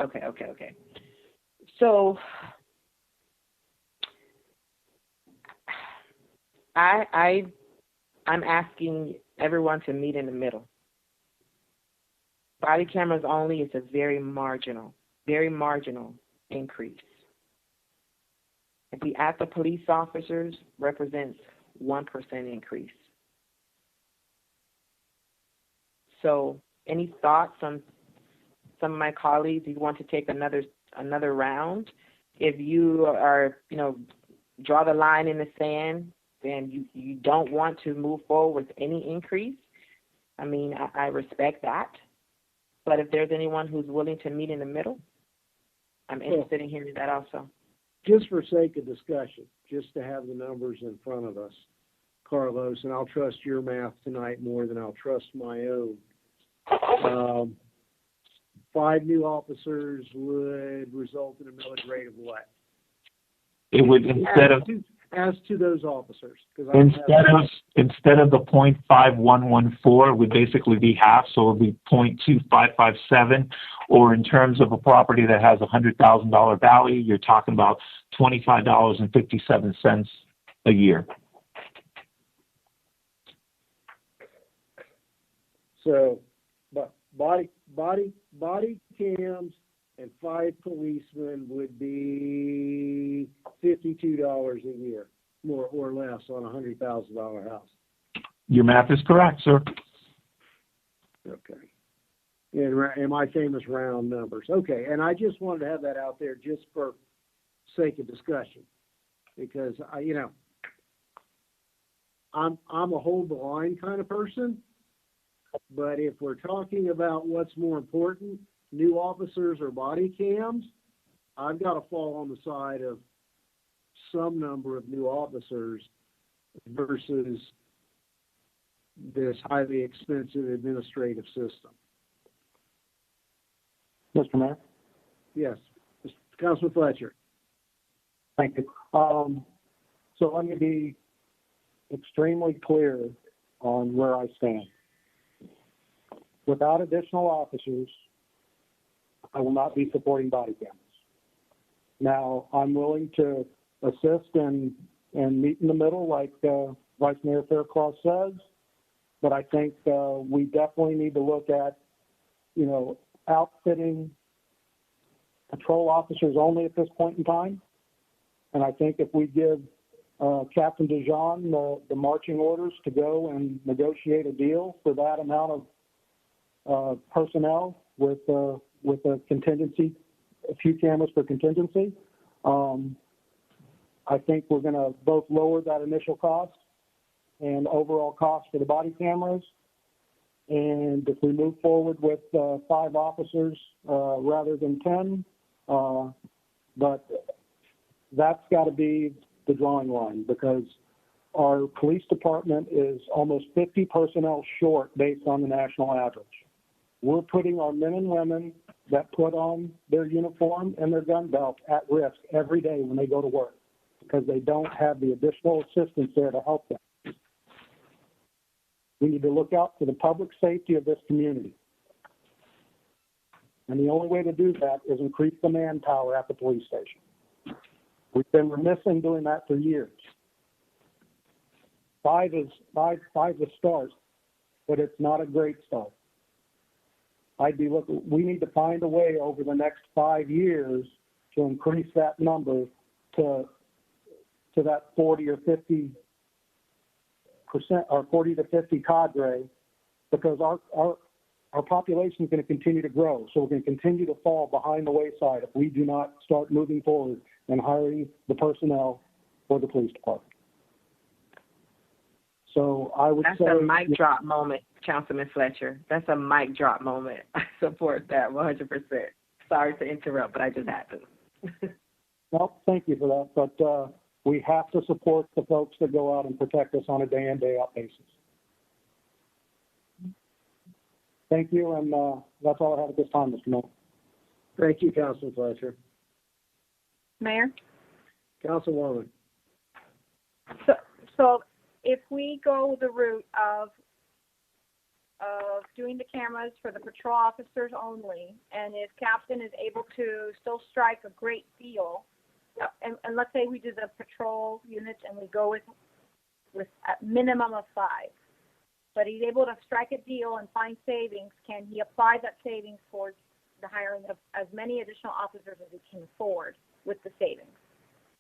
So I'm asking everyone to meet in the middle. Body cameras only is a very marginal increase. If we add the police officers, represents 1% increase. So any thoughts on some of my colleagues? You want to take another round? If you are, draw the line in the sand, then you don't want to move forward with any increase, I mean, I respect that. But if there's anyone who's willing to meet in the middle, I'm interested in hearing that also. Just for sake of discussion, just to have the numbers in front of us, Carlos, and I'll trust your math tonight more than I'll trust my own. 5 new officers would result in a millage rate of what? It would, instead of as to those officers, instead of the 0.5114 would basically be half, so it would be 0.2557. Or in terms of a property that has $100,000 value, you're talking about $25.57 a year. So, but body cams and 5 policemen would be $52 a year, more or less, on a $100,000 house. Your math is correct, sir. Okay. And my famous round numbers. Okay, and I just wanted to have that out there just for sake of discussion, because I'm a hold the line kind of person, but if we're talking about what's more important, new officers or body cams, I've got to fall on the side of some number of new officers versus this highly expensive administrative system. Mr. Mayor? Yes. Councilman Fletcher. Thank you. So let me be extremely clear on where I stand. Without additional officers, I will not be supporting body cameras. Now, I'm willing to assist and meet in the middle, like Vice Mayor Faircloth says, but I think we definitely need to look at, outfitting patrol officers only at this point in time. And I think if we give Captain Dijon the marching orders to go and negotiate a deal for that amount of personnel with a contingency, a few cameras for contingency, I think we're going to both lower that initial cost and overall cost for the body cameras. And if we move forward with 5 officers rather than 10, but that's got to be the drawing line, because our police department is almost 50 personnel short based on the national average. We're putting our men and women that put on their uniform and their gun belt at risk every day when they go to work, because they don't have the additional assistance there to help them. We need to look out for the public safety of this community. And the only way to do that is increase the manpower at the police station. We've been remiss in doing that for years. five is a start, but it's not a great start. We need to find a way over the next 5 years to increase that number to that 40 or 50% or 40 to 50 cadre, because our population is going to continue to grow. So we're going to continue to fall behind the wayside if we do not start moving forward and hiring the personnel for the police department. So I would say... That's a mic drop moment, Councilman Fletcher. That's a mic drop moment. I support that 100%. Sorry to interrupt, but I just had to. Well, thank you for that. But we have to support the folks that go out and protect us on a day in, day out basis. Thank you, and that's all I have at this time, Mr. Mayor. Thank you, Councilman Fletcher. Mayor? Councilwoman. So if we go the route of doing the cameras for the patrol officers only, and if Captain is able to still strike a great deal, and let's say we do the patrol units and we go with a minimum of 5, but he's able to strike a deal and find savings, can he apply that savings towards the hiring of as many additional officers as he can afford with the savings?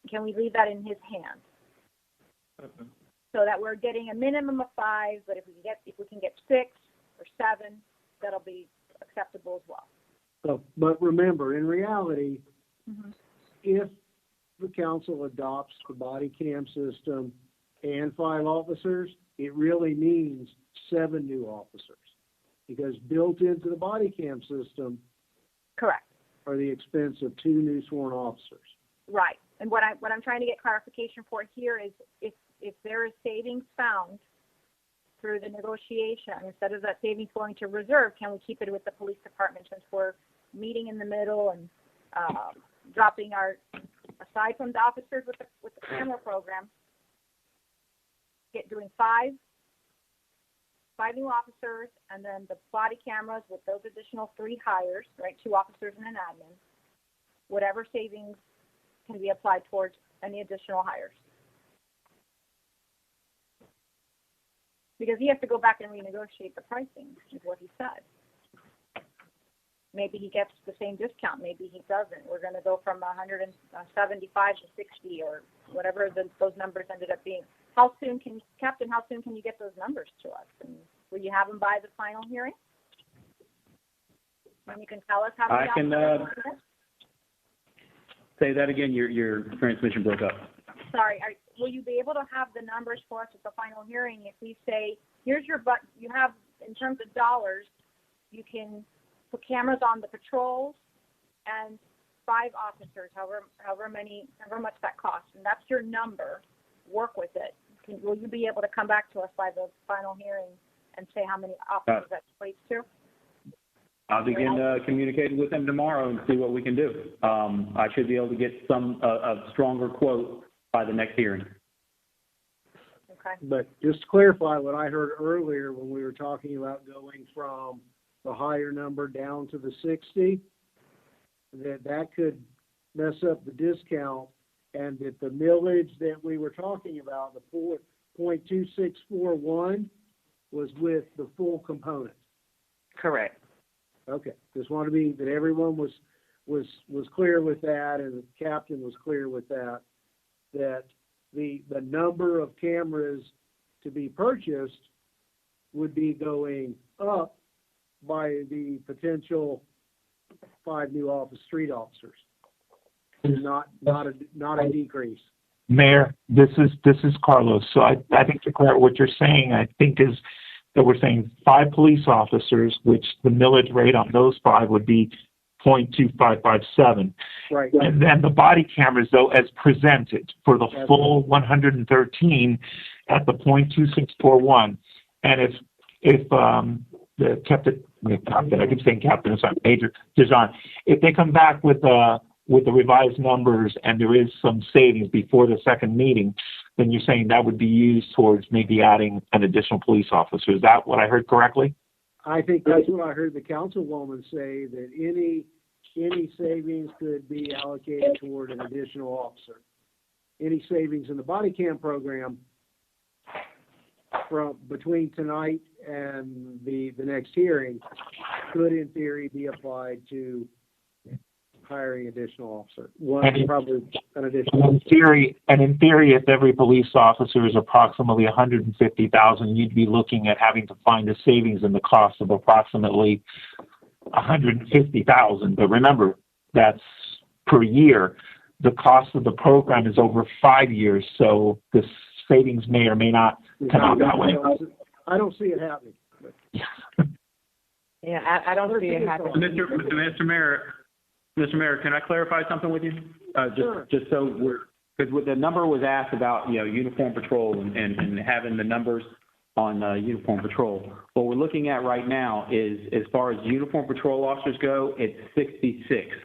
Can we leave that in his hands? So that we're getting a minimum of 5, but if we can get 6 or 7, that'll be acceptable as well. So, but remember, in reality, if the council adopts the body cam system and 5 officers, it really means 7 new officers, because built into the body cam system, correct, are the expense of 2 new sworn officers. Right. And what I'm trying to get clarification for here is if there is savings found through the negotiation, instead of that savings going to reserve, can we keep it with the police department, since we're meeting in the middle and dropping our, aside from the officers with the camera program, doing 5 new officers, and then the body cameras with those additional 3 hires, right, 2 officers and an admin, whatever savings can be applied towards any additional hires. Because he has to go back and renegotiate the pricing, is what he said. Maybe he gets the same discount, maybe he doesn't. We're going to go from 175 to 60 or whatever those numbers ended up being. Captain, how soon can you get those numbers to us? And will you have them by the final hearing? When you can tell us how many I can say that again. Your transmission broke up. Sorry. Will you be able to have the numbers for us at the final hearing if we say, here's your you have, in terms of dollars, you can put cameras on the patrols and 5 officers, however much that costs, and that's your number. Work with it. Will you be able to come back to us by the final hearing and say how many officers that equates to? I'll begin communicating with them tomorrow and see what we can do. I should be able to get a stronger quote by the next hearing. Okay. But just to clarify what I heard earlier when we were talking about going from the higher number down to the 60, that could mess up the discount, and that the millage that we were talking about, the 4.2641, was with the full component. Correct. Okay. Just want to be that everyone was clear with that, and the captain was clear with that the number of cameras to be purchased would be going up by the potential 5 new street officers, not a decrease. Mayor, this is Carlos. So I think to clarify what you're saying, I think is that we're saying 5 police officers, which the millage rate on those 5 would be 0.2557. Right. And then the body cameras, though, as presented for the full 113 at the 0.2641. And if the captain, I keep saying captain, it's not Major Dijon, if they come back with the revised numbers and there is some savings before the second meeting, then you're saying that would be used towards maybe adding an additional police officer. Is that what I heard correctly? I think that's what I heard the councilwoman say, that any savings could be allocated toward an additional officer. Any savings in the body cam program from between tonight and the next hearing could in theory be applied to hiring additional officer. Probably an additional officer. In theory, if every police officer is approximately 150,000, you'd be looking at having to find a savings in the cost of approximately 150,000. But remember, that's per year. The cost of the program is over 5 years, so the savings may or may not come out that way. I don't see it happening. But. Yeah, I don't see it happening. Mr. Mayor, can I clarify something with you? Sure. Just so because the number was asked about, uniform patrol and having the numbers on uniform patrol. What we're looking at right now is, as far as uniform patrol officers go, it's 66.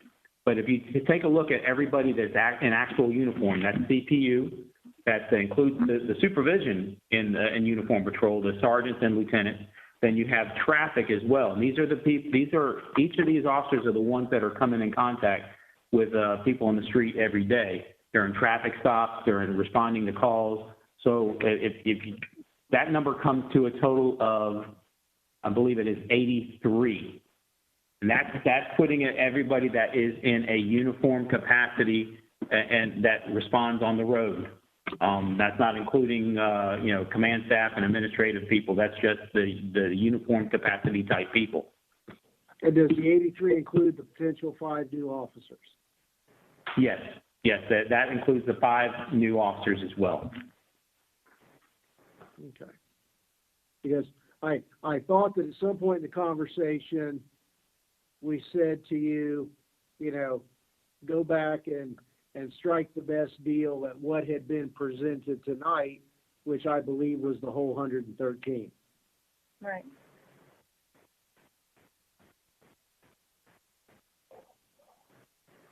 But if you take a look at everybody that's in actual uniform, that's CPU, that includes the supervision in uniform patrol, the sergeants and lieutenants. Then you have traffic as well. And these are the people. Each of these officers are the ones that are coming in contact with people on the street every day. They're in traffic stops. They're in responding to calls. So that number comes to a total of, I believe it is 83. And that's putting everybody that is in a uniform capacity and that responds on the road. That's not including, command staff and administrative people. That's just the uniform capacity type people. And does the 83 include the potential 5 new officers? Yes, that includes the 5 new officers as well. Okay. Because I thought that at some point in the conversation, we said to you, go back and strike the best deal at what had been presented tonight, which I believe was the whole 113. Right.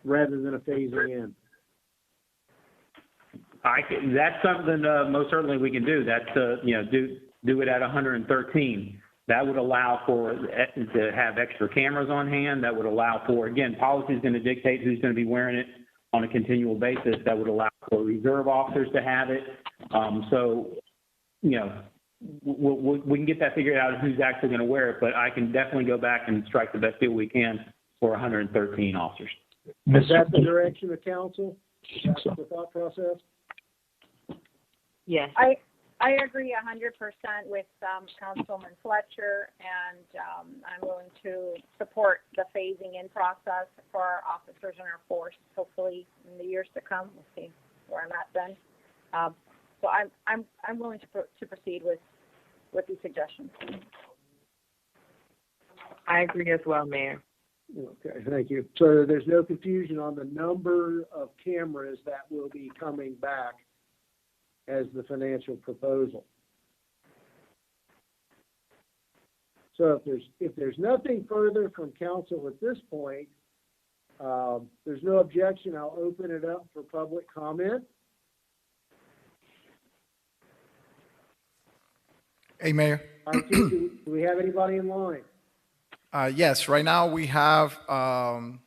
Rather than a phasing in. That's something most certainly we can do. That's do it at 113. That would allow to have extra cameras on hand. That would allow for, again, policy is going to dictate who's going to be wearing it on a continual basis. That would allow for reserve officers to have it. We can get that figured out who's actually going to wear it, but I can definitely go back and strike the best deal we can for 113 officers. Is that the direction of council? Is that the thought process? Yes. I agree 100% with Councilman Fletcher, and I'm willing to support the phasing in process for our officers and our force. Hopefully, in the years to come, we'll see where I'm at then. So I'm willing to proceed with these suggestions. I agree as well, Mayor. Okay, thank you. So there's no confusion on the number of cameras that will be coming back as the financial proposal. So if there's nothing further from council at this point, there's no objection. I'll open it up for public comment. Hey, Mayor. Do we have anybody in line? Yes, right now we have one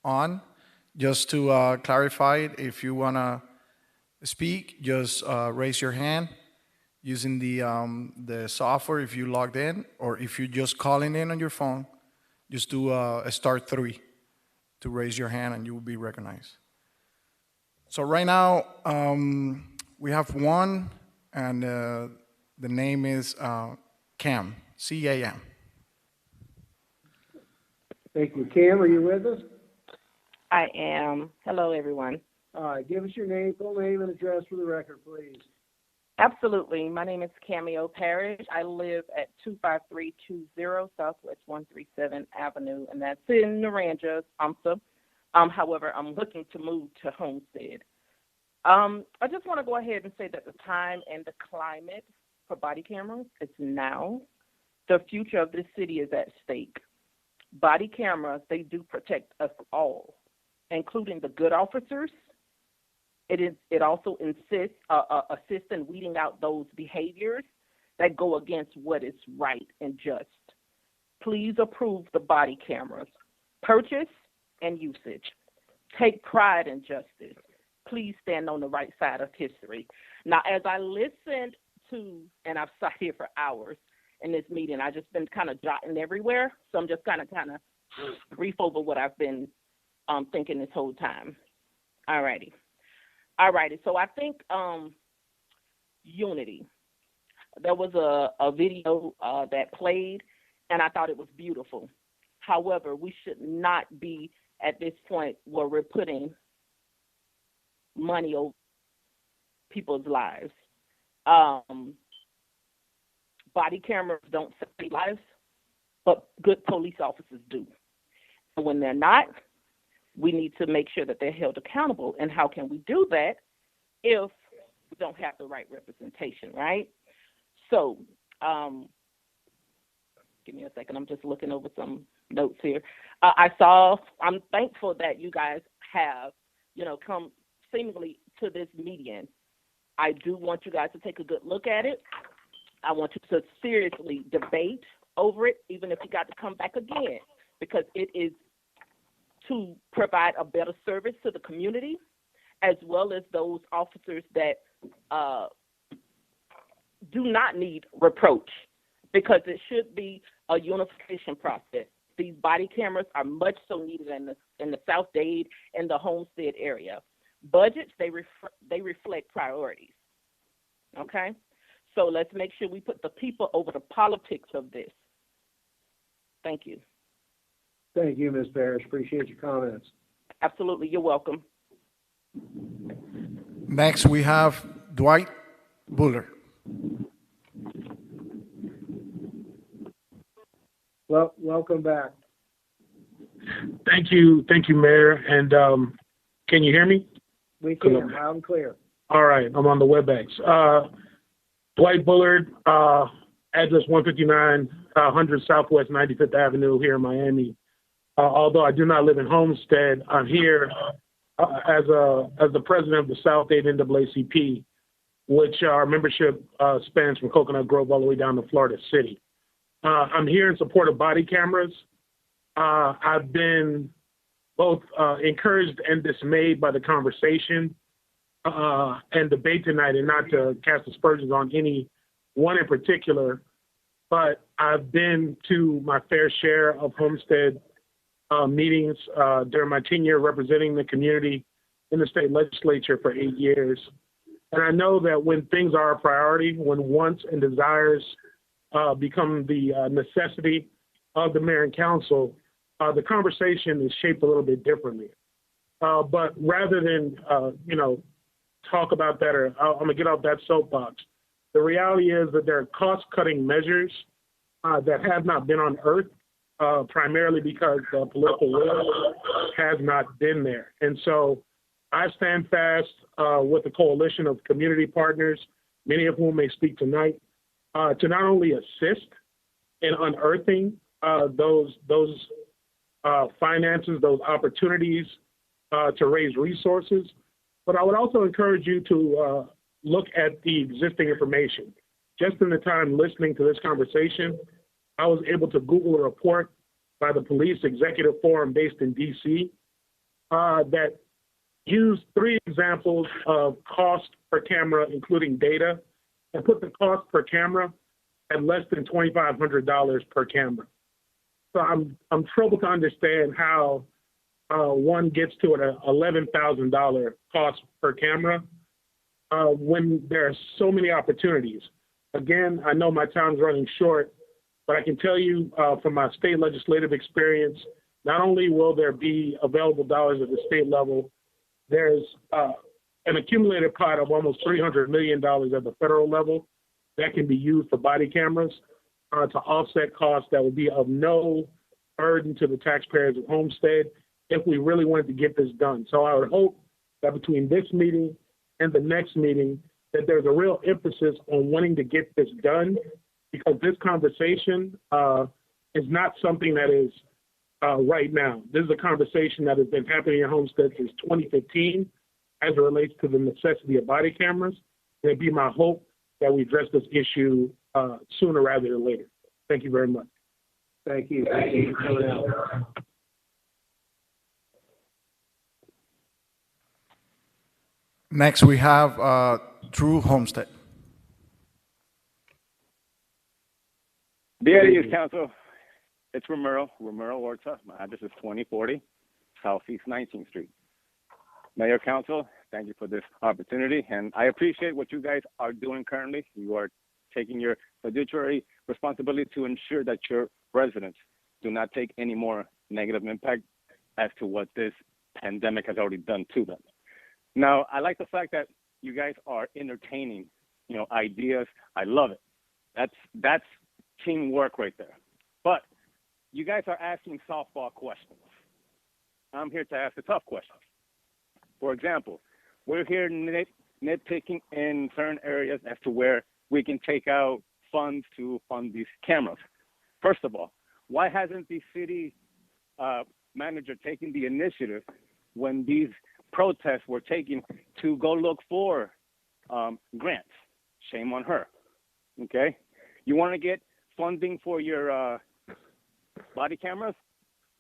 on. Just to clarify it, if you want to speak, just raise your hand using the software if you logged in, or if you're just calling in on your phone, just do a *3 to raise your hand and you will be recognized. So right now we have one, and the name is Cam, C-A-M. Thank you. Cam, are you with us? I am. Hello, everyone. All right, give us your name, full name, and address for the record, please. Absolutely. My name is Cameo Parrish. I live at 25320 Southwest 137 Avenue, and that's in Naranja, UMSA. However, I'm looking to move to Homestead. I just want to go ahead and say that the time and the climate for body cameras is now. The future of this city is at stake. Body cameras, they do protect us all, including the good officers. It also assists in weeding out those behaviors that go against what is right and just. Please approve the body cameras, purchase and usage. Take pride in justice. Please stand on the right side of history. Now, as I listened to, and I've sat here for hours in this meeting, I've just been kind of jotting everywhere. So I'm just kind of brief over what I've been thinking this whole time. All righty. So I think unity. There was a video that played, and I thought it was beautiful. However, we should not be at this point where we're putting money over people's lives. Body cameras don't save lives, but good police officers do. And when they're not, we need to make sure that they're held accountable. And how can we do that if we don't have the right representation, right? So, give me a second. I'm just looking over some notes here. I'm thankful that you guys have, come seemingly to this meeting. I do want you guys to take a good look at it. I want you to seriously debate over it, even if you got to come back again, because it is to provide a better service to the community, as well as those officers that do not need reproach, because it should be a unification process. These body cameras are much so needed in the South Dade and the Homestead area. Budgets, they reflect priorities, okay? So let's make sure we put the people over the politics of this. Thank you. Thank you, Ms. Parrish. Appreciate your comments. Absolutely. You're welcome. Next, we have Dwight Bullard. Well, welcome back. Thank you, Mayor. And can you hear me? We can, loud and clear. All right, I'm on the WebEx. Dwight Bullard, address 15900 Southwest 95th Avenue here in Miami. Although I do not live in Homestead, I'm here as the president of the South Dade NAACP, which our membership spans from Coconut Grove all the way down to Florida City. I'm here in support of body cameras. I've been both encouraged and dismayed by the conversation and debate tonight, and not to cast aspersions on any one in particular, but I've been to my fair share of Homestead meetings during my tenure representing the community in the state legislature for 8 years. And I know that when things are a priority, when wants and desires become the necessity of the mayor and council, the conversation is shaped a little bit differently. But rather than, talk about that, or I'm going to get off that soapbox, the reality is that there are cost-cutting measures that have not been unearthed, primarily because the political will has not been there. And so I stand fast with a coalition of community partners, many of whom may speak tonight, to not only assist in unearthing those finances, those opportunities to raise resources, but I would also encourage you to look at the existing information. Just in the time listening to this conversation, I was able to Google a report by the Police Executive Forum based in DC that used 3 examples of cost per camera, including data, and put the cost per camera at less than $2,500 per camera. So I'm troubled to understand how one gets to an $11,000 cost per camera when there are so many opportunities. Again, I know my time's running short, but I can tell you from my state legislative experience, not only will there be available dollars at the state level, there's an accumulated pot of almost $300 million at the federal level that can be used for body cameras to offset costs that would be of no burden to the taxpayers of Homestead if we really wanted to get this done. So I would hope that between this meeting and the next meeting, that there's a real emphasis on wanting to get this done, because this conversation is not something that is right now. This is a conversation that has been happening in Homestead since 2015 as it relates to the necessity of body cameras. And it'd be my hope that we address this issue sooner rather than later. Thank you very much. Thank you. Thank you for coming out. Next, we have through Homestead. Dear Youth Council, it's Romero Horta. My address is 2040 Southeast 19th Street. Mayor, Council, thank you for this opportunity, and I appreciate what you guys are doing currently. You are taking your fiduciary responsibility to ensure that your residents do not take any more negative impact as to what this pandemic has already done to them. Now, I like the fact that you guys are entertaining, ideas. I love it. That's teamwork right there. But you guys are asking softball questions. I'm here to ask the tough questions. For example, we're here nitpicking in certain areas as to where we can take out funds to fund these cameras. First of all, why hasn't the city manager taken the initiative when these protests were taken to go look for grants? Shame on her. Okay? You want to get funding for your body cameras?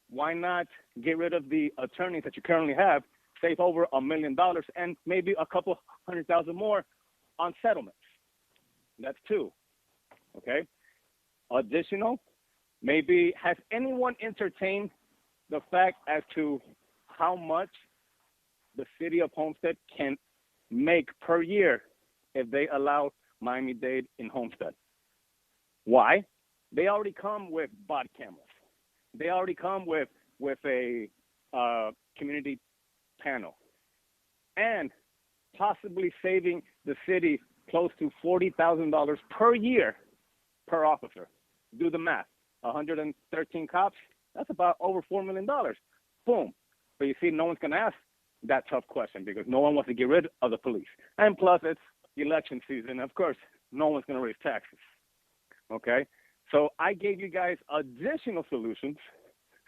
Why not get rid of the attorneys that you currently have, save over $1 million, and maybe a couple $100,000 more on settlements? That's two. Okay? Additional, maybe has anyone entertained the fact as to how much the city of Homestead can make per year if they allow Miami-Dade in Homestead? Why? They already come with body cameras. They already come with a community panel, and possibly saving the city close to $40,000 per year per officer. Do the math. 113 cops, that's about over $4 million. Boom. But you see, no one's going to ask that tough question because no one wants to get rid of the police. And plus, it's election season. Of course, no one's going to raise taxes. Okay? So I gave you guys additional solutions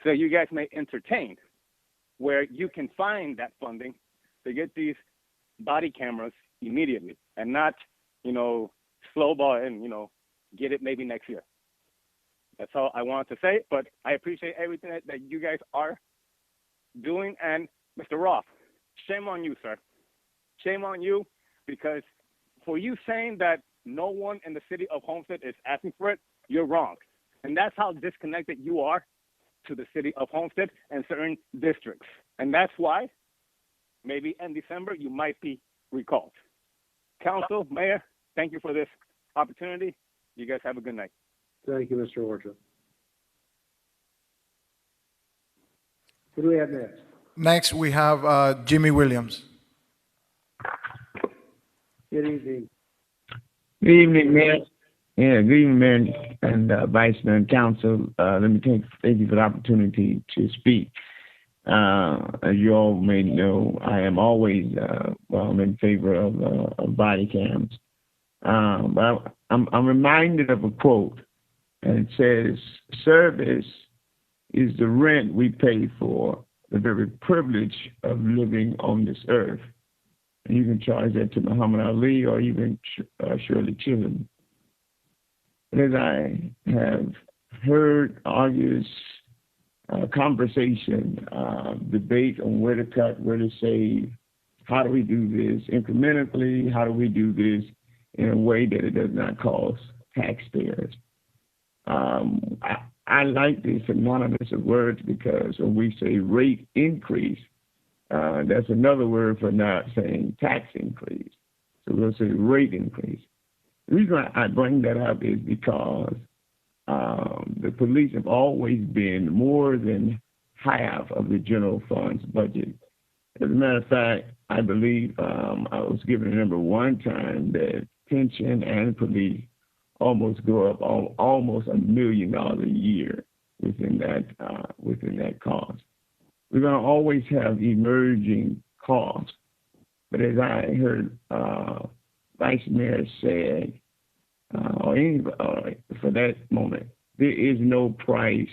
so you guys may entertain where you can find that funding to get these body cameras immediately and not, slow ball and, get it maybe next year. That's all I wanted to say, but I appreciate everything that you guys are doing. And Mr. Roth, shame on you, sir. Shame on you, because for you saying that no one in the city of Homestead is asking for it, you're wrong. And that's how disconnected you are to the city of Homestead and certain districts. And that's why maybe in December you might be recalled. Council, Mayor, thank you for this opportunity. You guys have a good night. Thank you, Mr. Orchard. Who do we have next? Next, we have Jimmy Williams. Good evening. Good evening, Mayor. Yeah, good evening, Mayor and Vice Mayor and Council. Let me thank you for the opportunity to speak. As you all may know, I am always in favor of body cams. But I'm reminded of a quote, and it says, "Service is the rent we pay for the very privilege of living on this earth." And you can charge that to Muhammad Ali or even Shirley Chisholm. But as I have heard argues, conversation, debate on where to cut, where to save, how do we do this incrementally? How do we do this in a way that it does not cost taxpayers? I like the synonymous of words because when we say rate increase, that's another word for not saying tax increase. So we'll say rate increase. The reason I bring that up is because the police have always been more than half of the general fund's budget. As a matter of fact, I believe I was given a number one time that pension and police almost go up almost $1 million a year within that cost. We're going to always have emerging costs, but as I heard Vice Mayor say, for that moment, there is no price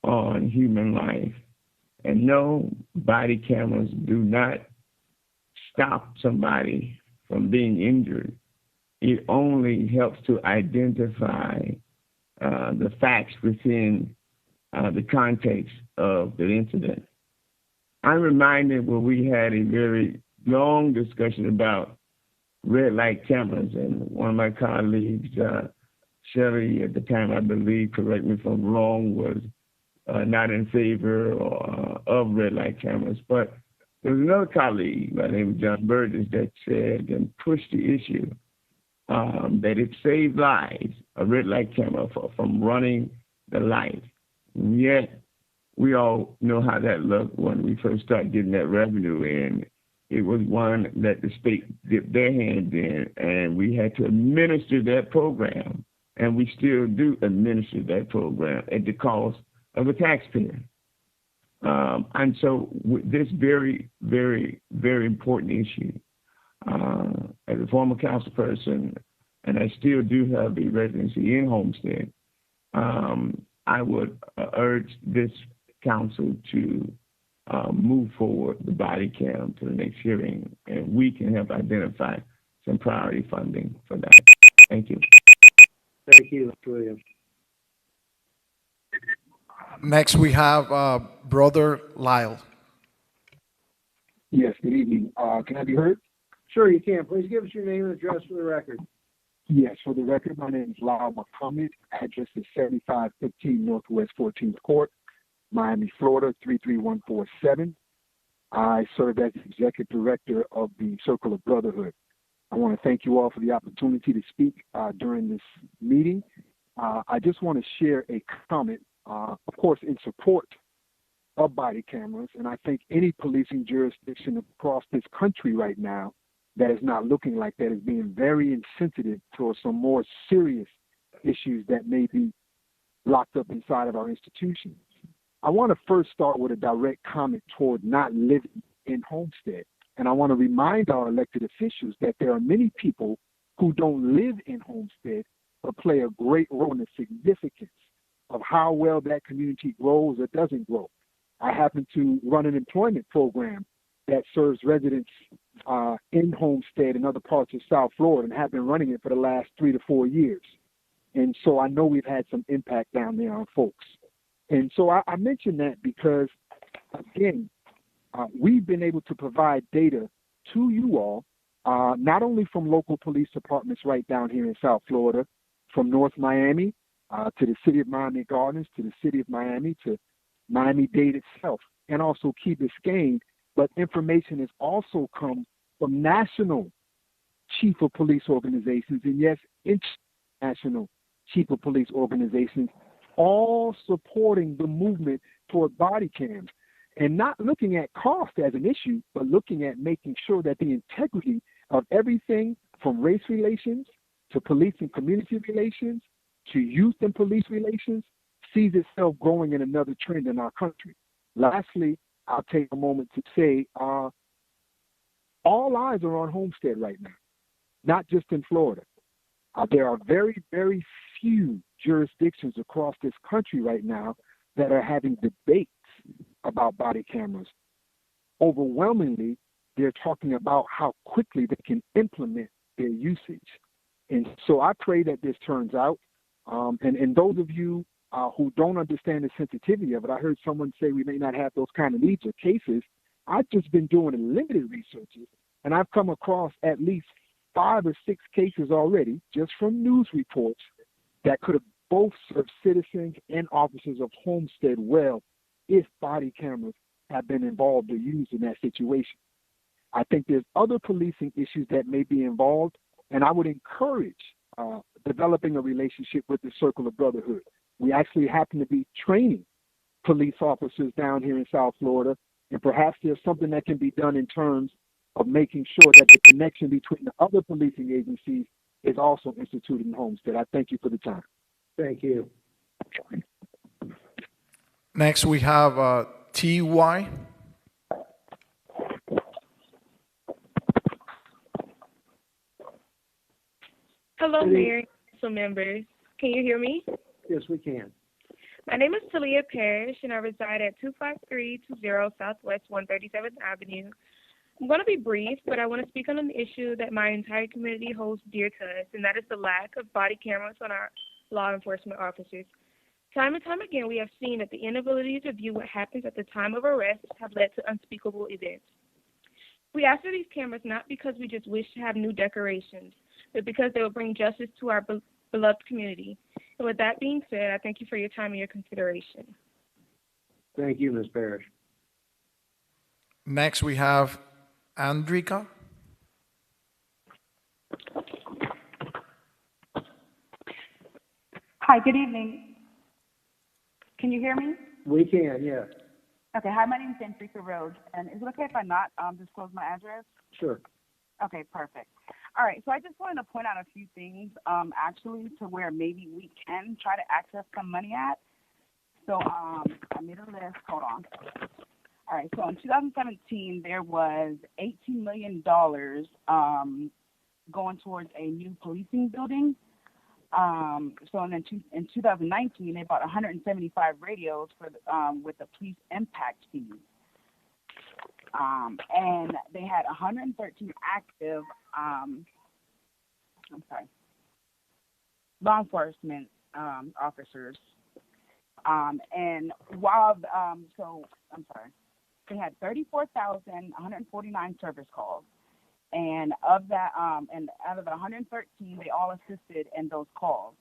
on human life, and no, body cameras do not stop somebody from being injured. It only helps to identify the facts within the context of the incident. I'm reminded when we had a very long discussion about red light cameras. And one of my colleagues, Shelley, at the time, I believe, correct me if I'm wrong, was not in favor of red light cameras. But there was another colleague by the name of John Burgess that said and pushed the issue that it saved lives, a red light camera from running the light. And yet, we all know how that looked when we first started getting that revenue in. It was one that the state dipped their hand in, and we had to administer that program, and we still do administer that program at the cost of a taxpayer. And so with this very, very, very important issue, as a former council person, and I still do have a residency in Homestead, I would urge this council to move forward the body cam to the next hearing, and we can help identify some priority funding for that. Thank you. Thank you, Mr. Williams. Next, we have Brother Lyle. Yes, good evening. Can I be heard? Sure, you can. Please give us your name and address for the record. Yes, for the record, my name is Lyle Muhammad. Address is 7515 Northwest 14th Court, Miami, Florida, 33147. I serve as the Executive Director of the Circle of Brotherhood. I want to thank you all for the opportunity to speak during this meeting. I just want to share a comment, of course, in support of body cameras, and I think any policing jurisdiction across this country right now that is not looking like that is being very insensitive towards some more serious issues that may be locked up inside of our institutions. I want to first start with a direct comment toward not living in Homestead. And I want to remind our elected officials that there are many people who don't live in Homestead but play a great role in the significance of how well that community grows or doesn't grow. I happen to run an employment program that serves residents in Homestead and other parts of South Florida, and have been running it for the last 3 to 4 years. And so I know we've had some impact down there on folks. And so I mention that because, again, we've been able to provide data to you all, not only from local police departments right down here in South Florida, from North Miami to the city of Miami Gardens, to the city of Miami, to Miami-Dade itself, and also Key Biscayne. But information has also come from national chief of police organizations and, yes, international chief of police organizations, all supporting the movement toward body cams, and not looking at cost as an issue, but looking at making sure that the integrity of everything from race relations to police and community relations to youth and police relations sees itself growing in another trend in our country. Lastly, I'll take a moment to say all eyes are on Homestead right now, not just in Florida. There are very, very few jurisdictions across this country right now that are having debates about body cameras. Overwhelmingly, they're talking about how quickly they can implement their usage. And so I pray that this turns out. And those of you who don't understand the sensitivity of it, I heard someone say we may not have those kind of needs or cases. I've just been doing a limited researches, and I've come across at least 5 or 6 cases already, just from news reports, that could have both served citizens and officers of Homestead well if body cameras have been involved or used in that situation. I think there's other policing issues that may be involved, and I would encourage developing a relationship with the Circle of Brotherhood. We actually happen to be training police officers down here in South Florida, and perhaps there's something that can be done in terms of making sure that the connection between the other policing agencies is also instituted in Homestead. I thank you for the time. Thank you. Next, we have T.Y. Hello, Mayor and Council members. Can you hear me? Yes, we can. My name is Talia Parrish, and I reside at 25320 Southwest 137th Avenue. I'm going to be brief, but I want to speak on an issue that my entire community holds dear to us, and that is the lack of body cameras on our law enforcement officers. Time and time again, we have seen that the inability to view what happens at the time of arrest have led to unspeakable events. We ask for these cameras not because we just wish to have new decorations, but because they will bring justice to our beloved community. And with that being said, I thank you for your time and your consideration. Thank you, Ms. Parrish. Next, we have Andrika. Hi, good evening. Can you hear me? We can, yes. Okay, hi, my name is Andrika Rhodes, and is it okay if I not disclose my address? Sure. Okay, perfect. All right, so I just wanted to point out a few things, actually, to where maybe we can try to access some money at. So I made a list. Hold on. All right, so in 2017, there was $18 million going towards a new policing building. So in 2019, they bought 175 radios for with the police impact fees. And they had 113 active, law enforcement officers. And while, they had 34,149 service calls. And of that, and out of the 113, they all assisted in those calls.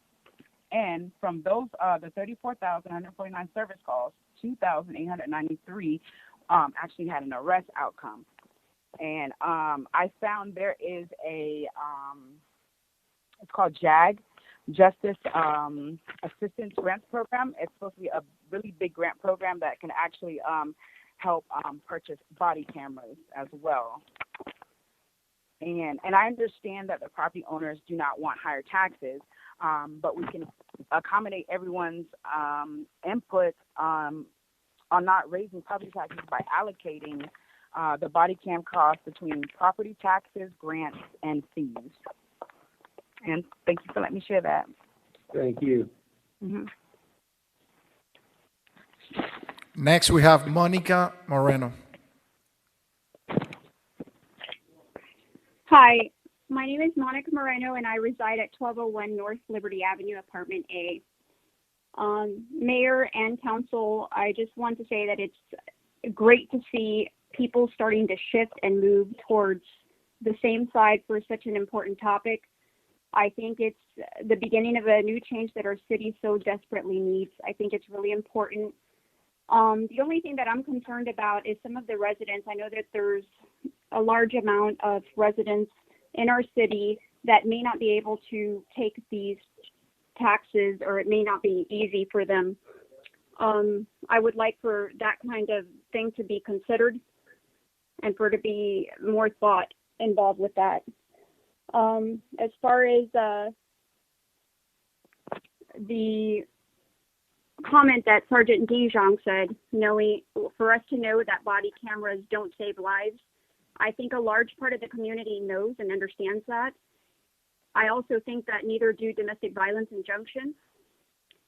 And from those, the 34,149 service calls, 2,893 actually had an arrest outcome. And I found there is a, it's called JAG, Justice Assistance Grants Program. It's supposed to be a really big grant program that can actually help purchase body cameras as well. And I understand that the property owners do not want higher taxes, but we can accommodate everyone's input on not raising property taxes by allocating the body cam costs between property taxes, grants, and fees. And thank you for letting me share that. Thank you. Mm-hmm. Next, we have Monica Moreno. Hi, my name is Monica Moreno, and I reside at 1201 North Liberty Avenue, Apartment A. Mayor and council, I just want to say that it's great to see people starting to shift and move towards the same side for such an important topic. I think it's the beginning of a new change that our city so desperately needs. I think it's really important. The only thing that I'm concerned about is some of the residents. I know that there's a large amount of residents in our city that may not be able to take these taxes, or it may not be easy for them. I would like for that kind of thing to be considered and for to be more thought involved with that. As far as the comment that Sergeant Dijon said, for us to know that body cameras don't save lives, I think a large part of the community knows and understands that. I also think that neither do domestic violence injunction,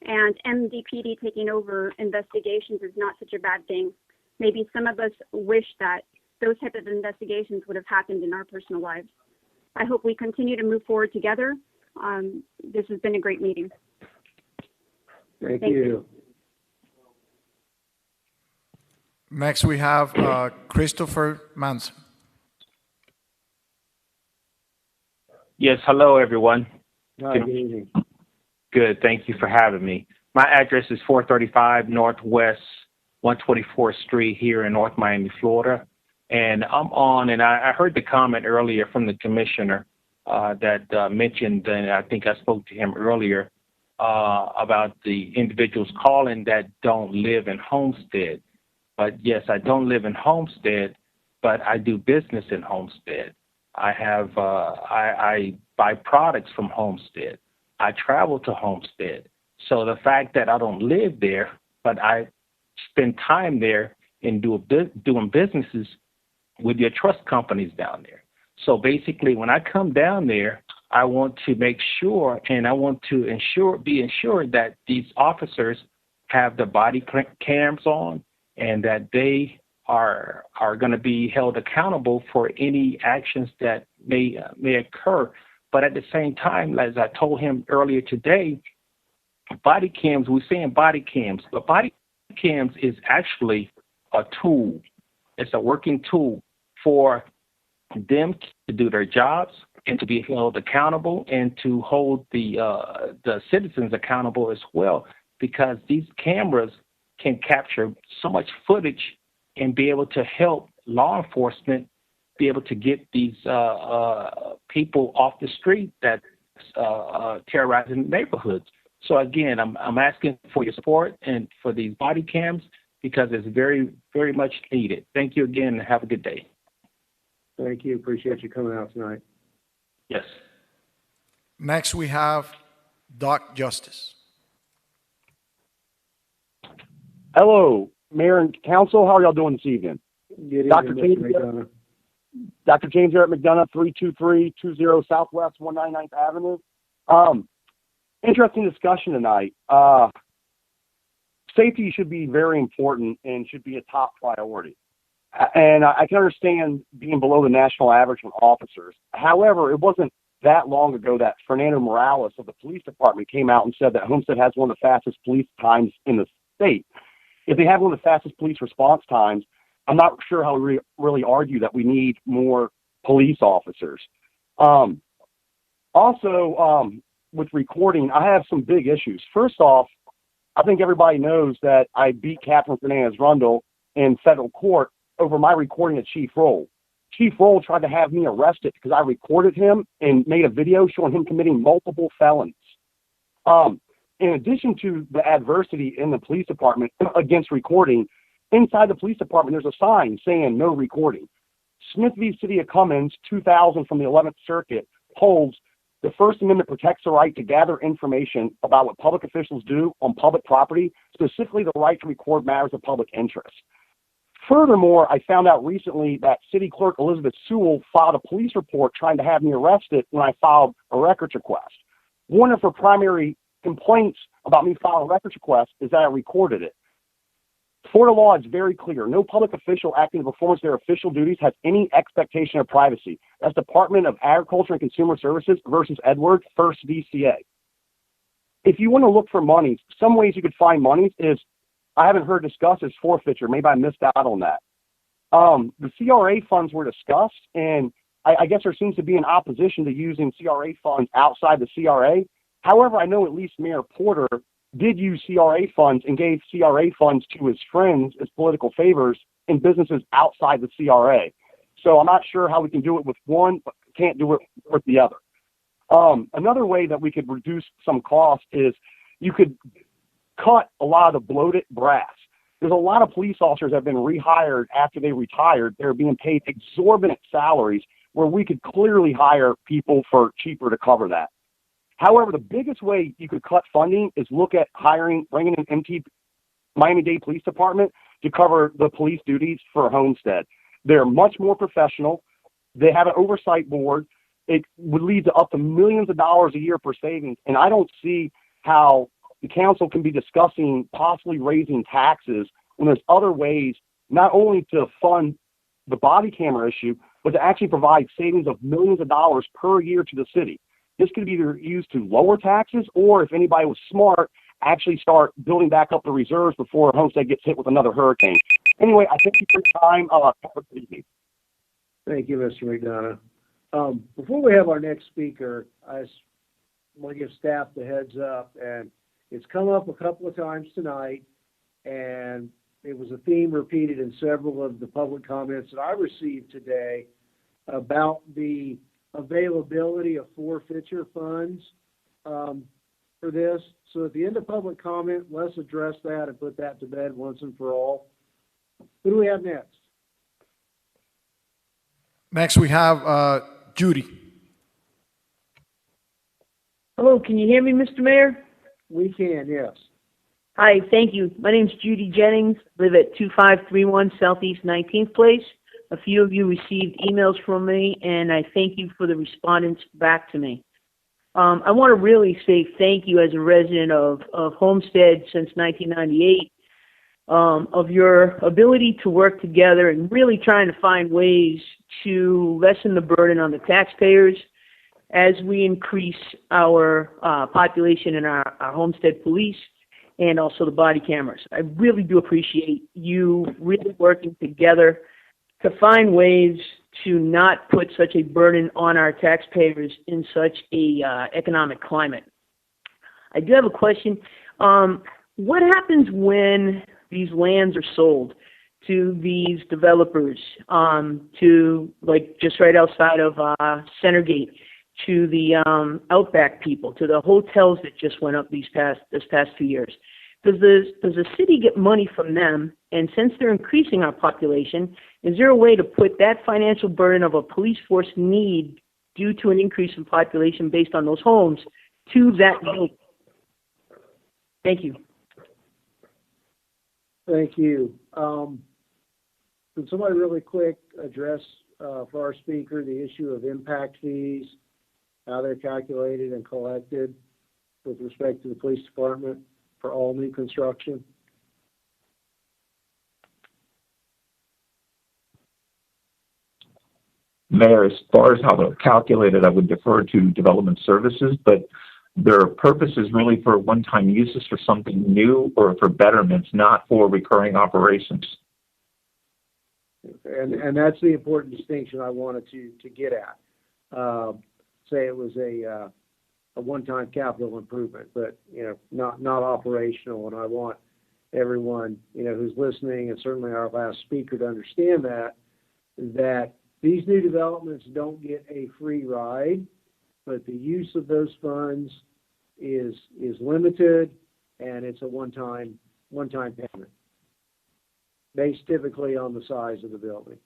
and MDPD taking over investigations is not such a bad thing. Maybe some of us wish that those type of investigations would have happened in our personal lives. I hope we continue to move forward together. This has been a great meeting. Thank you. Next, we have Christopher Manson. Yes, hello, everyone. Hi, good evening. Good, thank you for having me. My address is 435 Northwest 124th Street here in North Miami, Florida. And I'm on, and I heard the comment earlier from the commissioner that mentioned, and I think I spoke to him earlier, about the individuals calling that don't live in Homestead. But yes, I don't live in Homestead, but I do business in Homestead. I have, I buy products from Homestead. I travel to Homestead. So the fact that I don't live there, but I spend time there and doing businesses with your trust companies down there. So basically, when I come down there, I want to make sure, and I want to be ensured that these officers have the body cams on, and that they are going to be held accountable for any actions that may occur. But at the same time, as I told him earlier today, body cams, we're saying body cams, but body cams is actually a tool. It's a working tool for them to do their jobs and to be held accountable and to hold the citizens accountable as well, because these cameras can capture so much footage and be able to help law enforcement be able to get these people off the street that terrorizing neighborhoods. So again, I'm asking for your support and for these body cams because it's very, very much needed. Thank you again and have a good day. Thank you. Appreciate you coming out tonight. Yes. Next, we have Doc Justice. Hello, Mayor and Council. How are y'all doing this evening? Good Dr. evening, James, Mr. McDonough. Dr. James Eric McDonough, 32320 Southwest 199th Avenue. Interesting discussion tonight. Safety should be very important and should be a top priority. And I can understand being below the national average with officers. However, it wasn't that long ago that Fernando Morales of the police department came out and said that Homestead has one of the fastest police times in the state. If they have one of the fastest police response times, I'm not sure how we really argue that we need more police officers. Also, with recording, I have some big issues. First off, I think everybody knows that I beat Catherine Fernandez-Rundle in federal court over my recording of Chief Roll. Chief Roll tried to have me arrested because I recorded him and made a video showing him committing multiple felonies. In addition to the adversity in the police department against recording, inside the police department, there's a sign saying no recording. Smith v. City of Cummins, 2000 from the 11th Circuit, holds the First Amendment protects the right to gather information about what public officials do on public property, specifically the right to record matters of public interest. Furthermore, I found out recently that City Clerk Elizabeth Sewell filed a police report trying to have me arrested when I filed a records request. One of her primary complaints about me filing a records request is that I recorded it. Florida law is very clear. No public official acting in performance of their official duties has any expectation of privacy. That's Department of Agriculture and Consumer Services versus Edwards, First VCA. If you want to look for monies, some ways you could find monies is, I haven't heard discussed, is forfeiture. Maybe I missed out on that. The CRA funds were discussed, and I guess there seems to be an opposition to using CRA funds outside the CRA. However, I know at least Mayor Porter did use CRA funds and gave CRA funds to his friends as political favors in businesses outside the CRA. So I'm not sure how we can do it with one, but can't do it with the other. Another way that we could reduce some cost is you could cut a lot of the bloated brass. There's a lot of police officers that have been rehired after they retired. They're being paid exorbitant salaries where we could clearly hire people for cheaper to cover that. However, the biggest way you could cut funding is look at bringing in Miami-Dade Police Department to cover the police duties for Homestead. They're much more professional. They have an oversight board. It would lead to up to millions of dollars a year per savings. And I don't see how the council can be discussing possibly raising taxes when there's other ways not only to fund the body camera issue, but to actually provide savings of millions of dollars per year to the city. This could be either used to lower taxes or, if anybody was smart, actually start building back up the reserves before Homestead gets hit with another hurricane. Anyway, I thank you for your time. Have a good evening. Thank you, Mr. McDonough. Before we have our next speaker, I just want to give staff the heads up, and it's come up a couple of times tonight, and it was a theme repeated in several of the public comments that I received today about the availability of forfeiture funds for this. So at the end of public comment, let's address that and put that to bed once and for all. Who do we have next? Next, we have Judy. Hello, can you hear me, Mr. Mayor? We can, yes. Hi, thank you. My name's Judy Jennings, live at 2531 Southeast 19th Place. A few of you received emails from me, and I thank you for the respondents back to me. I want to really say thank you as a resident of Homestead since 1998, of your ability to work together and really trying to find ways to lessen the burden on the taxpayers as we increase our population in our Homestead police and also the body cameras. I really do appreciate you really working together to find ways to not put such a burden on our taxpayers in such a economic climate. I do have a question. What happens when these lands are sold to these developers, to like just right outside of Centergate, to the Outback people, to the hotels that just went up this past few years? Does the city get money from them? And since they're increasing our population, is there a way to put that financial burden of a police force need due to an increase in population based on those homes to that group? Thank you. Thank you. Can somebody really quick address for our speaker the issue of impact fees, how they're calculated and collected with respect to the police department for all new construction? Mayor, as far as how they're calculated, I would defer to development services, but their purpose is really for one-time uses for something new or for betterments, not for recurring operations. And that's the important distinction I wanted to get at. Say it was a one-time capital improvement, but not operational. And I want everyone who's listening, and certainly our last speaker, to understand that these new developments don't get a free ride, but the use of those funds is limited, and it's a one-time payment, based typically on the size of the building.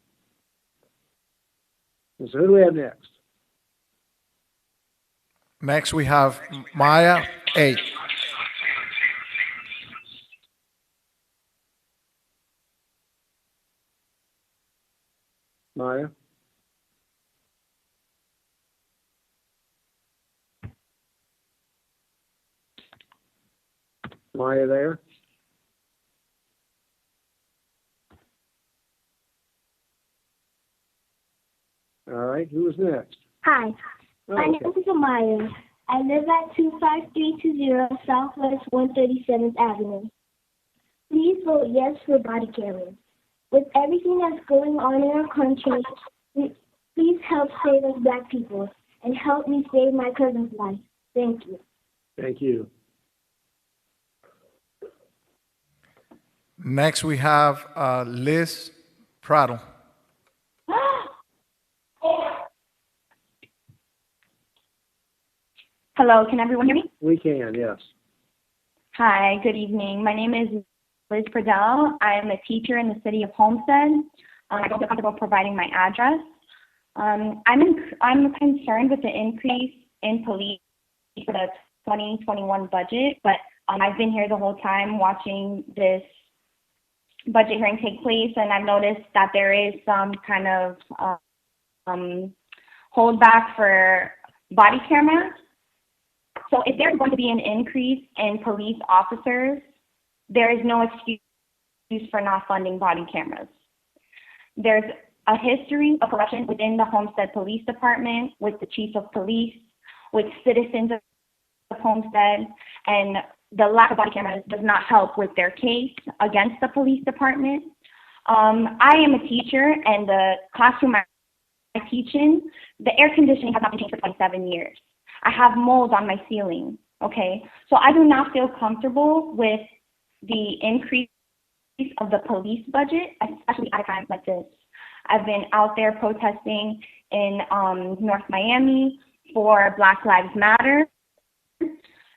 And so who do we have next? Next, we have Maya A. Maya? Maya there? All right, who is next? Hi, my name is Amaya. I live at 25320 Southwest 137th Avenue. Please vote yes for body cameras. With everything that's going on in our country, please help save us Black people and help me save my cousin's life. Thank you. Thank you. Next, we have Liz Prado. Hello, can everyone hear me? We can, yes. Hi, good evening. My name is Liz Pradell. I am a teacher in the city of Homestead. I don't feel comfortable providing my address. I'm concerned with the increase in police for the 2021 budget, but I've been here the whole time watching this budget hearing take place, and I've noticed that there is some kind of holdback for body cameras. So if there's going to be an increase in police officers, there is no excuse for not funding body cameras. There's a history of corruption within the Homestead Police Department, with the chief of police, with citizens of Homestead, and the lack of body cameras does not help with their case against the police department. I am a teacher, and the classroom I teach in, the air conditioning has not been changed for 27 years. I have mold on my ceiling, okay? So I do not feel comfortable with the increase of the police budget, especially at a time like this. I've been out there protesting in North Miami for Black Lives Matter,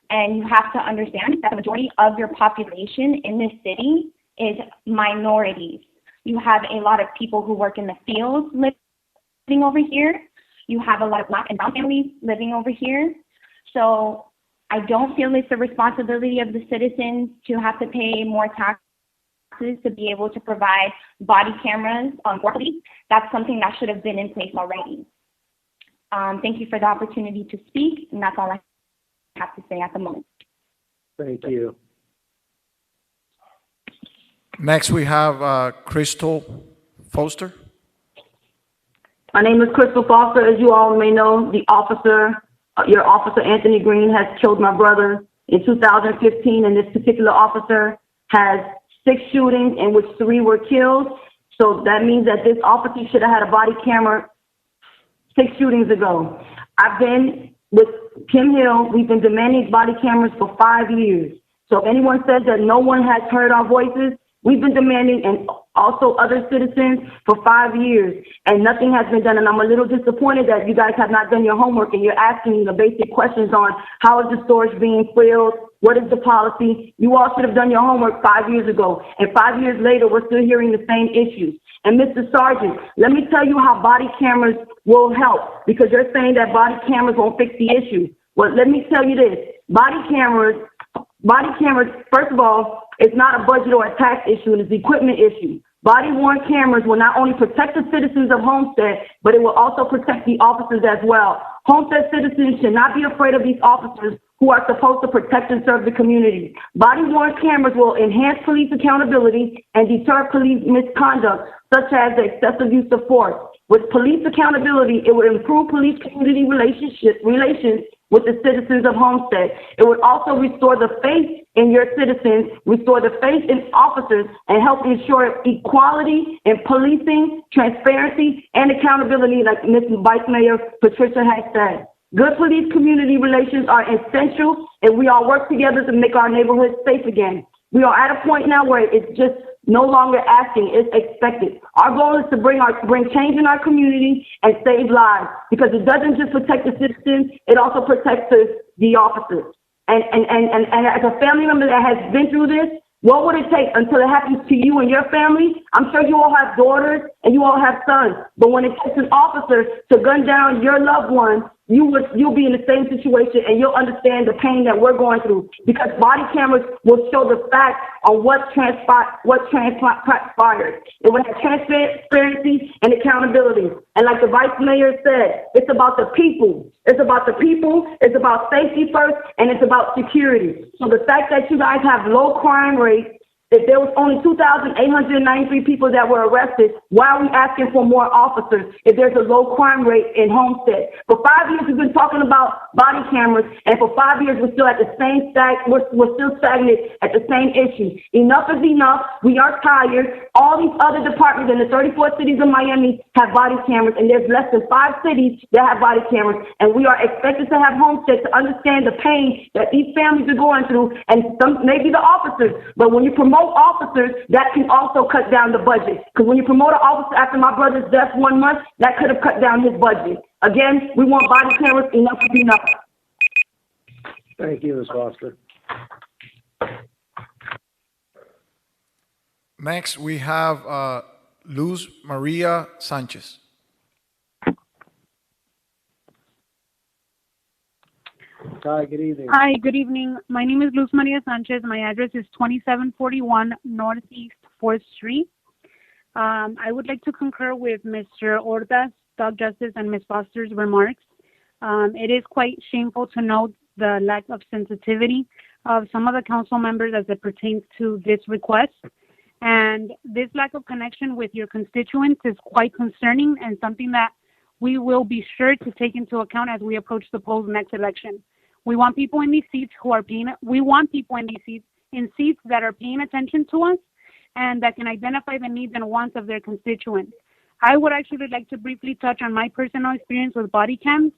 and you have to understand that the majority of your population in this city is minorities. You have a lot of people who work in the fields living over here. You have a lot of Black and brown families living over here. So I don't feel it's the responsibility of the citizens to have to pay more taxes to be able to provide body cameras for police. That's something that should have been in place already. Thank you for the opportunity to speak, and that's all I have to say at the moment. Thank you. Next, we have Crystal Foster. My name is Crystal Foster. As you all may know, your officer, Anthony Green, has killed my brother in 2015, and this particular officer has 6 shootings in which 3 were killed. So that means that this officer should have had a body camera 6 shootings ago. I've been with Kim Hill. We've been demanding body cameras for 5 years. So if anyone says that no one has heard our voices, we've been demanding, and also other citizens, for 5 years, and nothing has been done. And I'm a little disappointed that you guys have not done your homework and you're asking me the basic questions on how is the storage being filled, what is the policy. You all should have done your homework 5 years ago. And 5 years later, we're still hearing the same issues. And Mr. Sergeant, let me tell you how body cameras will help, because you're saying that body cameras won't fix the issue. Well, let me tell you this. Body cameras, first of all, it's not a budget or a tax issue, it's an equipment issue. Body-worn cameras will not only protect the citizens of Homestead, but it will also protect the officers as well. Homestead citizens should not be afraid of these officers who are supposed to protect and serve the community. Body-worn cameras will enhance police accountability and deter police misconduct, such as the excessive use of force. With police accountability, it would improve police-community relations with the citizens of Homestead. It would also restore the faith in your citizens, restore the faith in officers, and help ensure equality in policing, transparency, and accountability, like Ms. Vice Mayor Patricia has said. Good police-community relations are essential, and we all work together to make our neighborhoods safe again. We are at a point now where it's just no longer asking, it's expected. Our goal is to bring change in our community and save lives, because it doesn't just protect the citizens, it also protects the officers. And as a family member that has been through this, what would it take until it happens to you and your family? I'm sure you all have daughters and you all have sons, but when it takes an officer to gun down your loved one, you'll be in the same situation, and you'll understand the pain that we're going through, because body cameras will show the facts on what transpired. It will have transparency and accountability. And like the Vice Mayor said, it's about the people. It's about the people, it's about safety first, and it's about security. So the fact that you guys have low crime rates, if there was only 2,893 people that were arrested, why are we asking for more officers if there's a low crime rate in Homestead? For 5 years, we've been talking about body cameras, and for 5 years, we're still at the same we're still stagnant at the same issue. Enough is enough. We are tired. All these other departments in the 34 cities of Miami have body cameras, and there's less than 5 cities that have body cameras, and we are expected to have Homestead to understand the pain that these families are going through, and maybe the officers. But when you promote officers, that can also cut down the budget. Because when you promote an officer after my brother's death 1 month, that could have cut down his budget. Again, we want body cameras. Enough is enough. Thank you, Ms. Foster. Next, we have Luz Maria Sanchez. Hi, good evening. Hi, good evening. My name is Luz Maria Sanchez. My address is 2741 Northeast 4th Street. I would like to concur with Mr. Orta's, Doug Justice, and Ms. Foster's remarks. It is quite shameful to note the lack of sensitivity of some of the council members as it pertains to this request. And this lack of connection with your constituents is quite concerning, and something that we will be sure to take into account as we approach the polls next election. We want people in these seats in seats that are paying attention to us and that can identify the needs and wants of their constituents. I would actually like to briefly touch on my personal experience with body cams.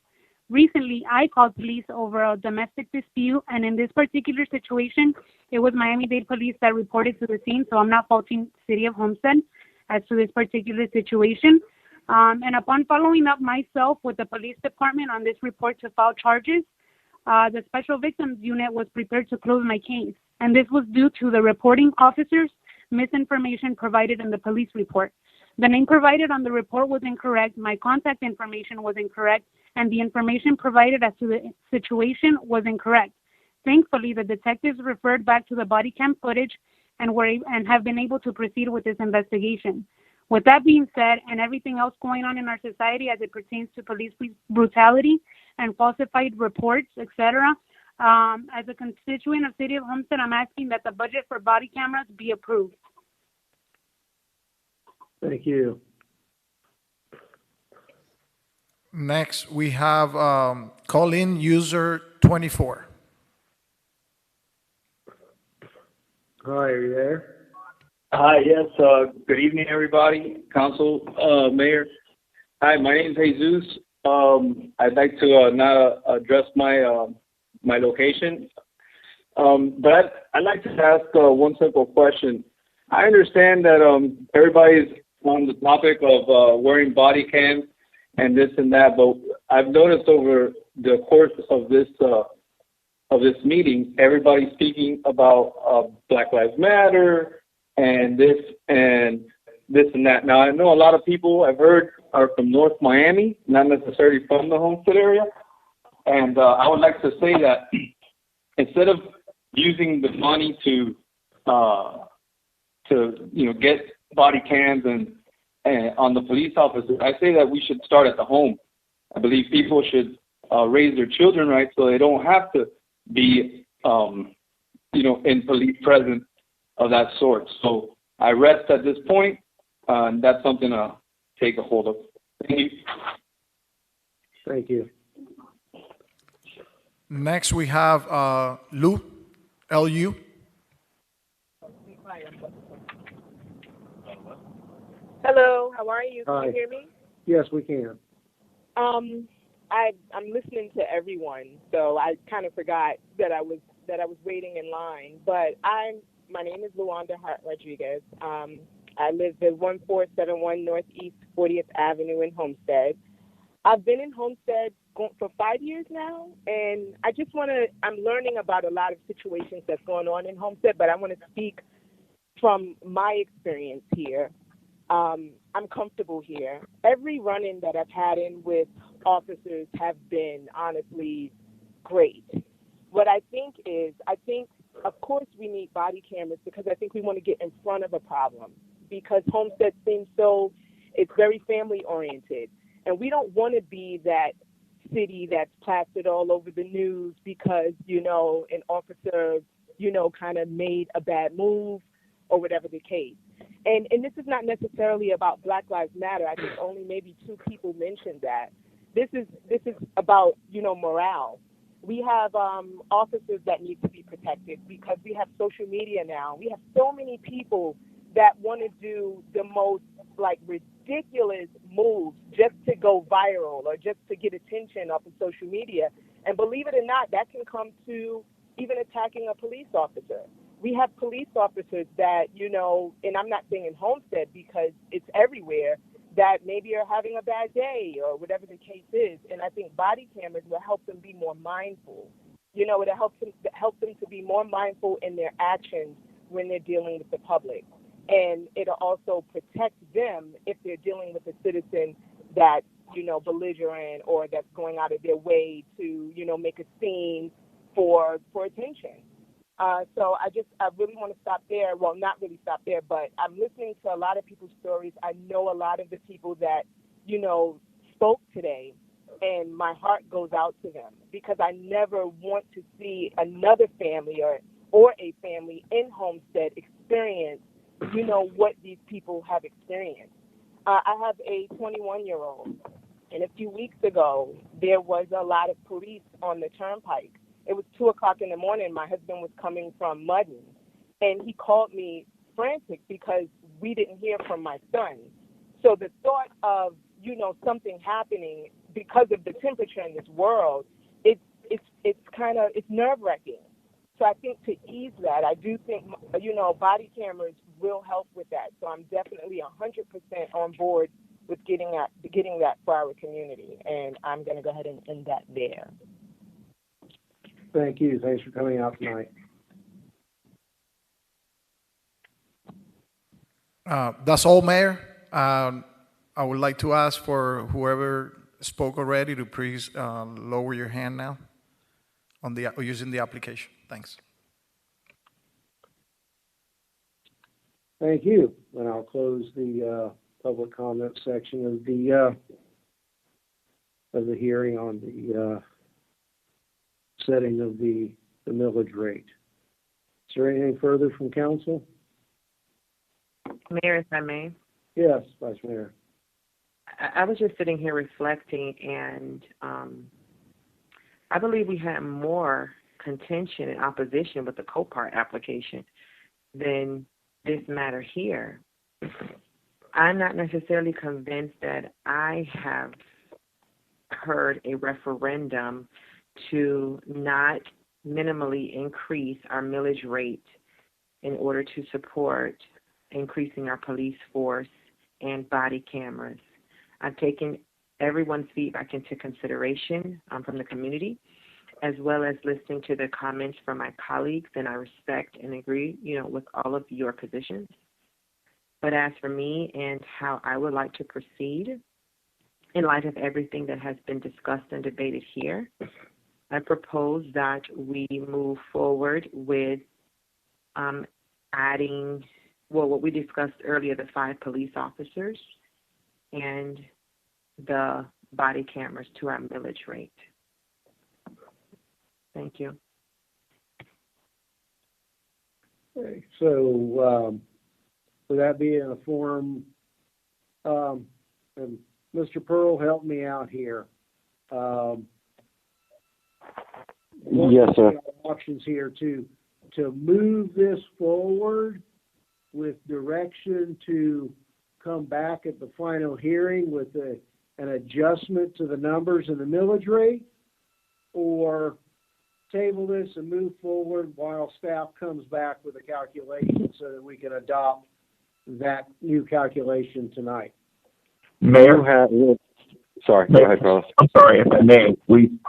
Recently, I called police over a domestic dispute, and in this particular situation, it was Miami-Dade police that reported to the scene, so I'm not faulting City of Homestead as to this particular situation. And upon following up myself with the police department on this report to file charges, the Special Victims Unit was prepared to close my case. And this was due to the reporting officer's misinformation provided in the police report. The name provided on the report was incorrect, my contact information was incorrect, and the information provided as to the situation was incorrect. Thankfully, the detectives referred back to the body cam footage and have been able to proceed with this investigation. With that being said, and everything else going on in our society as it pertains to police brutality and falsified reports, etc., as a constituent of City of Homestead, I'm asking that the budget for body cameras be approved. Thank you. Next, we have call-in user 24. Hi, are you there? Hi, yes. Good evening, everybody. Council, Mayor. Hi, my name is Jesus. I'd like to now address my my location, but I'd like to ask one simple question. I understand that everybody's on the topic of wearing body cams and this and that, but I've noticed over the course of this meeting, everybody's speaking about Black Lives Matter and this and that. Now, I know a lot of people I've heard are from North Miami, not necessarily from the Homestead area, and I would like to say that instead of using the money to get body cams and on the police officers, I say that we should start at the home. I believe people should raise their children right so they don't have to be in police presence of that sort. So I rest at this point, and that's something to take a hold of. Thank you. Thank you. Next, we have Lou, L-U. Hello, how are you? Can Hi. you hear me? Yes, we can. I'm listening to everyone, so I kind of forgot that I was waiting in line. But my name is Luanda Hart Rodriguez. I live at 1471 Northeast 40th Avenue in Homestead. I've been in Homestead for 5 years now, and I'm learning about a lot of situations that's going on in Homestead, but I want to speak from my experience here. I'm comfortable here. Every run-in that I've had in with officers have been honestly great. What I think is, of course we need body cameras because I think we want to get in front of a problem because Homestead seems it's very family oriented. And we don't want to be that city that's plastered all over the news because, an officer, kind of made a bad move or whatever the case. And this is not necessarily about Black Lives Matter. I think only maybe 2 people mentioned that. This is about, morale. We have officers that need to be protected because we have social media now. We have so many people that want to do the most ridiculous moves just to go viral or just to get attention off of social media. And believe it or not, that can come to even attacking a police officer. We have police officers that, and I'm not saying in Homestead because it's everywhere, that maybe are having a bad day or whatever the case is. And I think body cameras will help them be more mindful. It'll help them to be more mindful in their actions when they're dealing with the public. And it'll also protect them if they're dealing with a citizen that's, belligerent or that's going out of their way to, make a scene for attention. So I really want to stop there. Well, not really stop there, but I'm listening to a lot of people's stories. I know a lot of the people that, spoke today, and my heart goes out to them because I never want to see another family or a family in Homestead experience, what these people have experienced. I have a 21-year-old, and a few weeks ago, there was a lot of police on the turnpike. It was 2:00 in the morning. My husband was coming from Muddin, and he called me frantic because we didn't hear from my son. So the thought of, something happening because of the temperature in this world, it's nerve-wracking. So I think to ease that, I do think, body cameras will help with that. So I'm definitely 100% on board with getting that for our community. And I'm going to go ahead and end that there. Thank you. Thanks for coming out tonight. That's all, Mayor. I would like to ask for whoever spoke already to please lower your hand now on using the application. Thanks. Thank you. And I'll close the public comment section of the hearing on the setting of the millage rate. Is there anything further from council? Mayor, if I may. Yes, Vice Mayor. I was just sitting here reflecting, and I believe we had more contention and opposition with the Copart application than this matter here, I'm not necessarily convinced that I have heard a referendum to not minimally increase our millage rate in order to support increasing our police force and body cameras. I've taken everyone's feedback into consideration from the community, as well as listening to the comments from my colleagues, and I respect and agree, with all of your positions. But as for me and how I would like to proceed, in light of everything that has been discussed and debated here, I propose that we move forward with adding, what we discussed earlier, the 5 police officers and the body cameras to our millage rate. Thank you. Okay, so would that be in a form, and Mr. Pearl, help me out here. Yes, sir. Options here to move this forward with direction to come back at the final hearing with an adjustment to the numbers and the millage rate, or table this and move forward while staff comes back with a calculation so that we can adopt that new calculation tonight. Mayor, sorry, go ahead, Carlos. I'm sorry, if I may.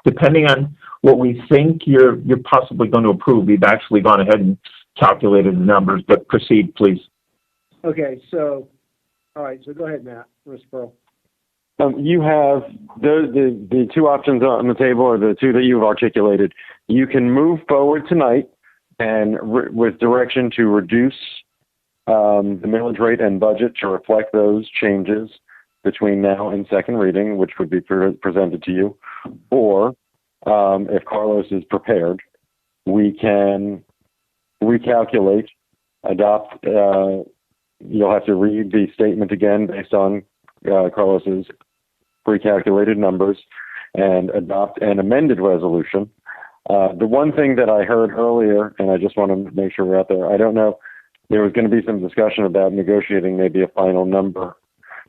Depending on what we think you're possibly going to approve, we've actually gone ahead and calculated the numbers, but proceed, please. Okay, so, all right, so go ahead, Matt, Mr. Pearl. You have the 2 options on the table, or the 2 that you've articulated. You can move forward tonight and with direction to reduce the millage rate and budget to reflect those changes between now and second reading, which would be presented to you. Or if Carlos is prepared, we can recalculate, adopt. You'll have to read the statement again based on Carlos's recalculated numbers and adopt an amended resolution. The one thing that I heard earlier, and I just want to make sure we're out there, I don't know, there was going to be some discussion about negotiating maybe a final number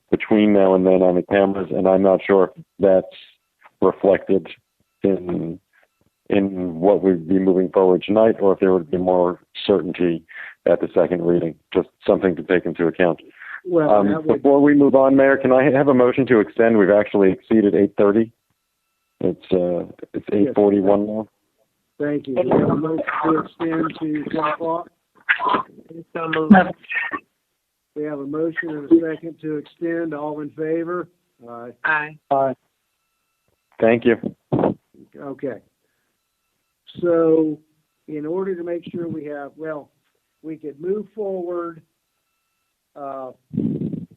between now and then on the cameras, and I'm not sure if that's reflected in what we'd be moving forward tonight, or if there would be more certainty at the second reading. Just something to take into account. Well, before we move on, Mayor, can I have a motion to extend? We've actually exceeded 8:30. It's 8:41 now. Thank you. Do we have a motion to extend to 10 o'clock? So moved. We have a motion and a second to extend. All in favor? Aye. Aye. Aye. Thank you. Okay. So, in order to make sure we could move forward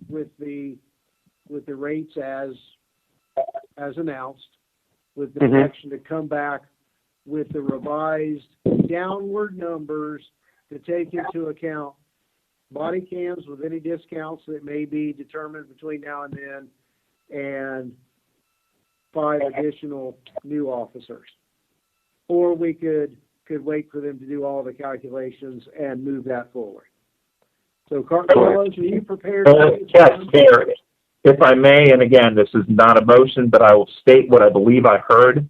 with the rates as announced, with the direction to come back with the revised downward numbers to take into account body cams with any discounts that may be determined between now and then, and 5 additional new officers. Or we could wait for them to do all the calculations and move that forward. So, Carlos, are you prepared? Yes, Mayor, if I may, and again, this is not a motion, but I will state what I believe I heard.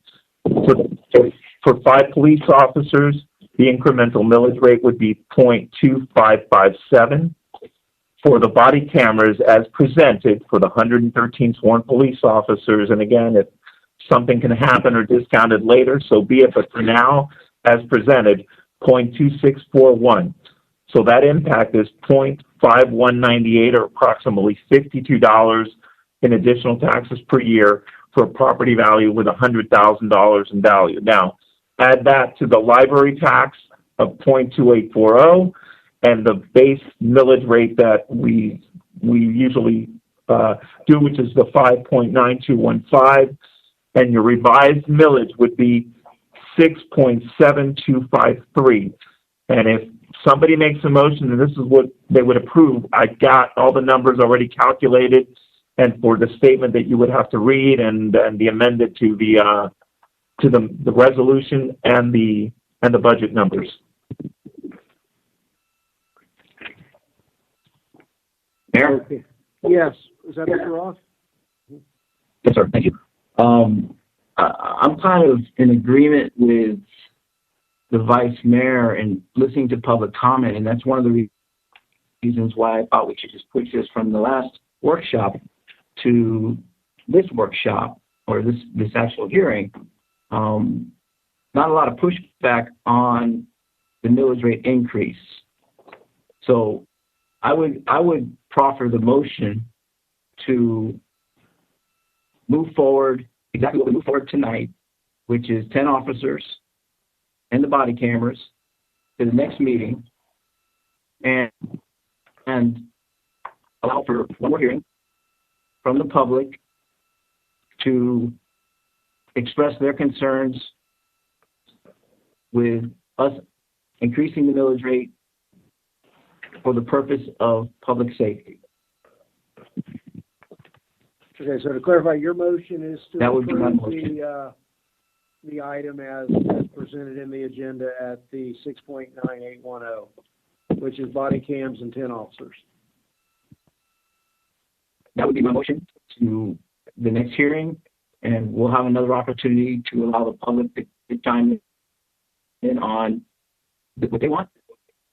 For 5 police officers, the incremental millage rate would be 0.2557. For the body cameras as presented for the 113 sworn police officers, and again, if something can happen or discounted later, so be it, but for now, as presented, 0.2641. So that impact is 0.5198, or approximately $52 in additional taxes per year for a property value with $100,000 in value. Now, add that to the library tax of 0.2840 and the base millage rate that we usually do, which is the 5.9215, and your revised millage would be 6.7253. And if somebody makes a motion and this is what they would approve, I got all the numbers already calculated, and for the statement that you would have to read and the amended to the resolution and the budget numbers. Mayor? Okay. Yes, is that Mr. Roth? Yes, sir. Thank you. I'm kind of in agreement with the vice mayor and listening to public comment, and that's one of the reasons why I thought we should just push this from the last workshop to this workshop or this actual hearing. Not a lot of pushback on the millage rate increase. So I would proffer the motion to move forward exactly what we move forward tonight, which is 10 officers and the body cameras to the next meeting, and allow for one more hearing from the public to express their concerns with us increasing the millage rate for the purpose of public safety. Okay, so to clarify, your motion is to That would be my approve motion. the item as presented in the agenda at the 6.9810, which is body cams and 10 officers. That would be my motion to the next hearing, and we'll have another opportunity to allow the public to chime in on what they want.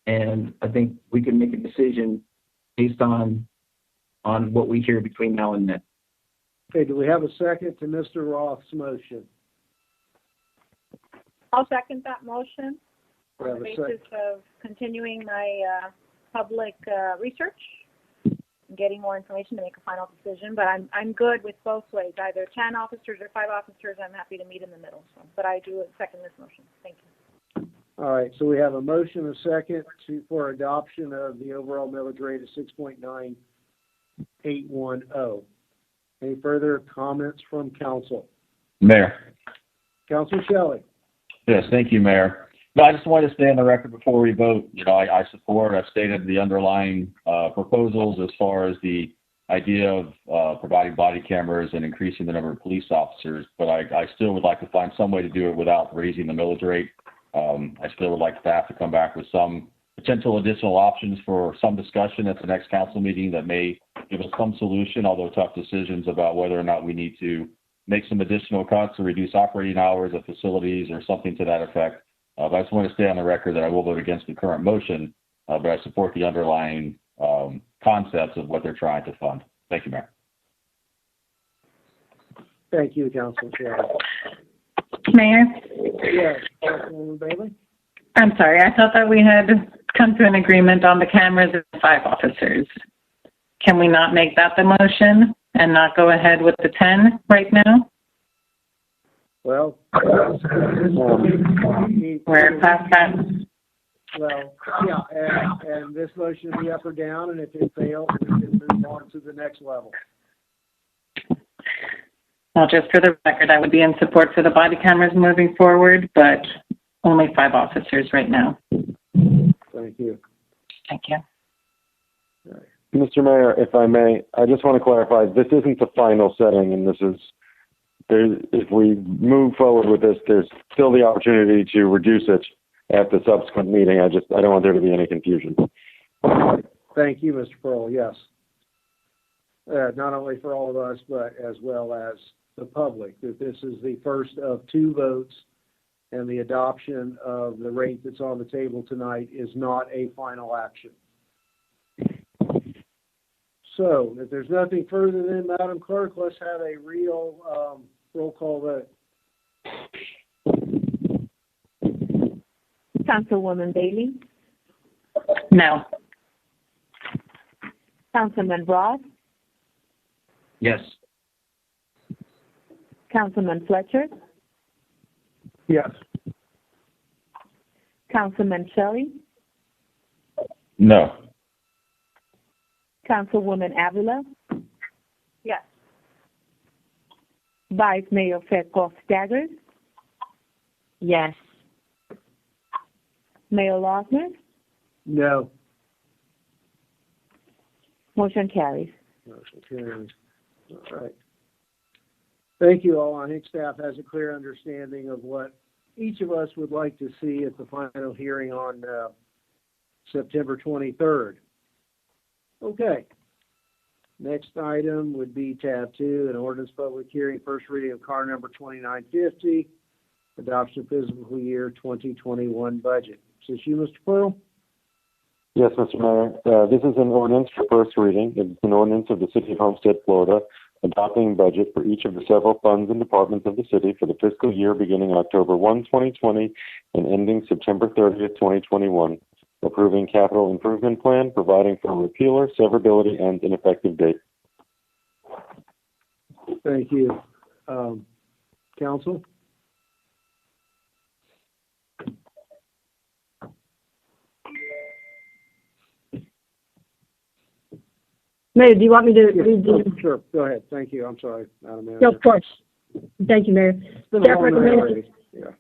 And I think we can make a decision based on what we hear between now and then. Okay, do we have a second to Mr. Roth's motion? I'll second that motion We on have the a basis of continuing my public research, getting more information to make a final decision. But I'm good with both ways, either 10 officers or 5 officers. I'm happy to meet in the middle. So, but I do second this motion. Thank you. All right, so we have a motion, a second for adoption of the overall millage rate of 6.9810. Any further comments from council? Mayor. Councilor Shelley. Yes, thank you, Mayor. No, I just wanted to stay on the record before we vote. You know, I support, I've stated the underlying proposals as far as the idea of providing body cameras and increasing the number of police officers, but I still would like to find some way to do it without raising the millage rate. I still would like staff to come back with some potential additional options for some discussion at the next council meeting that may give us some solution, although tough decisions about whether or not we need to make some additional cuts or reduce operating hours at facilities or something to that effect. But I just want to stay on the record that I will vote against the current motion, but I support the underlying concepts of what they're trying to fund. Thank you, Mayor. Thank you, Councilor Shelley. Mayor, Yes, Councilwoman Bailey? I'm sorry. I thought that we had come to an agreement on the cameras and 5 officers. Can we not make that the motion and not go ahead with the 10 right now? Well, we're past that. Well, yeah, and this motion will be up or down, and if it fails, we can move on to the next level. Well, just for the record, I would be in support for the body cameras moving forward, but only 5 officers right now. Thank you. Thank you. Mr. Mayor, if I may, I just want to clarify, this isn't the final setting, and if we move forward with this, there's still the opportunity to reduce it at the subsequent meeting. I don't want there to be any confusion. Thank you, Mr. Pearl, yes. Not only for all of us, but as well as the public, that this is the first of 2 votes, and the adoption of the rate that's on the table tonight is not a final action. So, if there's nothing further, then, Madam Clerk, let's have a real roll call vote. Councilwoman Bailey? No. Councilman Roth? Yes. Councilman Fletcher? Yes. Councilman Shelley? No. Councilwoman Avila? Yes. Vice Mayor Fetkov-Staggers? Yes. Mayor Losner? No. Motion carries. Motion carries. All right. Thank you all. I think staff has a clear understanding of what each of us would like to see at the final hearing on September 23rd. Okay. Next item would be tab 2, an ordinance public hearing, first reading of car number 2950, adoption of fiscal year 2021 budget. Is this you, Mr. Pearl? Yes, Mr. Mayor. This is an ordinance for first reading. It's an ordinance of the City of Homestead, Florida, adopting budget for each of the several funds and departments of the city for the fiscal year beginning October 1, 2020 and ending September 30th, 2021, approving capital improvement plan, providing for repealer, severability, and an effective date. Thank you. Council? Mayor, do you want me to read the? Sure, go ahead. Thank you. I'm sorry, Madam Manager. No, of course. Thank you, Mayor. It's been a Staff long night recommends. already. Yeah.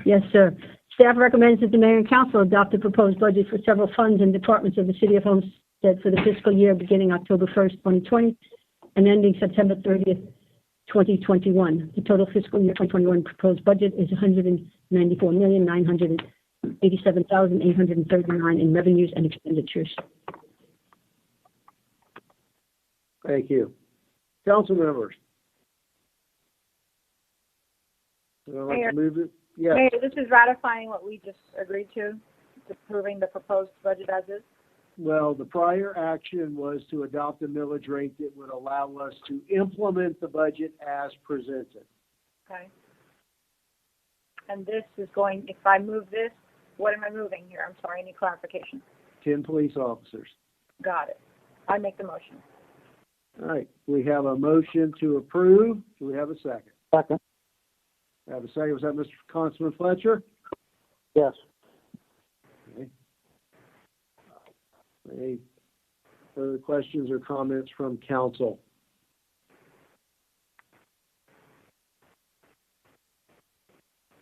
Yes, sir. Staff recommends that the mayor and council adopt the proposed budget for several funds and departments of the City of Homestead for the fiscal year beginning October 1st, 2020, and ending September 30th, 2021. The total fiscal year 2021 proposed budget is $194,987,839 in revenues and expenditures. Thank you. Council members? Would I like Mayor. to move it? Yes. Mayor, this is ratifying what we just agreed to, approving the proposed budget as is. Well, the prior action was to adopt a millage rate that would allow us to implement the budget as presented. Okay. And this is going, if I move this, what am I moving here? I'm sorry, any clarification? 10 police officers. Got it. I make the motion. All right, we have a motion to approve. Do we have a second? Second. We have a second. Was that Mr. Councilman Fletcher? Yes. Okay. Any further questions or comments from council?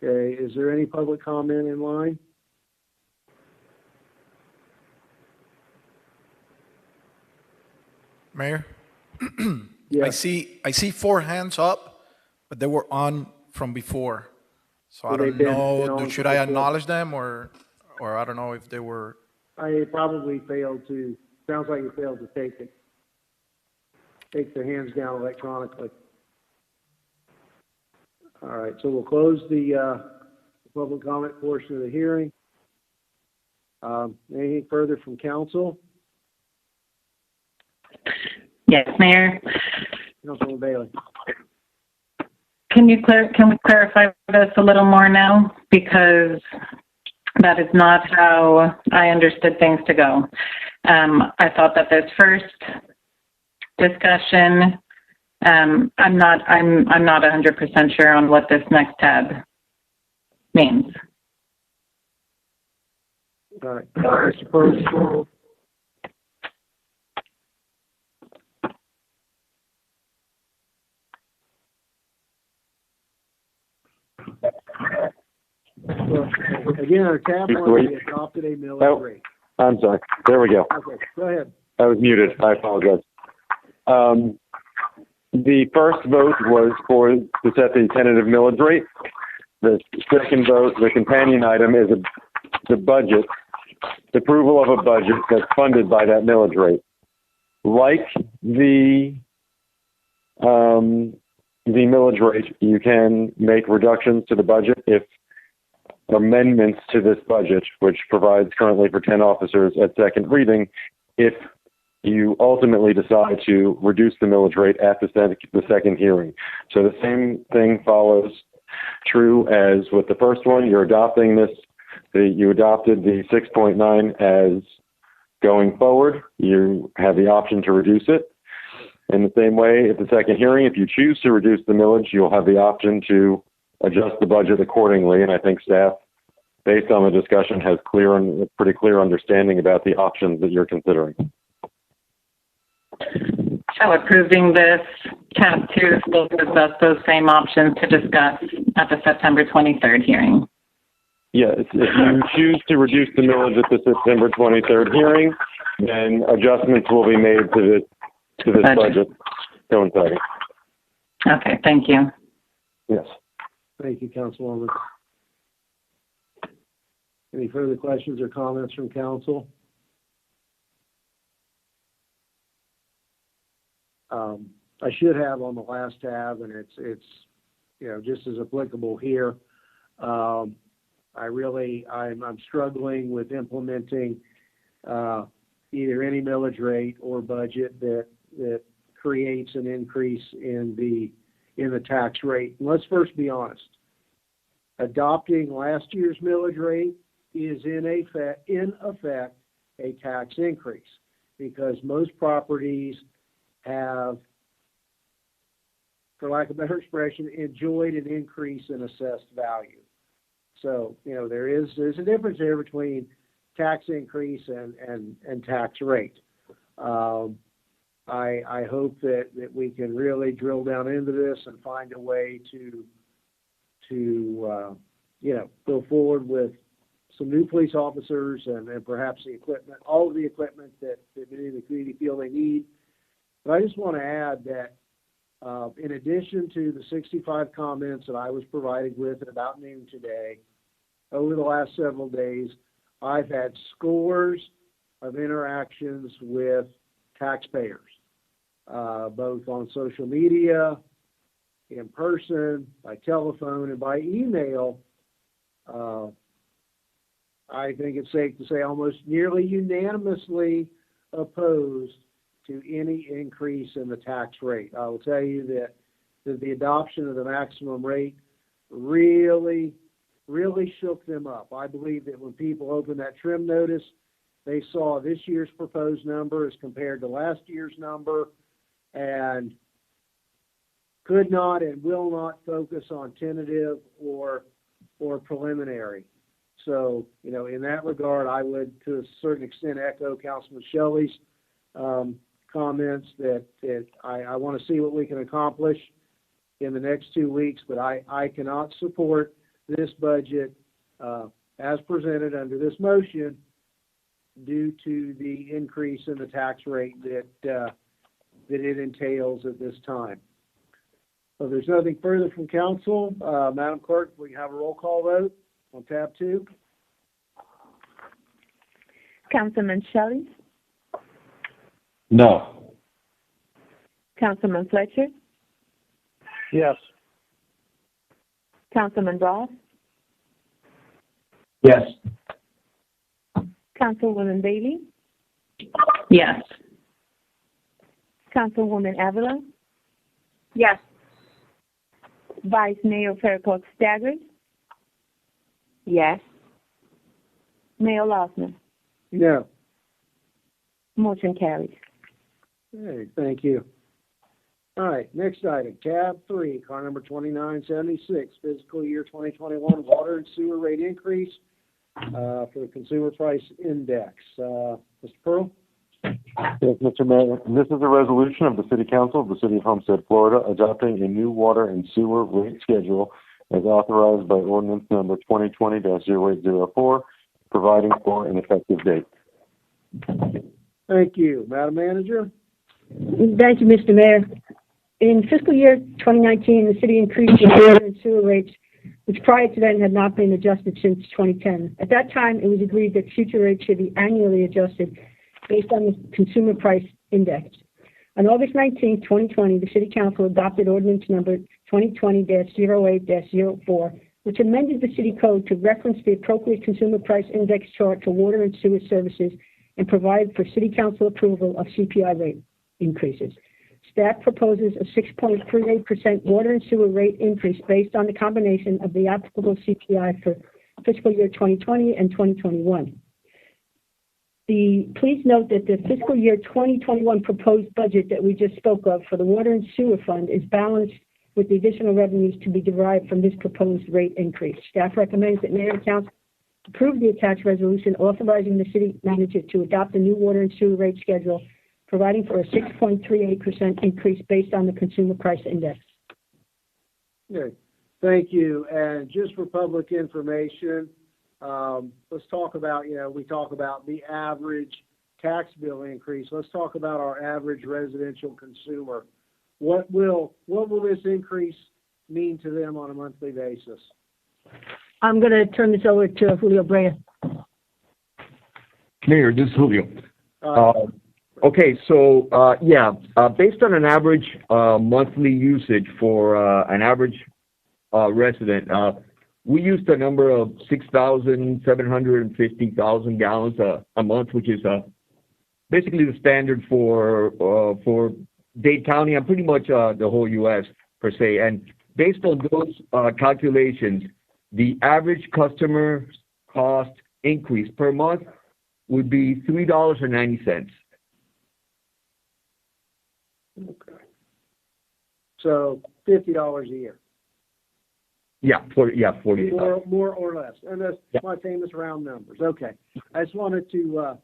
Okay, is there any public comment in line? Mayor? Yeah. I see 4 hands up, but they were on from before. So I So don't they've been know, on should I before? acknowledge them or I don't know if they were, I probably failed to, sounds like you failed to take their hands down electronically. All right, so we'll close the public comment portion of the hearing. Anything further from council? Yes, Mayor. Councilman Bailey. Can we clarify this a little more now? Because that is not how I understood things to go. I thought that this first discussion, I'm not 100% sure on what this next tab means. All right, Mr. Percy. Well, again, our tab one, we adopted a millage rate. I'm sorry. There we go. Okay, go ahead. I was muted. I apologize. The first vote was to set the tentative millage rate. The second vote, the companion item, is the budget, the approval of a budget that's funded by that millage rate. Like the millage rate, you can make reductions to the budget if amendments to this budget, which provides currently for 10 officers at second reading, if you ultimately decide to reduce the millage rate at the second hearing. So the same thing follows true as with the first one. You're adopting this, you adopted the 6.9 as going forward. You have the option to reduce it. In the same way, at the second hearing, if you choose to reduce the millage, you'll have the option to adjust the budget accordingly. And I think staff, based on the discussion, has pretty clear understanding about the options that you're considering. So approving this tab 2 still gives us those same options to discuss at the September 23rd hearing. Yes, if you choose to reduce the millage at the September 23rd hearing, then adjustments will be made to this budget coinciding. Okay, thank you. Yes. Thank you, Councilwoman. Any further questions or comments from council? I should have on the last tab, and it's just as applicable here. I'm struggling with implementing either any millage rate or budget that creates an increase in the tax rate. And let's first be honest. Adopting last year's millage rate is in effect a tax increase, because most properties have, for lack of a better expression, enjoyed an increase in assessed value. So, there's a difference there between tax increase and tax rate. I hope that we can really drill down into this and find a way to go forward with some new police officers and perhaps the equipment, all of the equipment that many in the community feel they need. But I just want to add that in addition to the 65 comments that I was provided with at about noon today, over the last several days, I've had scores of interactions with taxpayers, both on social media, in person, by telephone, and by email. I think it's safe to say almost nearly unanimously opposed to any increase in the tax rate. I will tell you that the adoption of the maximum rate really shook them up. I believe that when people opened that trim notice, they saw this year's proposed number as compared to last year's number, and could not and will not focus on tentative or preliminary. So, in that regard, I would, to a certain extent, echo Councilman Shelley's comments that I want to see what we can accomplish in the next 2 weeks, but I cannot support this budget as presented under this motion due to the increase in the tax rate that it entails at this time. So if there's nothing further from council, Madam Clerk, we have a roll call vote on tab 2. Councilman Shelley, No. Councilman Fletcher, Yes. Councilman Ross, Yes. Councilwoman Bailey, Yes. Councilwoman Avila, Yes. Vice Mayor Fairclough Staggers, Yes. Mayor Lossman. No. Motion carries. Hey, thank you. All right, next item, tab 3, car number 2976, fiscal year 2021 water and sewer rate increase for the Consumer Price Index. Mr. Pearl? Yes, Mr. Mayor. This is a resolution of the City Council of the City of Homestead, Florida, adopting a new water and sewer rate schedule as authorized by ordinance number 2020-0804, providing for an effective date. Thank you. Madam Manager? Thank you, Mr. Mayor. In fiscal year 2019, the city increased the water and sewer rates, which prior to then had not been adjusted since 2010. At that time, it was agreed that future rates should be annually adjusted based on the Consumer Price Index. On August 19, 2020, the City Council adopted ordinance number 2020-08-04, which amended the City Code to reference the appropriate Consumer Price Index chart for water and sewer services and provide for City Council approval of CPI rate increases. Staff proposes a 6.38% water and sewer rate increase based on the combination of the applicable CPI for fiscal year 2020 and 2021. Please note that the fiscal year 2021 proposed budget that we just spoke of for the water and sewer fund is balanced with the additional revenues to be derived from this proposed rate increase. Staff recommends that Mayor and Council approve the attached resolution authorizing the city manager to adopt a new water and sewer rate schedule, providing for a 6.38% increase based on the Consumer Price Index. Okay. Thank you. And just for public information, let's talk about, we talk about the average tax bill increase. Let's talk about our average residential consumer. What will this increase mean to them on a monthly basis? I'm going to turn this over to Julio Brea. Mayor, this is Julio. Okay, so based on an average monthly usage for an average resident, we used a number of 6,750,000 gallons a month, which is basically the standard for Dade County and pretty much the whole U.S. per se. And based on those calculations, the average customer cost increase per month would be $3.90. Okay. So $50 a year. Yeah, 40. More or less. And that's my famous round numbers. Okay. I just wanted to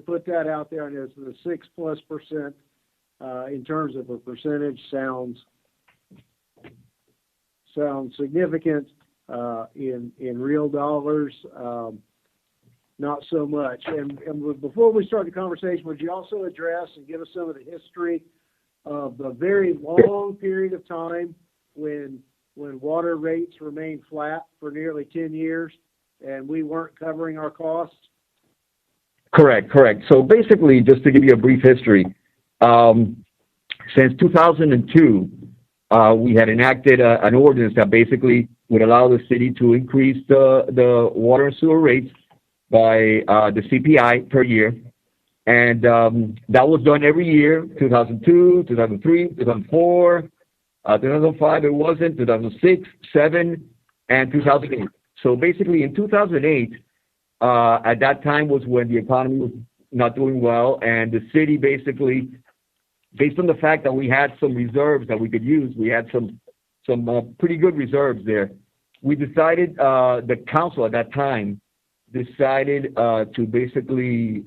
put that out there. And it's the 6+% in terms of a percentage sounds significant in real dollars. Not so much. And before we start the conversation, would you also address and give us some of the history of the very long period of time when water rates remained flat for nearly 10 years and we weren't covering our costs? Correct. So basically, just to give you a brief history, since 2002, we had enacted an ordinance that basically would allow the city to increase the water and sewer rates by the CPI per year. And that was done every year, 2002, 2003, 2004, 2005 it wasn't, 2006, 2007, and 2008. So basically in 2008, at that time was when the economy was not doing well, and the city basically, based on the fact that we had some reserves that we could use, we had some pretty good reserves there. We decided, the council at that time decided to basically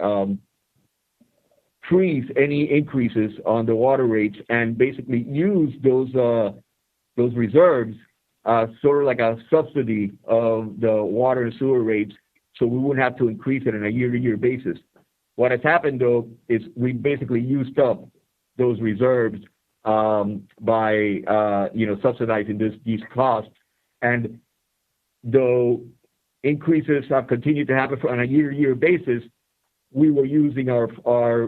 freeze any increases on the water rates and basically use those reserves sort of like a subsidy of the water and sewer rates, so we wouldn't have to increase it on a year-to-year basis. What has happened though is we basically used up those reserves by subsidizing these costs, and though increases have continued to happen on a year-to-year basis, we were using our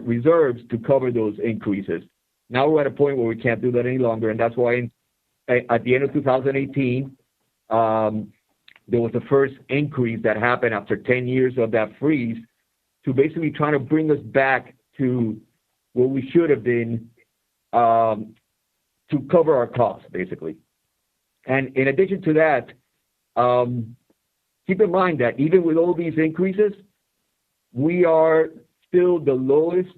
reserves to cover those increases. Now we're at a point where we can't do that any longer, and that's why at the end of 2018, there was the first increase that happened after 10 years of that freeze to basically try to bring us back to where we should have been to cover our costs, basically. And in addition to that, keep in mind that even with all these increases, we are still the lowest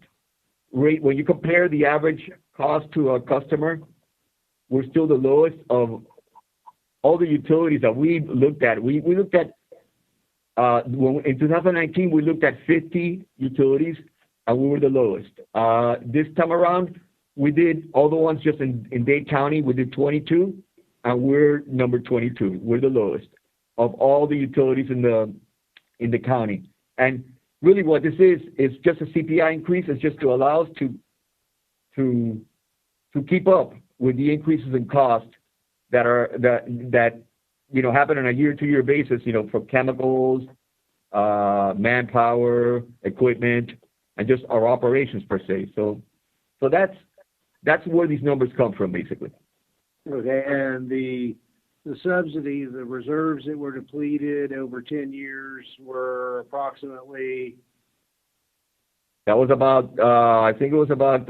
rate. When you compare the average cost to a customer, we're still the lowest of all the utilities that we looked at. We looked at, in 2019, we looked at 50 utilities, and we were the lowest. This time around, we did all the ones just in Dade County, we did 22, and we're number 22. We're the lowest of all the utilities in the county. And really what this is just a CPI increase. It's just to allow us to keep up with the increases in cost that happen on a year-to-year basis, for chemicals, manpower, equipment, and just our operations per se. So that's where these numbers come from, basically. Okay, and the subsidy, the reserves that were depleted over 10 years were approximately? That was about, I think it was about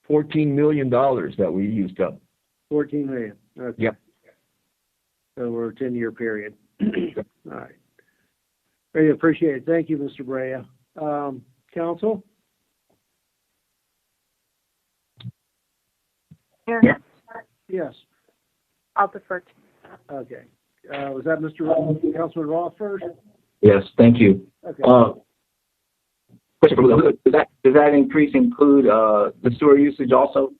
$14 million that we used up. 14 million. Okay. Yep. Over a 10-year period. All right. Very appreciate it. Thank you, Mr. Brea. Council? Mayor? Yes. I'll defer to. Okay. Was that Councilman Roth first? Yes, thank you. Okay. Question for Lou. Does that increase include the sewer usage also?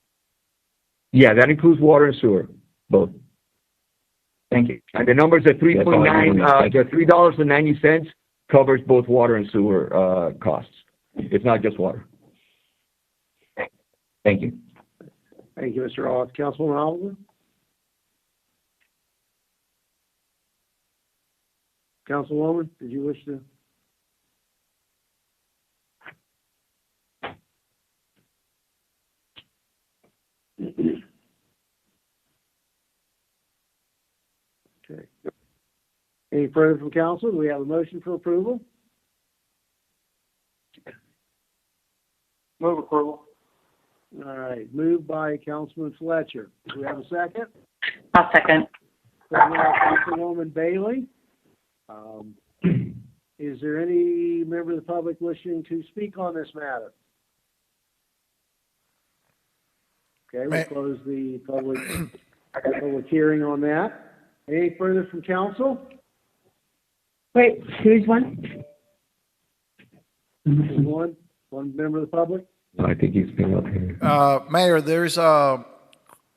Yeah, that includes water and sewer, both. Thank you. And the numbers are $3.90 covers both water and sewer costs. It's not just water. Thank you. Thank you, Mr. Roth. Councilwoman Oliver? Councilwoman, did you wish to? Any further from council? Do we have a motion for approval? Move approval. All right, moved by Councilman Fletcher. Do we have a second? I'll second. Second by Councilwoman Bailey. Is there any member of the public wishing to speak on this matter? Okay, we'll close the public hearing on that. Any further from council? Wait, who's one? One member of the public? I think he's been up here. Mayor, there's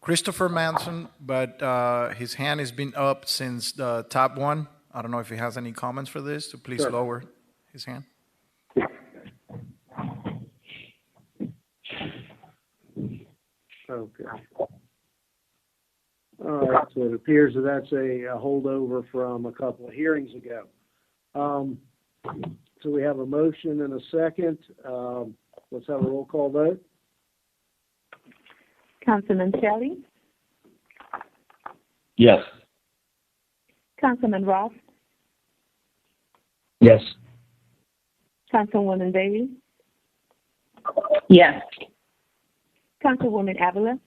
Christopher Manson, but his hand has been up since the tab 1. I don't know if he has any comments for this, so please Sure. lower his hand. Okay. All right, so it appears that that's a holdover from a couple of hearings ago. So we have a motion and a second. Let's have a roll call vote. Councilman Shelley, Yes. Councilman Ross, Yes. Councilwoman Bailey, Yes. Councilwoman Avila,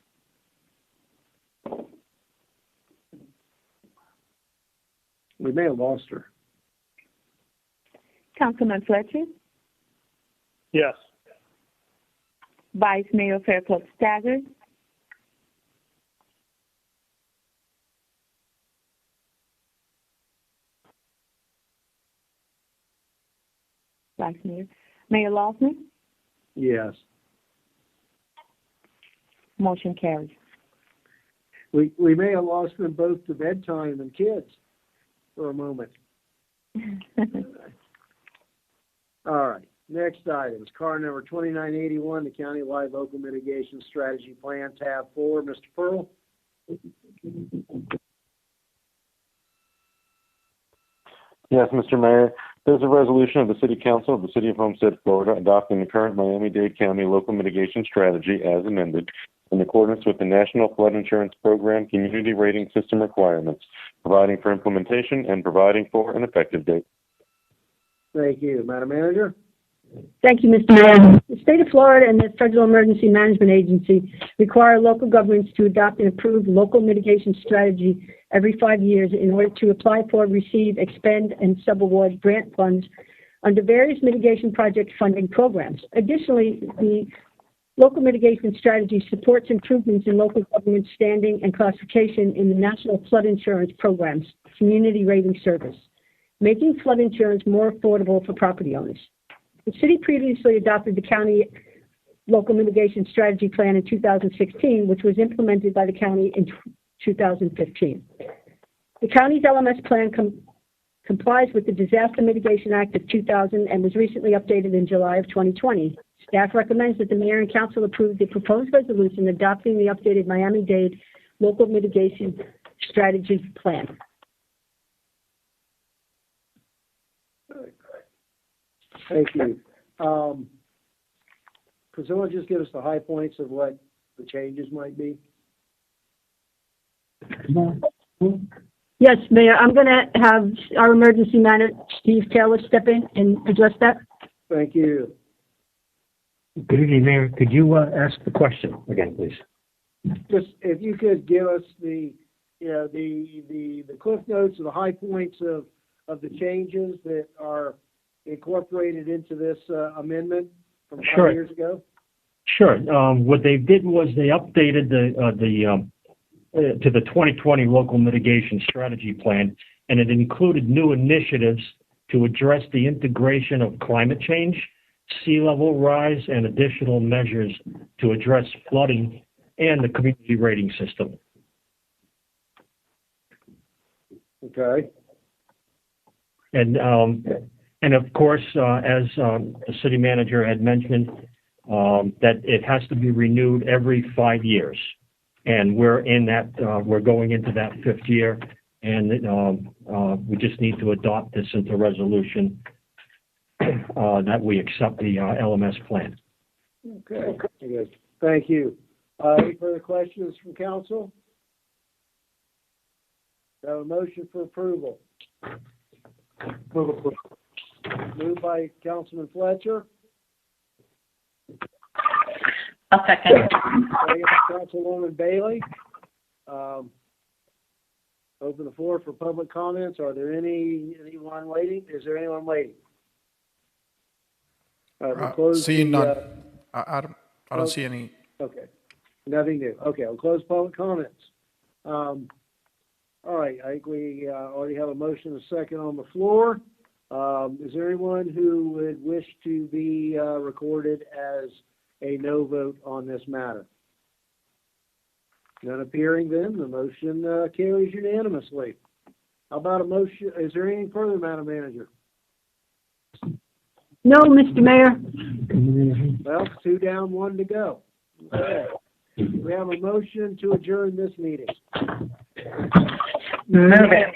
We may have lost her. Councilman Fletcher, Yes. Vice Mayor Fairclough Staggers, Vice Mayor, Mayor Lawson, Yes. motion carries. We may have lost them both to bedtime and kids for a moment. All right. Next item is car number 2981, the County Live Local Mitigation Strategy Plan, tab 4. Mr. Pearl? Yes, Mr. Mayor. There's a resolution of the City Council of the City of Homestead, Florida, adopting the current Miami-Dade County Local Mitigation Strategy as amended in accordance with the National Flood Insurance Program Community Rating System requirements, providing for implementation and providing for an effective date. Thank you. Madam Manager? Thank you, Mr. Mayor. The state of Florida and the Federal Emergency Management Agency require local governments to adopt and approve local mitigation strategy every 5 years in order to apply for, receive, expend, and subaward grant funds under various mitigation project funding programs. Additionally, the local mitigation strategy supports improvements in local government standing and classification in the National Flood Insurance Program's Community Rating Service, making flood insurance more affordable for property owners. The city previously adopted the county local mitigation strategy plan in 2016, which was implemented by the county in 2015. The county's LMS plan complies with the Disaster Mitigation Act of 2000 and was recently updated in July of 2020. Staff recommends that the mayor and council approve the proposed resolution adopting the updated Miami-Dade local mitigation strategy plan. Thank you. Could someone just give us the high points of what the changes might be? Yes, Mayor, I'm going to have our emergency manager, Steve Taylor, step in and address that. Thank you. Good evening, Mayor. Could you ask the question again, please? Just if you could give us the cliff notes or the high points of the changes that are incorporated into this amendment from 5 years ago? Sure. What they did was they updated to the 2020 local mitigation strategy plan, and it included new initiatives to address the integration of climate change, sea level rise, and additional measures to address flooding and the community rating system. Okay. And of course, as the city manager had mentioned, that it has to be renewed every 5 years. And we're going into that 5th year, and we just need to adopt this into resolution that we accept the LMS plan. Okay. Good. Thank you. Any further questions from council? Do I have a motion for approval? Moved by Councilman Fletcher, I'll second. second by Councilwoman Bailey. Open the floor for public comments. Are there anyone waiting? Is there anyone waiting? All right, we'll close Seeing the, none. I don't oh, see any. Okay, nothing new. Okay, we'll close public comments. All right, I think we already have a motion and a second on the floor. Is there anyone who would wish to be recorded as a no vote on this matter? None appearing, then the motion carries unanimously. How about a motion? Is there anything further, Madam Manager? No, Mr. Mayor. Well, 2 down, 1 to go. Okay. We have a motion to adjourn this meeting. Move it.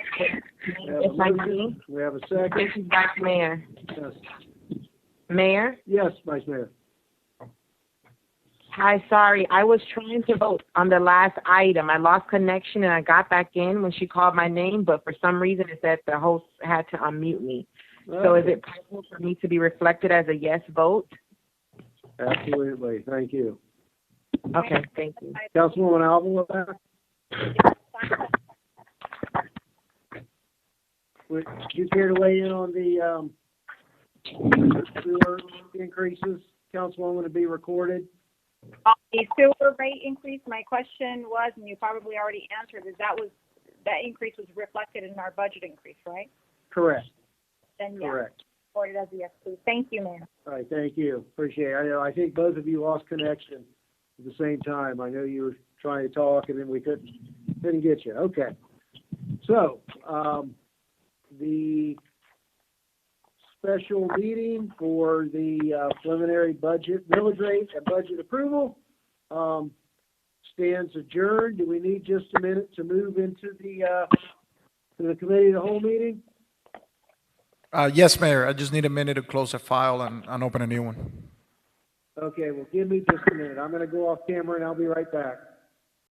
We have a motion. We have a second. This is Vice Mayor. Yes. Mayor? Yes, Vice Mayor. Hi, sorry. I was trying to vote on the last item. I lost connection and I got back in when she called my name, but for some reason it said the host had to unmute me. So is it possible for me to be reflected as a yes vote? Absolutely. Thank you. Okay, thank you. Councilwoman Alva, would you care to weigh in on the sewer increases? Councilwoman, to be recorded. The sewer rate increase, my question was, and you probably already answered, is that increase was reflected in our budget increase, right? Correct. Then yes, Correct. reported as a yes, please. Thank you, Mayor. All right. Thank you. Appreciate it. I know. I think both of you lost connection at the same time. I know you were trying to talk, and then we couldn't get you. Okay. So the special meeting for the preliminary budget, millage rate, and budget approval stands adjourned. Do we need just a minute to move into the committee of the whole meeting? Yes, Mayor. I just need a minute to close the file and open a new one. Okay, well, give me just a minute. I'm going to go off camera and I'll be right back.